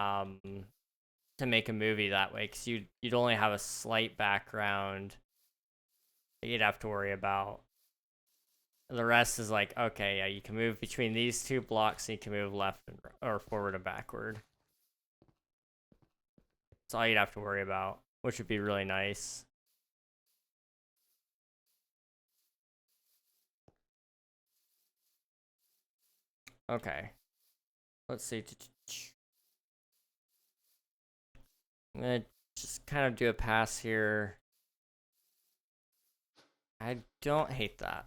to make a movie that way, because you'd only have a slight background that you'd have to worry about. The rest is like, okay, yeah, you can move between these 2 blocks, and you can move left or forward and backward. That's all you'd have to worry about, which would be really nice. Okay. Let's see. I'm gonna just kind of do a pass here. I don't hate that.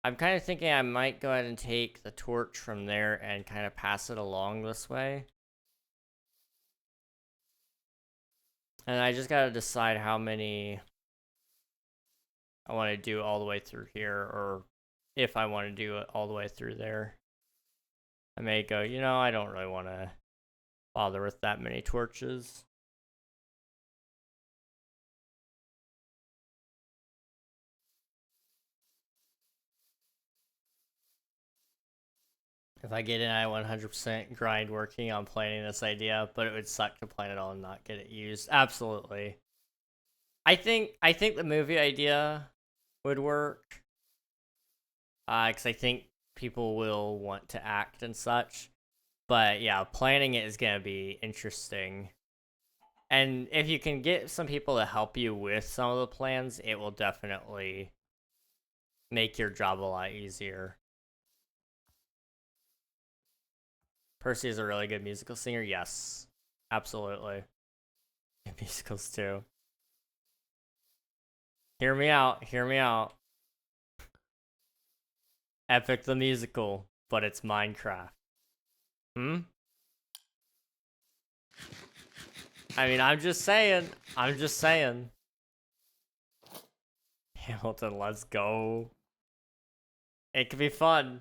I'm kind of thinking I might go ahead and take the torch from there and kind of pass it along this way. And I just gotta decide how many I want to do all the way through here, or if I want to do it all the way through there. I may go, you know, I don't really want to bother with that many torches. If I get in, I 100% grind working on planning this idea, but it would suck to plan it all and not get it used. Absolutely. I think the movie idea would work. Because I think people will want to act and such. But yeah, planning it is going to be interesting. And if you can get some people to help you with some of the plans, it will definitely make your job a lot easier. Percy is a really good musical singer. Yes, absolutely. Musicals too. Hear me out. Hear me out. Epic the Musical, but it's Minecraft. I mean, I'm just saying. Hamilton, let's go. It could be fun.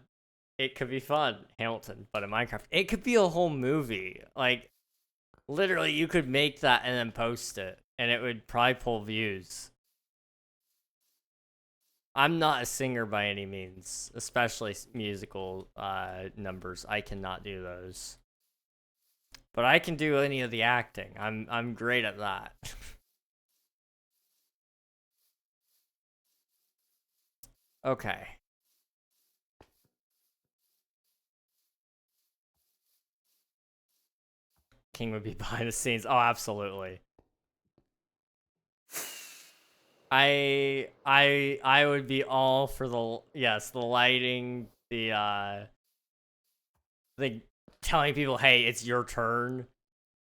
Hamilton, but in Minecraft. It could be a whole movie. Like, literally, you could make that and then post it, and it would probably pull views. I'm not a singer by any means, especially musical numbers. I cannot do those. But I can do any of the acting. I'm great at that. Okay. King would be behind the scenes. Oh, absolutely. I would be all for the lighting, the telling people, hey, it's your turn.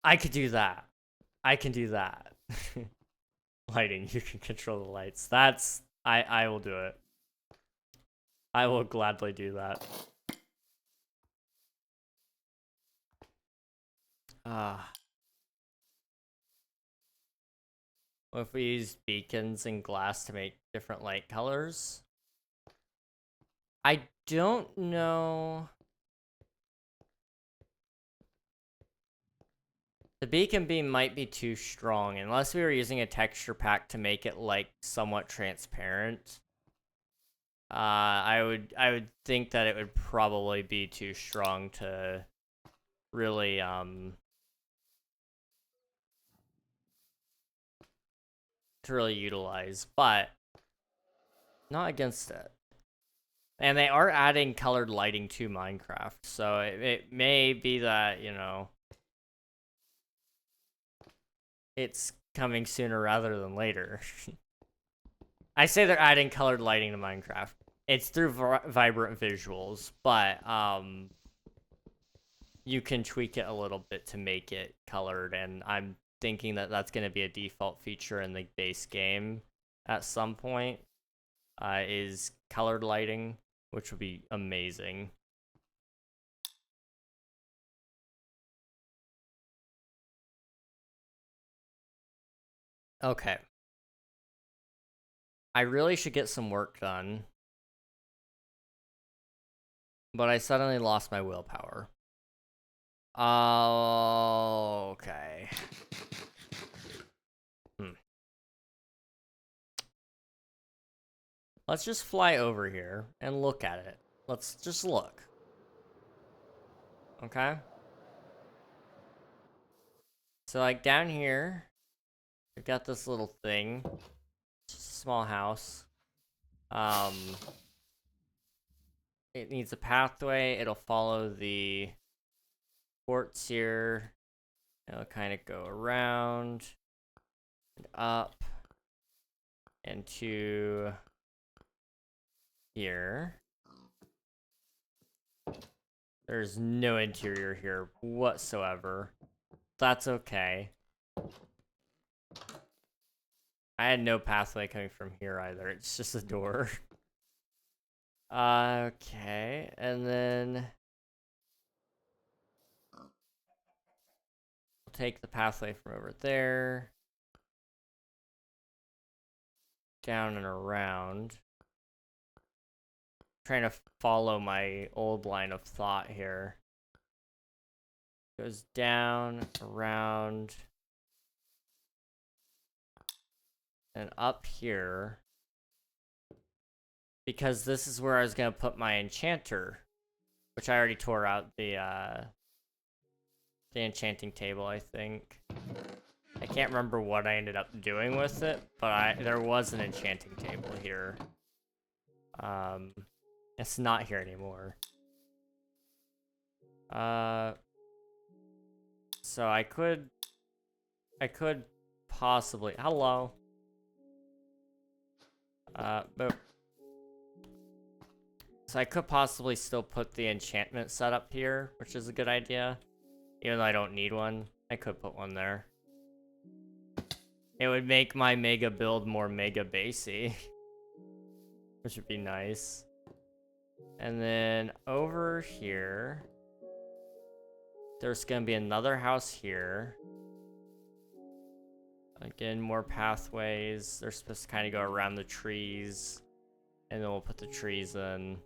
I could do that. I can do that. Lighting, you can control the lights. I will do it. I will gladly do that. What if we use beacons and glass to make different light colors? I don't know. The beacon beam might be too strong unless we were using a texture pack to make it like somewhat transparent. I would think that it would probably be too strong to really utilize, but not against it. And they are adding colored lighting to Minecraft, so it may be that, you know, it's coming sooner rather than later. I say they're adding colored lighting to Minecraft. It's through vibrant visuals, but you can tweak it a little bit to make it colored, and I'm thinking that that's going to be a default feature in the base game at some point, is colored lighting, which would be amazing. Okay. I really should get some work done, but I suddenly lost my willpower. Okay. Let's just fly over here and look at it. Let's just look. Okay? So, like, down here, we've got this little thing. Just a small house. It needs a pathway. It'll follow the quartz here. It'll kind of go around and up and to here. There's no interior here whatsoever. That's okay. I had no pathway coming from here either. It's just a door. Okay, and then we'll take the pathway from over there down and around. Trying to follow my old line of thought here. Goes down, around, and up here. Because this is where I was going to put my enchanter, which I already tore out the enchanting table, I think. I can't remember what I ended up doing with it, but there was an enchanting table here. It's not here anymore. So I could possibly, hello. But so I could possibly still put the enchantment setup here, which is a good idea. Even though I don't need one, I could put one there. It would make my mega build more mega basey, which would be nice. And then over here, there's gonna be another house here. Again, more pathways. They're supposed to kind of go around the trees. And then we'll put the trees in.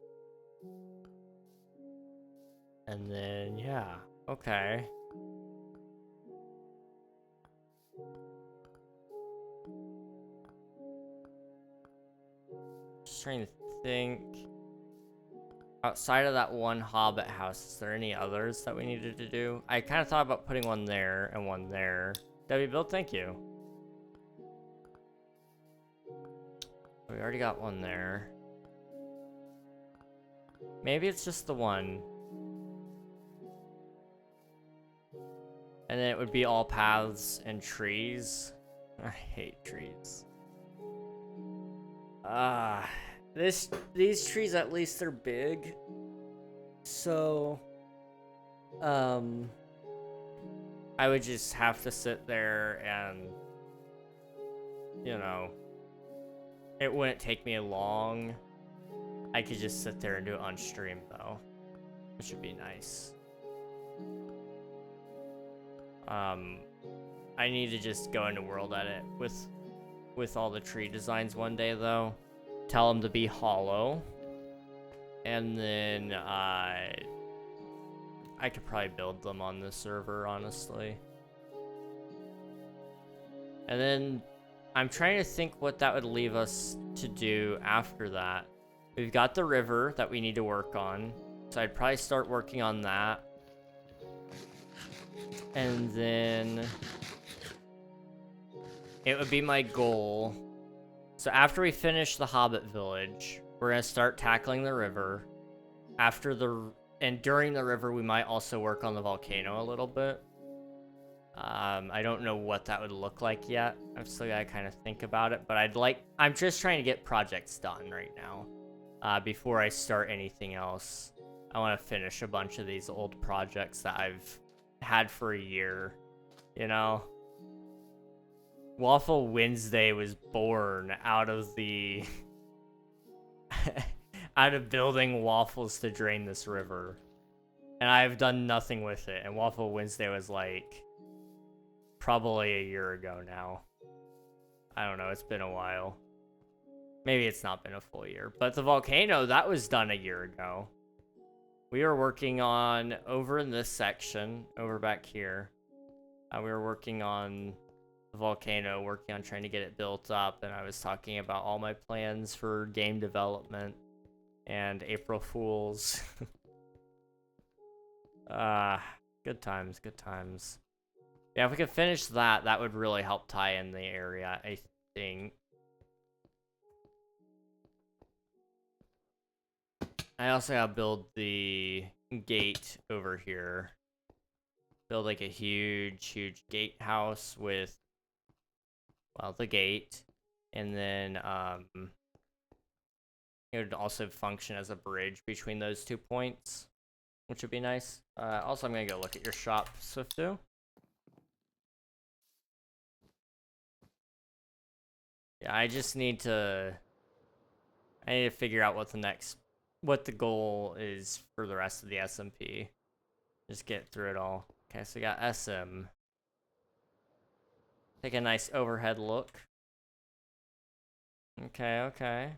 And then, yeah. Okay. Just trying to think. Outside of that one Hobbit house, is there any others that we needed to do? I kind of thought about putting one there and one there. Debbie built, thank you. We already got one there. Maybe it's just the one. And then it would be all paths and trees. I hate trees. These trees, at least they're big. So, I would just have to sit there and, you know, it wouldn't take me long. I could just sit there and do it on stream though, which would be nice. I need to just go into World Edit with all the tree designs one day though. Tell them to be hollow. And then, I could probably build them on this server, honestly. And then, I'm trying to think what that would leave us to do after that. We've got the river that we need to work on. So I'd probably start working on that. And then it would be my goal. So after we finish the Hobbit village, we're gonna start tackling the river. And during the river, we might also work on the volcano a little bit. I don't know what that would look like yet. I've still gotta kind of think about it, but I'm just trying to get projects done right now. Before I start anything else. I want to finish a bunch of these old projects that I've had for a year, you know? Waffle Wednesday was born out of the... out of building waffles to drain this river. And I've done nothing with it, and Waffle Wednesday was like... probably a year ago now. I don't know, it's been a while. Maybe it's not been a full year. But the volcano, that was done a year ago. We were working on, over in this section, over back here. We were working on the volcano, working on trying to get it built up. And I was talking about all my plans for game development and April Fools. Good times, good times. Yeah, if we could finish that, that would really help tie in the area, I think. I also gotta build the gate over here. Build like a huge gatehouse with, well, the gate. And then, it would also function as a bridge between those 2 points, which would be nice. Also, I'm gonna go look at your shop, Swifto. Yeah, I need to figure out what the goal is for the rest of the SMP. Just get through it all. Okay, so we got SM. Take a nice overhead look. Okay, okay.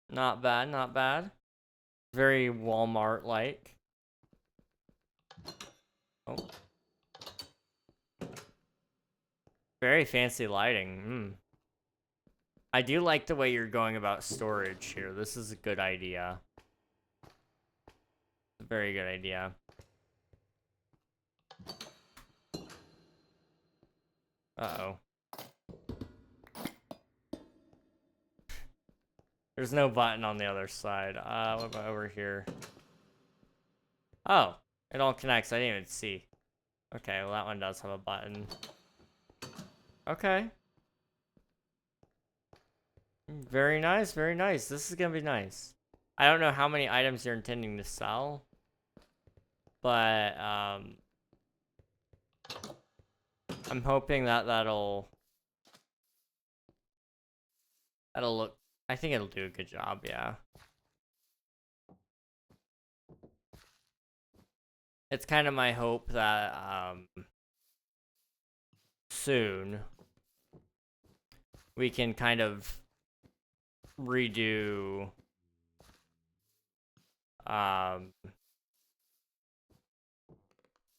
Not bad, not bad. Very Walmart-like. Oh. Very fancy lighting. I do like the way you're going about storage here. This is a good idea. A very good idea. Uh-oh. There's no button on the other side. What about over here? Oh, it all connects. I didn't even see. Okay, well that one does have a button. Okay. Very nice, very nice. This is gonna be nice. I don't know how many items you're intending to sell, but I'm hoping that that'll look I think it'll do a good job, yeah. It's kind of my hope that soon we can kind of redo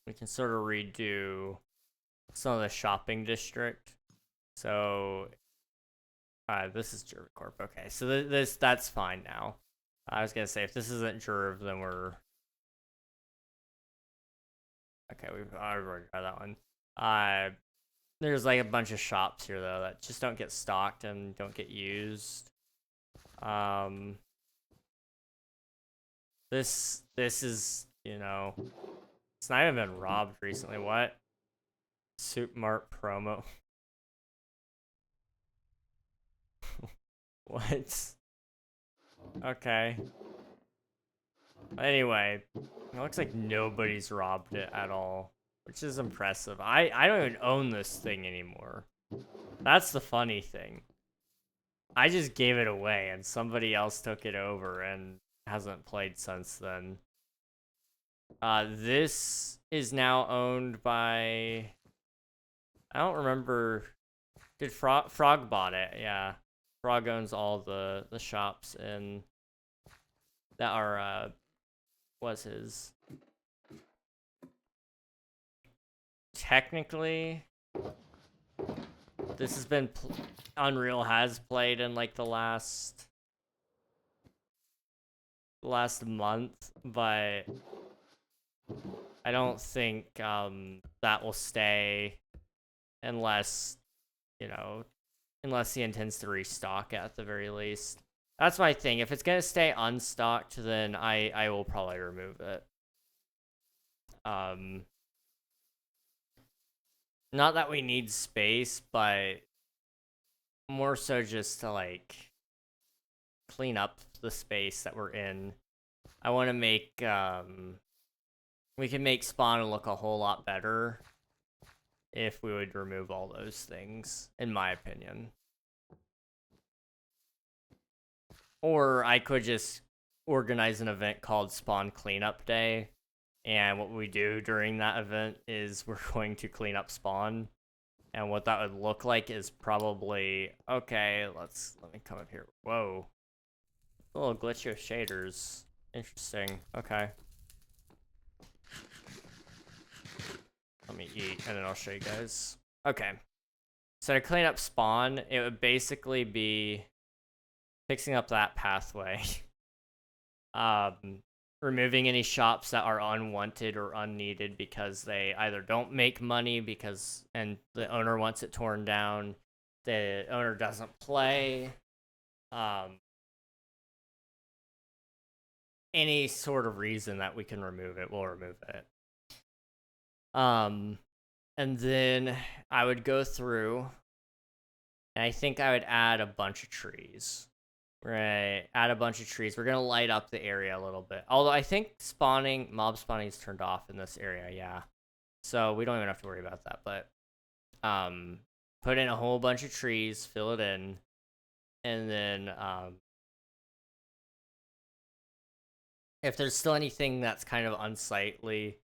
we can sort of redo some of the shopping district. So this is Jurv. Okay, so that's fine now. I was gonna say if this isn't Jurv, then we're okay. I've already got that one. There's like a bunch of shops here though that just don't get stocked and don't get used. This is, you know, it's not even been robbed recently. What? Supermart promo. What? Okay. Anyway, it looks like nobody's robbed it at all, which is impressive. I don't even own this thing anymore. That's the funny thing. I just gave it away and somebody else took it over and hasn't played since then. This is now owned by... I don't remember... Did Frog bought it? Yeah. Frog owns all the shops in... that are, was his. Technically, this has been... Unreal has played in, like, the last month, but I don't think that will stay unless, you know, unless he intends to restock at the very least. That's my thing. If it's gonna stay unstocked, then I will probably remove it. Not that we need space, but more so just to, like, clean up the space that we're in. I want to make, we can make spawn look a whole lot better if we would remove all those things, in my opinion. Or I could just organize an event called Spawn Cleanup Day, and what we do during that event is we're going to clean up spawn. And what that would look like is probably... Okay, let me come up here. Whoa. A little glitchy with shaders. Interesting. Okay. Let me eat, and then I'll show you guys. Okay. So to clean up spawn, it would basically be fixing up that pathway. Removing any shops that are unwanted or unneeded because they either don't make money and the owner wants it torn down, the owner doesn't play, any sort of reason that we can remove it, we'll remove it. And then I would go through, and I think I would add a bunch of trees. Right, add a bunch of trees. We're gonna light up the area a little bit. Although I think mob spawning is turned off in this area, yeah. So we don't even have to worry about that, but put in a whole bunch of trees, fill it in, and then if there's still anything that's kind of unsightly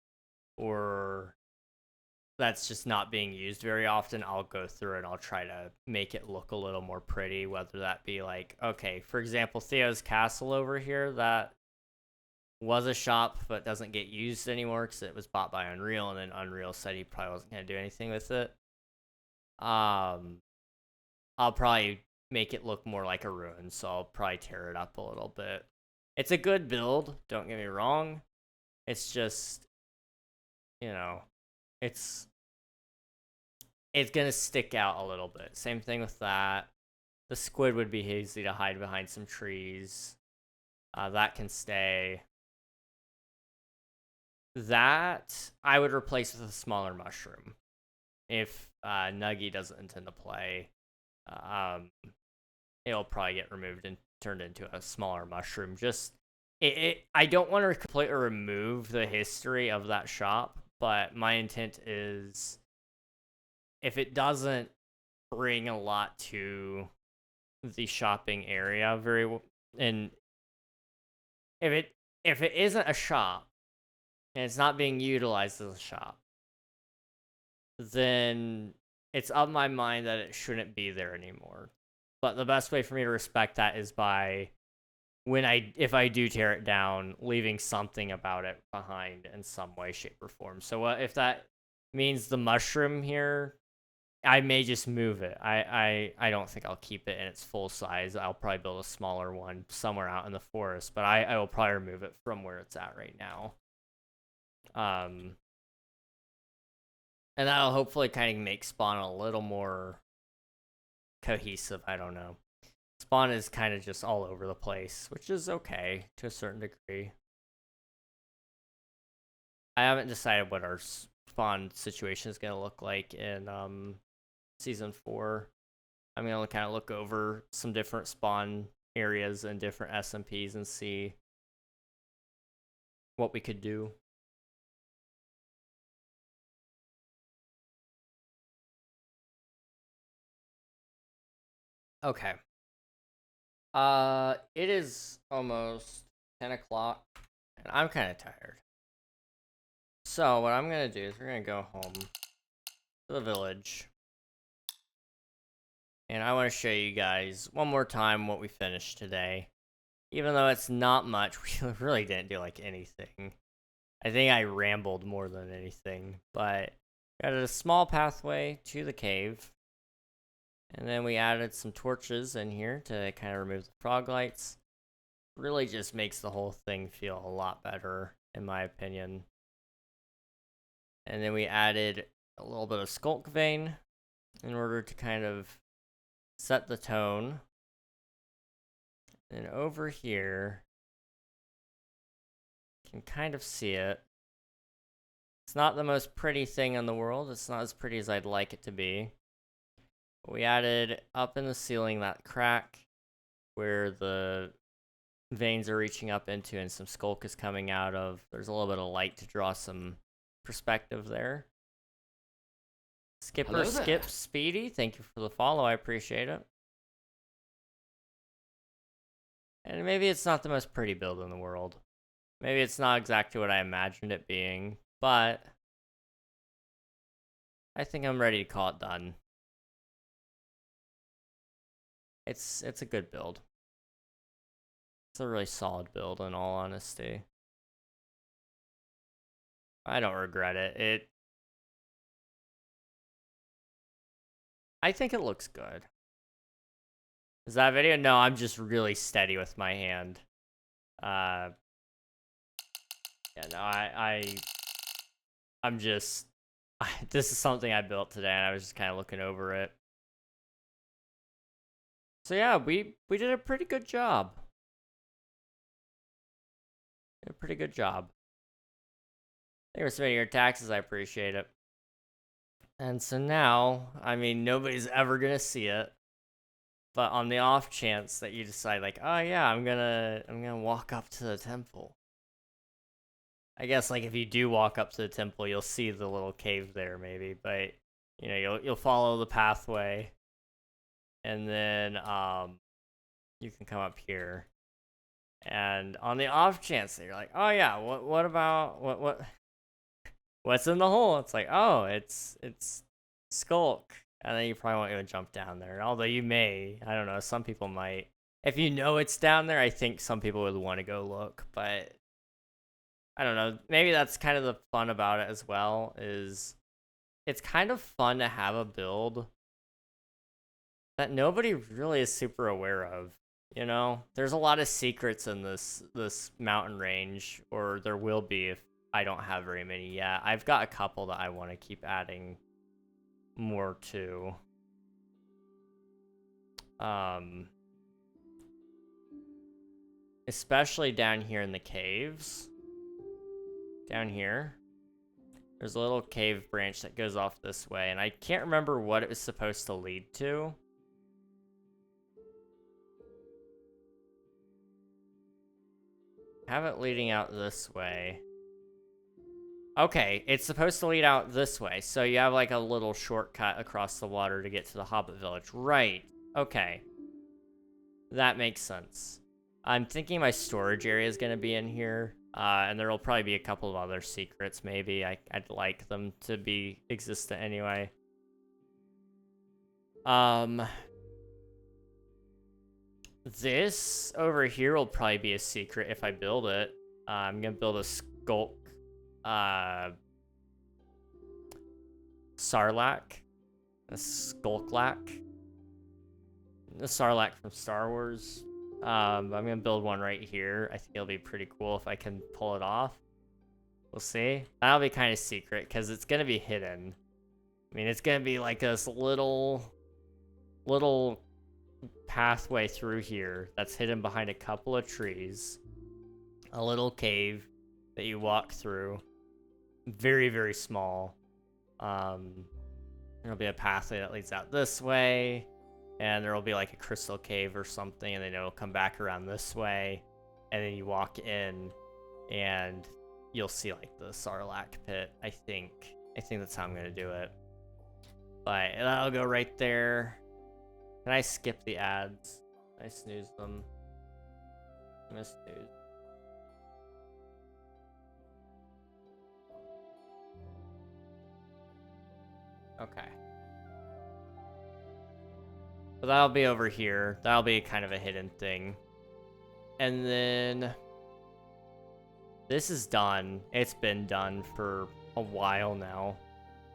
or that's just not being used very often, I'll go through and I'll try to make it look a little more pretty, whether that be like, okay, for example, Theo's Castle over here, that was a shop but doesn't get used anymore because it was bought by Unreal, and then Unreal said he probably wasn't going to do anything with it. I'll probably make it look more like a ruin, so I'll probably tear it up a little bit. It's a good build, don't get me wrong. It's just, you know, it's gonna stick out a little bit. Same thing with that. The squid would be easy to hide behind some trees. That can stay. That I would replace with a smaller mushroom. If Nuggy doesn't intend to play, it'll probably get removed and turned into a smaller mushroom. Just I don't want to completely remove the history of that shop, but my intent is if it doesn't bring a lot to the shopping area very well. And if it isn't a shop and it's not being utilized as a shop, then it's of my mind that it shouldn't be there anymore. But the best way for me to respect that is by if I do tear it down, leaving something about it behind in some way, shape, or form. So if that means the mushroom here, I may just move it. I don't think I'll keep it in its full size. I'll probably build a smaller one somewhere out in the forest, but I will probably remove it from where it's at right now. And that'll hopefully kind of make spawn a little more cohesive. I don't know. Spawn is kind of just all over the place, which is okay to a certain degree. I haven't decided what our spawn situation is going to look like in Season 4. I'm going to kind of look over some different spawn areas and different SMPs and see what we could do. Okay. It is almost 10 o'clock, and I'm kind of tired. So what I'm going to do is we're going to go home to the village. And I want to show you guys one more time what we finished today. Even though it's not much, we really didn't do like anything. I think I rambled more than anything, but we added a small pathway to the cave. And then we added some torches in here to kind of remove the frog lights. Really just makes the whole thing feel a lot better, in my opinion. And then we added a little bit of Sculk vein in order to kind of set the tone. And over here, you can kind of see it. It's not the most pretty thing in the world. It's not as pretty as I'd like it to be. But we added up in the ceiling that crack where the veins are reaching up into and some Sculk is coming out of. There's a little bit of light to draw some perspective there. Skipper Skip Speedy, thank you for the follow. I appreciate it. And maybe it's not the most pretty build in the world. Maybe it's not exactly what I imagined it being, but I think I'm ready to call it done. It's a good build. It's a really solid build, in all honesty. I don't regret it. I think it looks good. Is that a video? No, I'm just really steady with my hand. Yeah, no, I'm just... this is something I built today, and I was just kind of looking over it. So yeah, we did a pretty good job. Did a pretty good job. Thank you for submitting your taxes, I appreciate it. And so now, I mean, nobody's ever gonna see it. But on the off chance that you decide, like, oh yeah, I'm gonna walk up to the temple. I guess, like, if you do walk up to the temple, you'll see the little cave there, maybe. But you know, you'll follow the pathway, and then you can come up here. And on the off chance that you're like, oh yeah, what about what's in the hole? It's like, oh, it's Sculk. And then you probably won't even jump down there. Although you may. I don't know. Some people might. If you know it's down there, I think some people would want to go look. But I don't know. Maybe that's kind of the fun about it as well. Is it's kind of fun to have a build that nobody really is super aware of. You know? There's a lot of secrets in this mountain range. Or there will be if I don't have very many yet. I've got a couple that I want to keep adding more to. Especially down here in the caves. Down here. There's a little cave branch that goes off this way, and I can't remember what it was supposed to lead to. Have it leading out this way. Okay, it's supposed to lead out this way, so you have like a little shortcut across the water to get to the Hobbit village. Right, okay. That makes sense. I'm thinking my storage area is going to be in here, and there will probably be a couple of other secrets, maybe. I'd like them to be existent anyway. This over here will probably be a secret if I build it. I'm going to build a Sculk, Sarlacc. A Skulklack. The Sarlacc from Star Wars. I'm gonna build one right here. I think it'll be pretty cool if I can pull it off. We'll see. That'll be kind of secret because it's gonna be hidden. I mean, it's gonna be like this little pathway through here that's hidden behind a couple of trees. A little cave that you walk through. Very, very small. There'll be a pathway that leads out this way. And there will be like a crystal cave or something, and then it'll come back around this way, and then you walk in, and you'll see like the Sarlacc pit. I think that's how I'm gonna do it. But that'll go right there. Can I skip the ads? Can I snooze them? I'm gonna snooze. Okay. So that'll be over here. That'll be kind of a hidden thing. And then this is done. It's been done for a while now.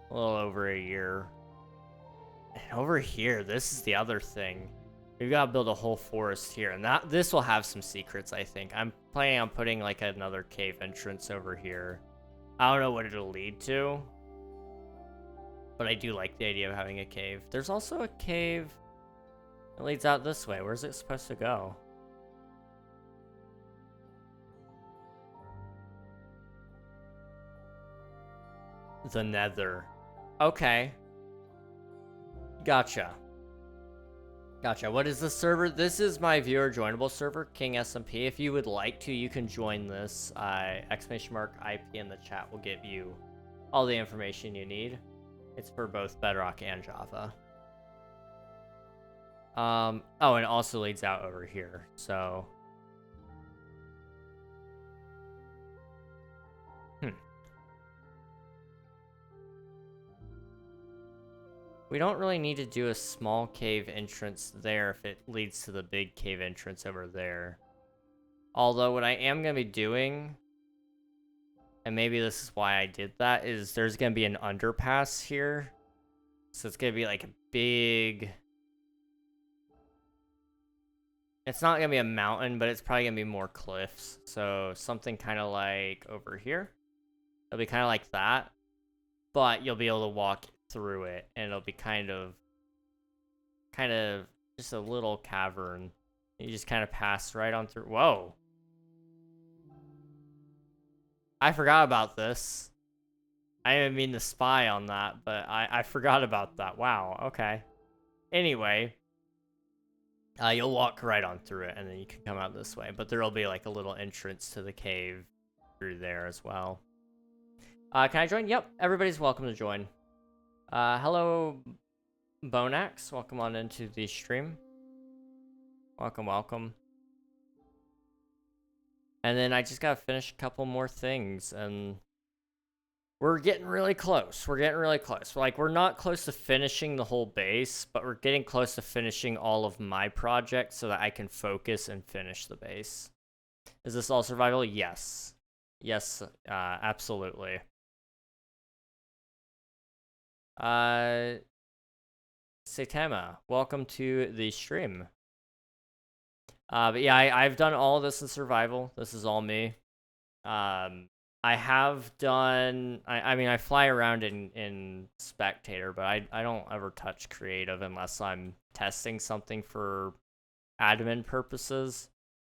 A little over a year. And over here, this is the other thing. We've got to build a whole forest here. And this will have some secrets, I think. I'm planning on putting like another cave entrance over here. I don't know what it'll lead to. But I do like the idea of having a cave. There's also a cave that leads out this way. Where's it supposed to go? The Nether. Okay. Gotcha. What is the server? This is my viewer joinable server, King SMP. If you would like to, you can join this. !IP in the chat will give you all the information you need. It's for both Bedrock and Java. Oh, and it also leads out over here, so... We don't really need to do a small cave entrance there if it leads to the big cave entrance over there. Although what I am going to be doing, and maybe this is why I did that, is there's going to be an underpass here. So it's going to be like a big... It's not going to be a mountain, but it's probably going to be more cliffs. So something kind of like over here. It'll be kind of like that. But you'll be able to walk through it, and it'll be kind of just a little cavern. You just kind of pass right on through. Whoa. I forgot about this. I didn't mean to spy on that, but I forgot about that. Wow, okay. Anyway, you'll walk right on through it, and then you can come out this way. But there'll be like a little entrance to the cave through there as well. Can I join? Yep, everybody's welcome to join. Hello, Bonax. Welcome on into the stream. Welcome. And then I just gotta finish a couple more things, and we're getting really close. Like, we're not close to finishing the whole base, but we're getting close to finishing all of my projects so that I can focus and finish the base. Is this all survival? Yes. Yes, absolutely. Satama, welcome to the stream. But yeah, I've done all of this in survival. This is all me. I have done, I mean, I fly around in spectator, but I don't ever touch creative unless I'm testing something for admin purposes,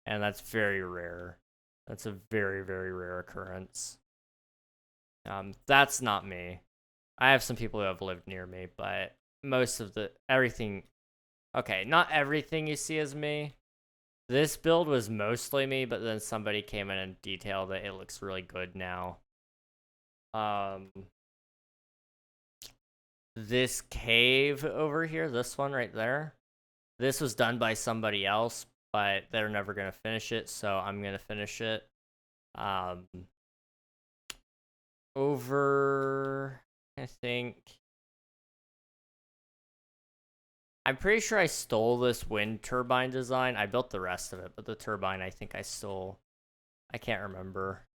and that's very rare. That's a very, very rare occurrence. That's not me. I have some people who have lived near me, but most of everything, okay, not everything you see is me. This build was mostly me, but then somebody came in and detailed that it looks really good now. This cave over here, this one right there, This was done by somebody else, but they're never gonna finish it, so I'm gonna finish it. Over, I think. I'm pretty sure I stole this wind turbine design. I built the rest of it, but the turbine I think I stole. I can't remember.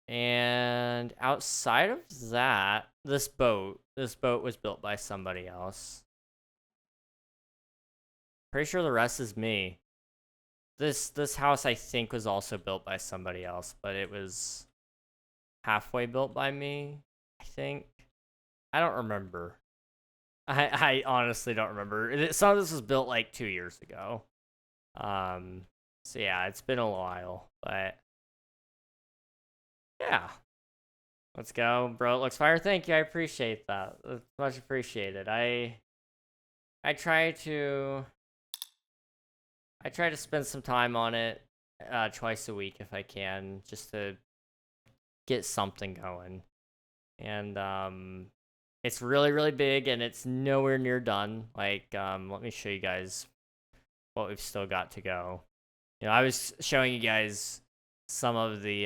And outside of that, this boat was built by somebody else. Pretty sure the rest is me. This house I think was also built by somebody else, but it was halfway built by me, I think. I don't remember. I honestly don't remember. Some of this was built like 2 years ago. So yeah, it's been a while, but yeah. Let's go, bro. It looks fire. Thank you. I appreciate that. It's much appreciated. I try to spend some time on it twice a week if I can, just to get something going. And it's really, really big, and it's nowhere near done. Like, let me show you guys what we've still got to go. You know, I was showing you guys some of the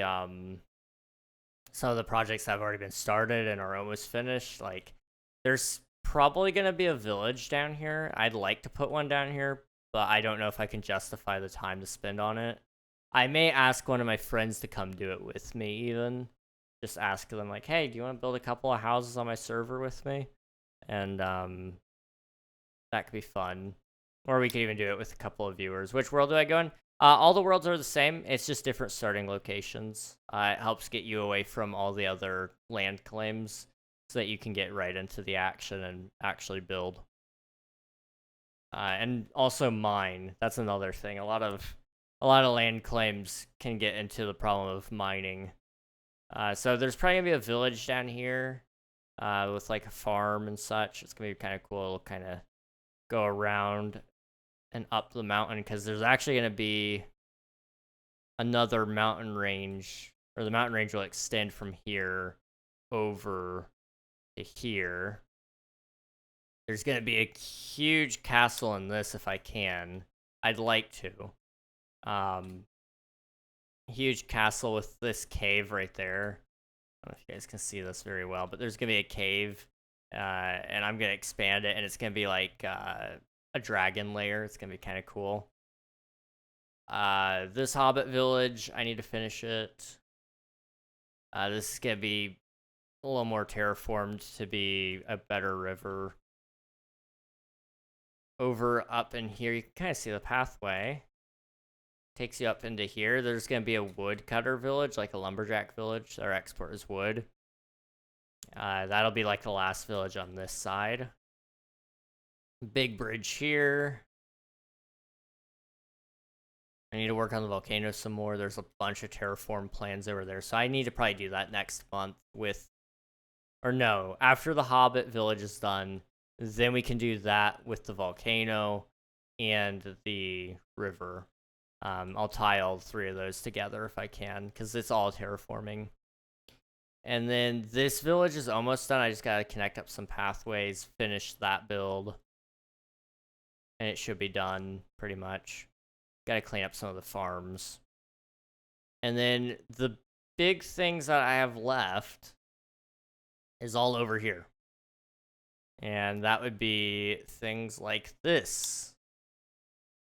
projects that have already been started and are almost finished. Like, there's probably going to be a village down here. I'd like to put one down here, but I don't know if I can justify the time to spend on it. I may ask one of my friends to come do it with me, even. Just ask them, like, hey, do you want to build a couple of houses on my server with me? And that could be fun. Or we could even do it with a couple of viewers. Which world do I go in? All the worlds are the same. It's just different starting locations. It helps get you away from all the other land claims so that you can get right into the action and actually build. And also mine. That's another thing. A lot of land claims can get into the problem of mining. So there's probably gonna be a village down here with like a farm and such. It's gonna be kind of cool. It'll kind of go around and up the mountain, because there's actually going to be another mountain range, or the mountain range will extend from here over to here. There's going to be a huge castle in this if I can. I'd like to. Huge castle with this cave right there. I don't know if you guys can see this very well, but there's going to be a cave, and I'm going to expand it, and it's going to be like a dragon lair. It's gonna be kind of cool. This Hobbit village, I need to finish it. This is gonna be a little more terraformed to be a better river. Over up in here, you can kind of see the pathway. Takes you up into here. There's gonna be a woodcutter village, like a lumberjack village. Their export is wood. That'll be like the last village on this side. Big bridge here. I need to work on the volcano some more. There's a bunch of terraform plans over there. So I need to probably do that next month with... Or no, after the Hobbit village is done, then we can do that with the volcano and the river. I'll tie all three of those together if I can, because it's all terraforming. And then this village is almost done. I just got to connect up some pathways, finish that build. And it should be done, pretty much. Got to clean up some of the farms. And then the big things that I have left is all over here. And that would be things like this.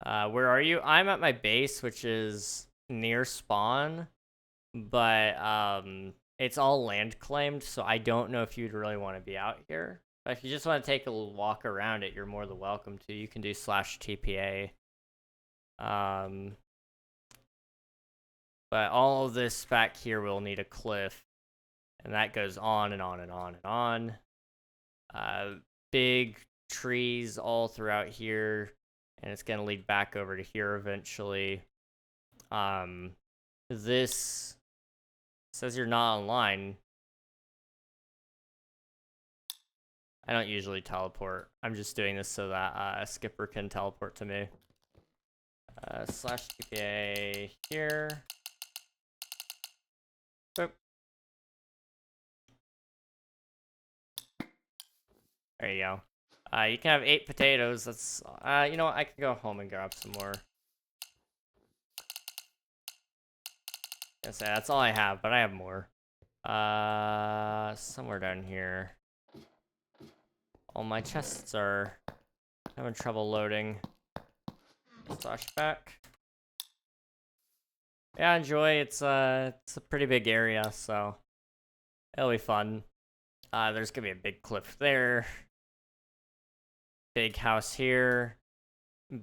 Where are you? I'm at my base, which is near spawn. But it's all land claimed, so I don't know if you'd really want to be out here. But if you just want to take a little walk around it, you're more than welcome to. You can do /TPA. But all of this back here will need a cliff, and that goes on and on and on and on. Big trees all throughout here, and it's gonna lead back over to here eventually. This says you're not online. I don't usually teleport. I'm just doing this so that Skipper can teleport to me. /TPA here. Boop. There you go. You can have 8 potatoes. That's, you know what? I can go home and grab some more. Say that's all I have, but I have more. Somewhere down here. All my chests are having trouble loading. Flashback. Yeah, enjoy. It's a pretty big area, so it'll be fun. There's gonna be a big cliff there. Big house here.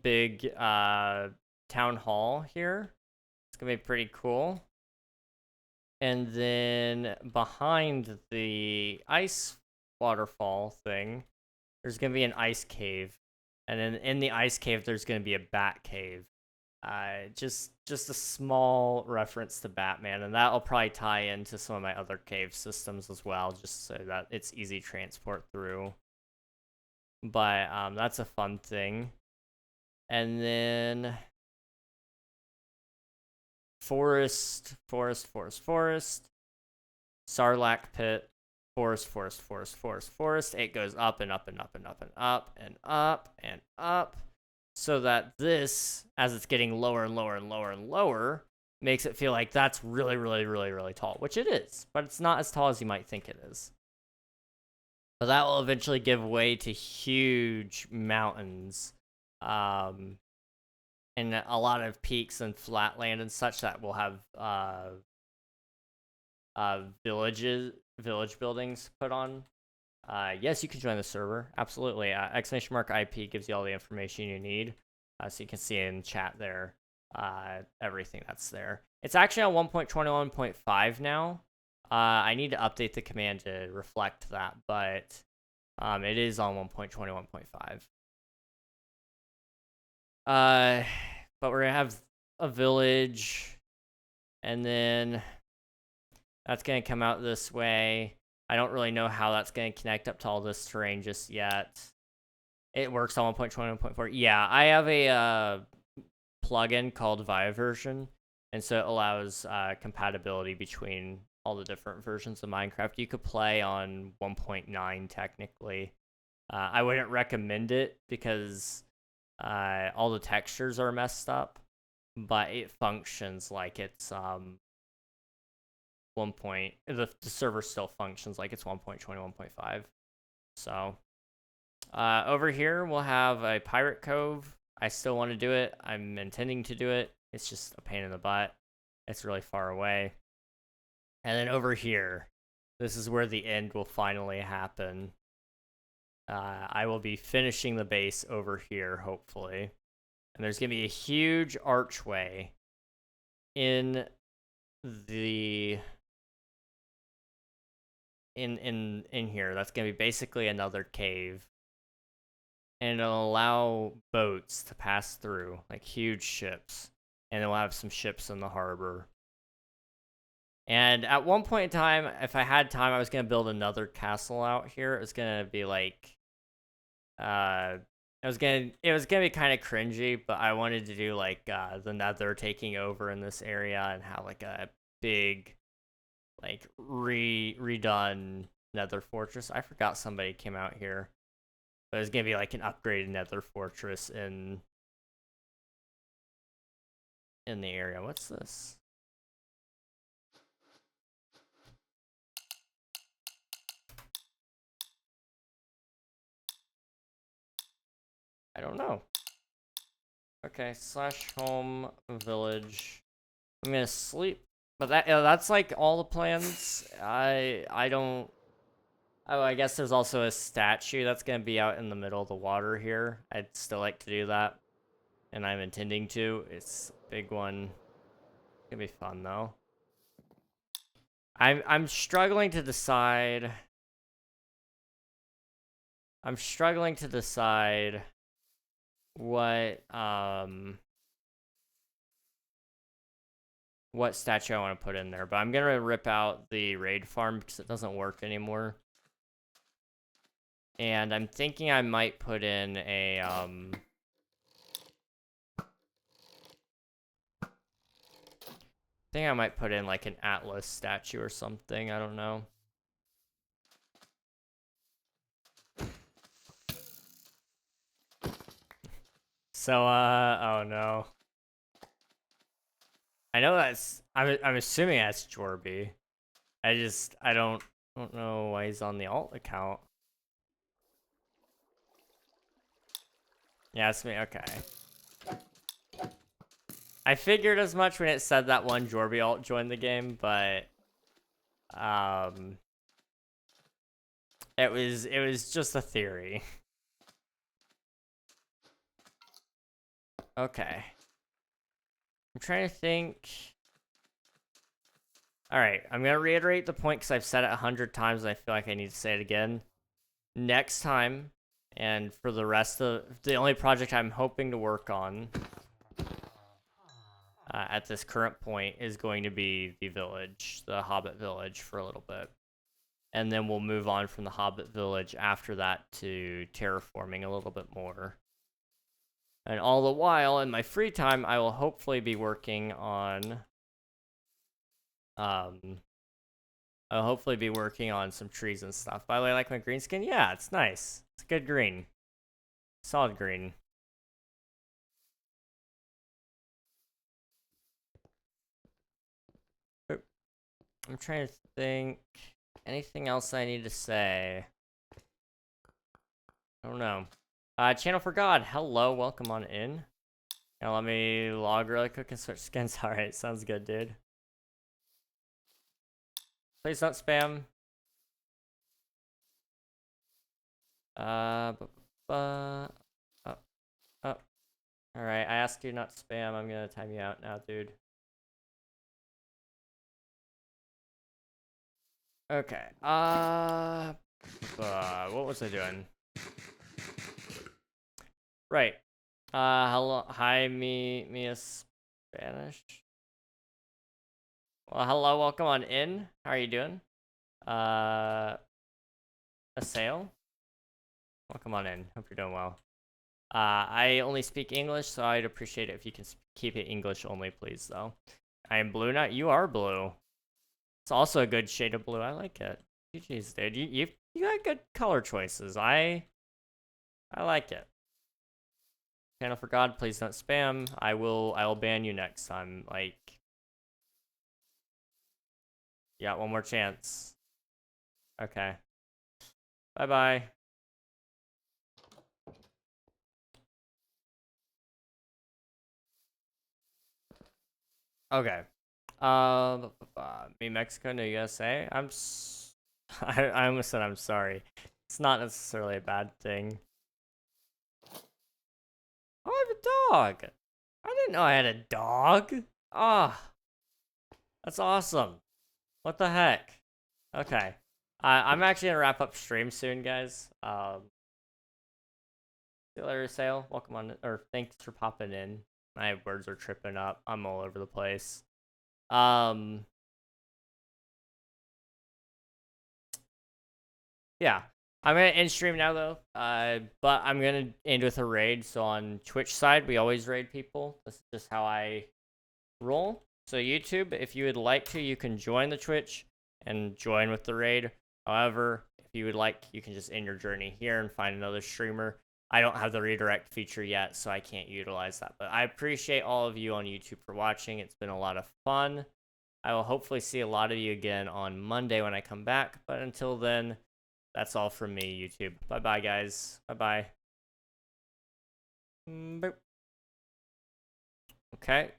Big town hall here. It's gonna be pretty cool. And then behind the ice waterfall thing, there's gonna be an ice cave. And then in the ice cave, there's gonna be a bat cave. Just a small reference to Batman, and that'll probably tie into some of my other cave systems as well, just so that it's easy transport through. But that's a fun thing. And then forest, Sarlacc pit, forest. It goes up and up and up and up and up and up and up. So that this, as it's getting lower and lower and lower and lower, makes it feel like that's really, really, really, really tall, which it is, but it's not as tall as you might think it is. But that will eventually give way to huge mountains, and a lot of peaks and flatland and such that will have village buildings put on. Yes, you can join the server. Absolutely. !IP gives you all the information you need. So you can see in chat there everything that's there. It's actually on 1.21.5 now. I need to update the command to reflect that, but it is on 1.21.5. But we're going to have a village, and then that's going to come out this way. I don't really know how that's going to connect up to all this terrain just yet. It works on 1.21.4. Yeah, I have a plugin called Version, and so it allows compatibility between all the different versions of Minecraft. You could play on 1.9 technically. I wouldn't recommend it because all the textures are messed up, but it functions like it's the server still functions like it's 1.21.5. So over here we'll have a pirate cove. I still want to do it. I'm intending to do it. It's just a pain in the butt. It's really far away. And then over here, this is where the end will finally happen. I will be finishing the base over here, hopefully. And there's going to be a huge archway in the in here. That's going to be basically another cave. And it'll allow boats to pass through, like huge ships. And we'll have some ships in the harbor. And at one point in time, if I had time, I was going to build another castle out here. It was going to be like it was gonna be kind of cringy, but I wanted to do like the Nether taking over in this area and have like a big like redone Nether fortress. I forgot somebody came out here, but it was gonna be like an upgraded Nether fortress in the area. What's this? I don't know. Okay, /home village. I'm gonna sleep, but that's like all the plans. I don't. Oh, I guess there's also a statue that's gonna be out in the middle of the water here. I'd still like to do that, and I'm intending to. It's a big one. It's gonna be fun though. I'm struggling to decide. I'm struggling to decide what statue I want to put in there, but I'm gonna rip out the raid farm because it doesn't work anymore. And I'm thinking I might put in a I think I might put in like an Atlas statue or something. I don't know. So, oh no. I know that's, I'm assuming that's Jorby. I don't know why he's on the alt account. Yeah, it's me, okay. I figured as much when it said that one Jorby alt joined the game, but, it was just a theory. Okay. I'm trying to think. Alright, I'm going to reiterate the point because I've said it 100 times and I feel like I need to say it again. Next time, and for the rest of the only project I'm hoping to work on at this current point is going to be the village, the Hobbit village, for a little bit. And then we'll move on from the Hobbit village after that to terraforming a little bit more. And all the while, in my free time, I will hopefully be working on I'll hopefully be working on some trees and stuff. By the way, I like my green skin. Yeah, it's nice. It's a good green. Solid green. I'm trying to think. Anything else I need to say? I don't know. Channel for God. Hello, welcome on in. Now let me log really quick and switch skins. Alright, sounds good, dude. Please don't spam. Alright, I asked you not to spam. I'm gonna time you out now, dude. Okay. What was I doing? Right. Hello. Hi, Mia Spanish. Well, hello. Welcome on in. How are you doing? A sale? Welcome on in. Hope you're doing well. I only speak English, so I'd appreciate it if you can keep it English only, please, though. I am blue now. You are blue. It's also a good shade of blue. I like it. GG's, dude. You got good color choices. I like it. Channel for God, please don't spam. I will ban you next time. Like, yeah, one more chance. Okay. Bye-bye. Okay. Me Mexico, no USA. I almost said I'm sorry. It's not necessarily a bad thing. Oh, I have a dog. I didn't know I had a dog. Ah, that's awesome. What the heck? Okay. I'm actually gonna wrap up stream soon, guys. See you later, Sale. Welcome on, or thanks for popping in. My words are tripping up. I'm all over the place. Yeah. I'm gonna end stream now though. But I'm gonna end with a raid. So on Twitch side, we always raid people. This is just how I roll. So YouTube, if you would like to, you can join the Twitch and join with the raid. However, if you would like, you can just end your journey here and find another streamer. I don't have the redirect feature yet, so I can't utilize that. But I appreciate all of you on YouTube for watching. It's been a lot of fun. I will hopefully see a lot of you again on Monday when I come back. But until then, that's all from me, YouTube. Bye-bye, guys. Bye-bye. Boop. Okay.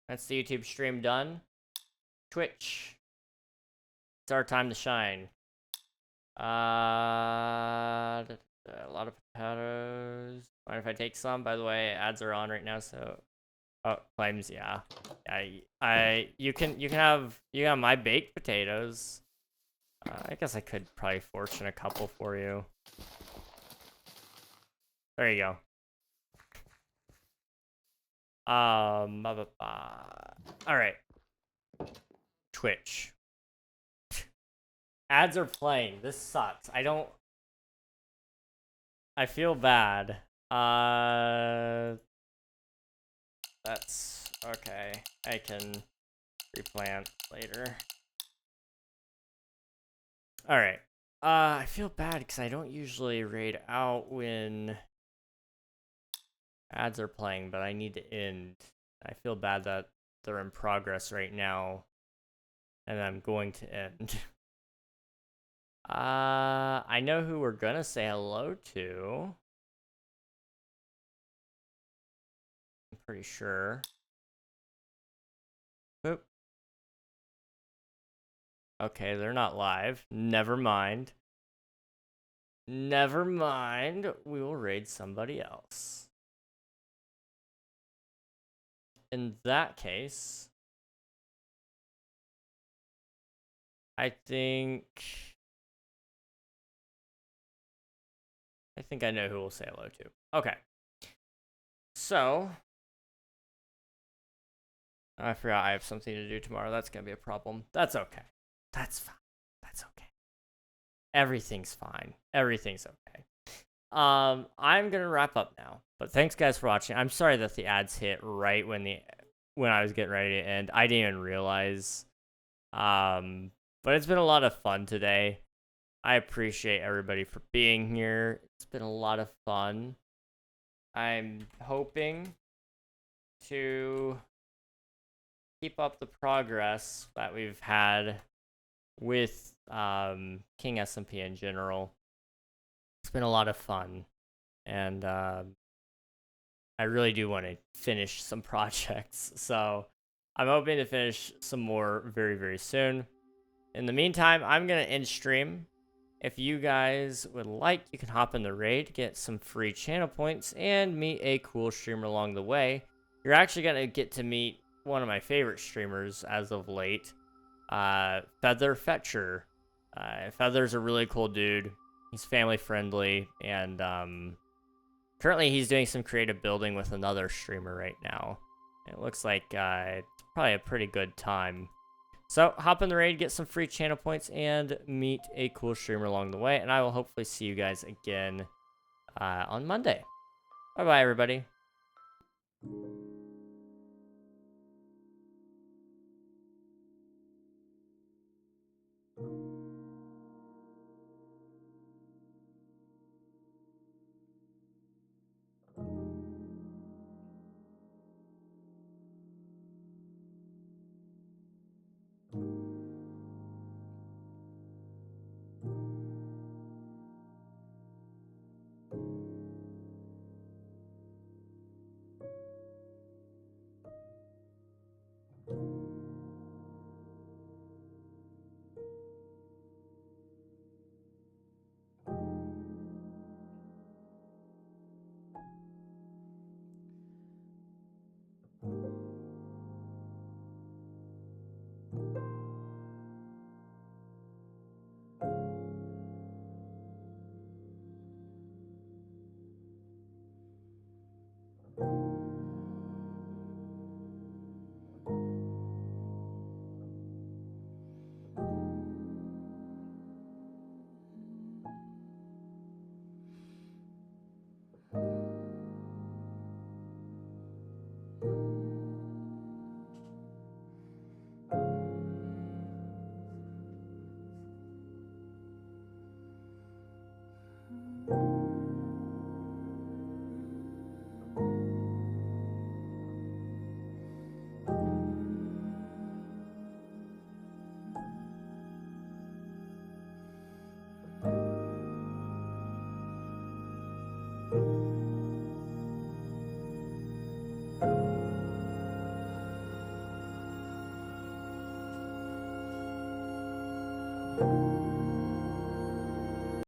That's the YouTube stream done. Twitch. It's our time to shine. A lot of potatoes. Mind if I take some? By the way, ads are on right now, so... Oh, claims, yeah. You can have my baked potatoes. I guess I could probably fortune a couple for you. There you go. Alright. Twitch. Ads are playing. This sucks. I feel bad. That's okay. I can replant later. Alright. I feel bad because I don't usually raid out when Ads are playing, but I need to end. I feel bad that they're in progress right now, and I'm going to end. I know who we're gonna say hello to. I'm pretty sure. Boop. Okay, they're not live. Never mind. Never mind. We will raid somebody else. In that case, I think I know who we'll say hello to. Okay. So, I forgot I have something to do tomorrow. That's going to be a problem. That's okay. That's fine. That's okay. Everything's fine. Everything's okay. I'm going to wrap up now. But thanks guys for watching. I'm sorry that the ads hit right when I was getting ready to end. I didn't even realize. But it's been a lot of fun today. I appreciate everybody for being here. It's been a lot of fun. I'm hoping to keep up the progress that we've had with King SMP in general. It's been a lot of fun, and I really do want to finish some projects, so I'm hoping to finish some more very, very soon. In the meantime, I'm going to end stream. If you guys would like, you can hop in the raid, get some free channel points, and meet a cool streamer along the way. You're actually going to get to meet one of my favorite streamers as of late, Feather Fetcher. Feather's a really cool dude. He's family friendly, and currently he's doing some creative building with another streamer right now. It looks like it's probably a pretty good time. So hop in the raid, get some free channel points, and meet a cool streamer along the way. And I will hopefully see you guys again on Monday. Bye-bye, everybody.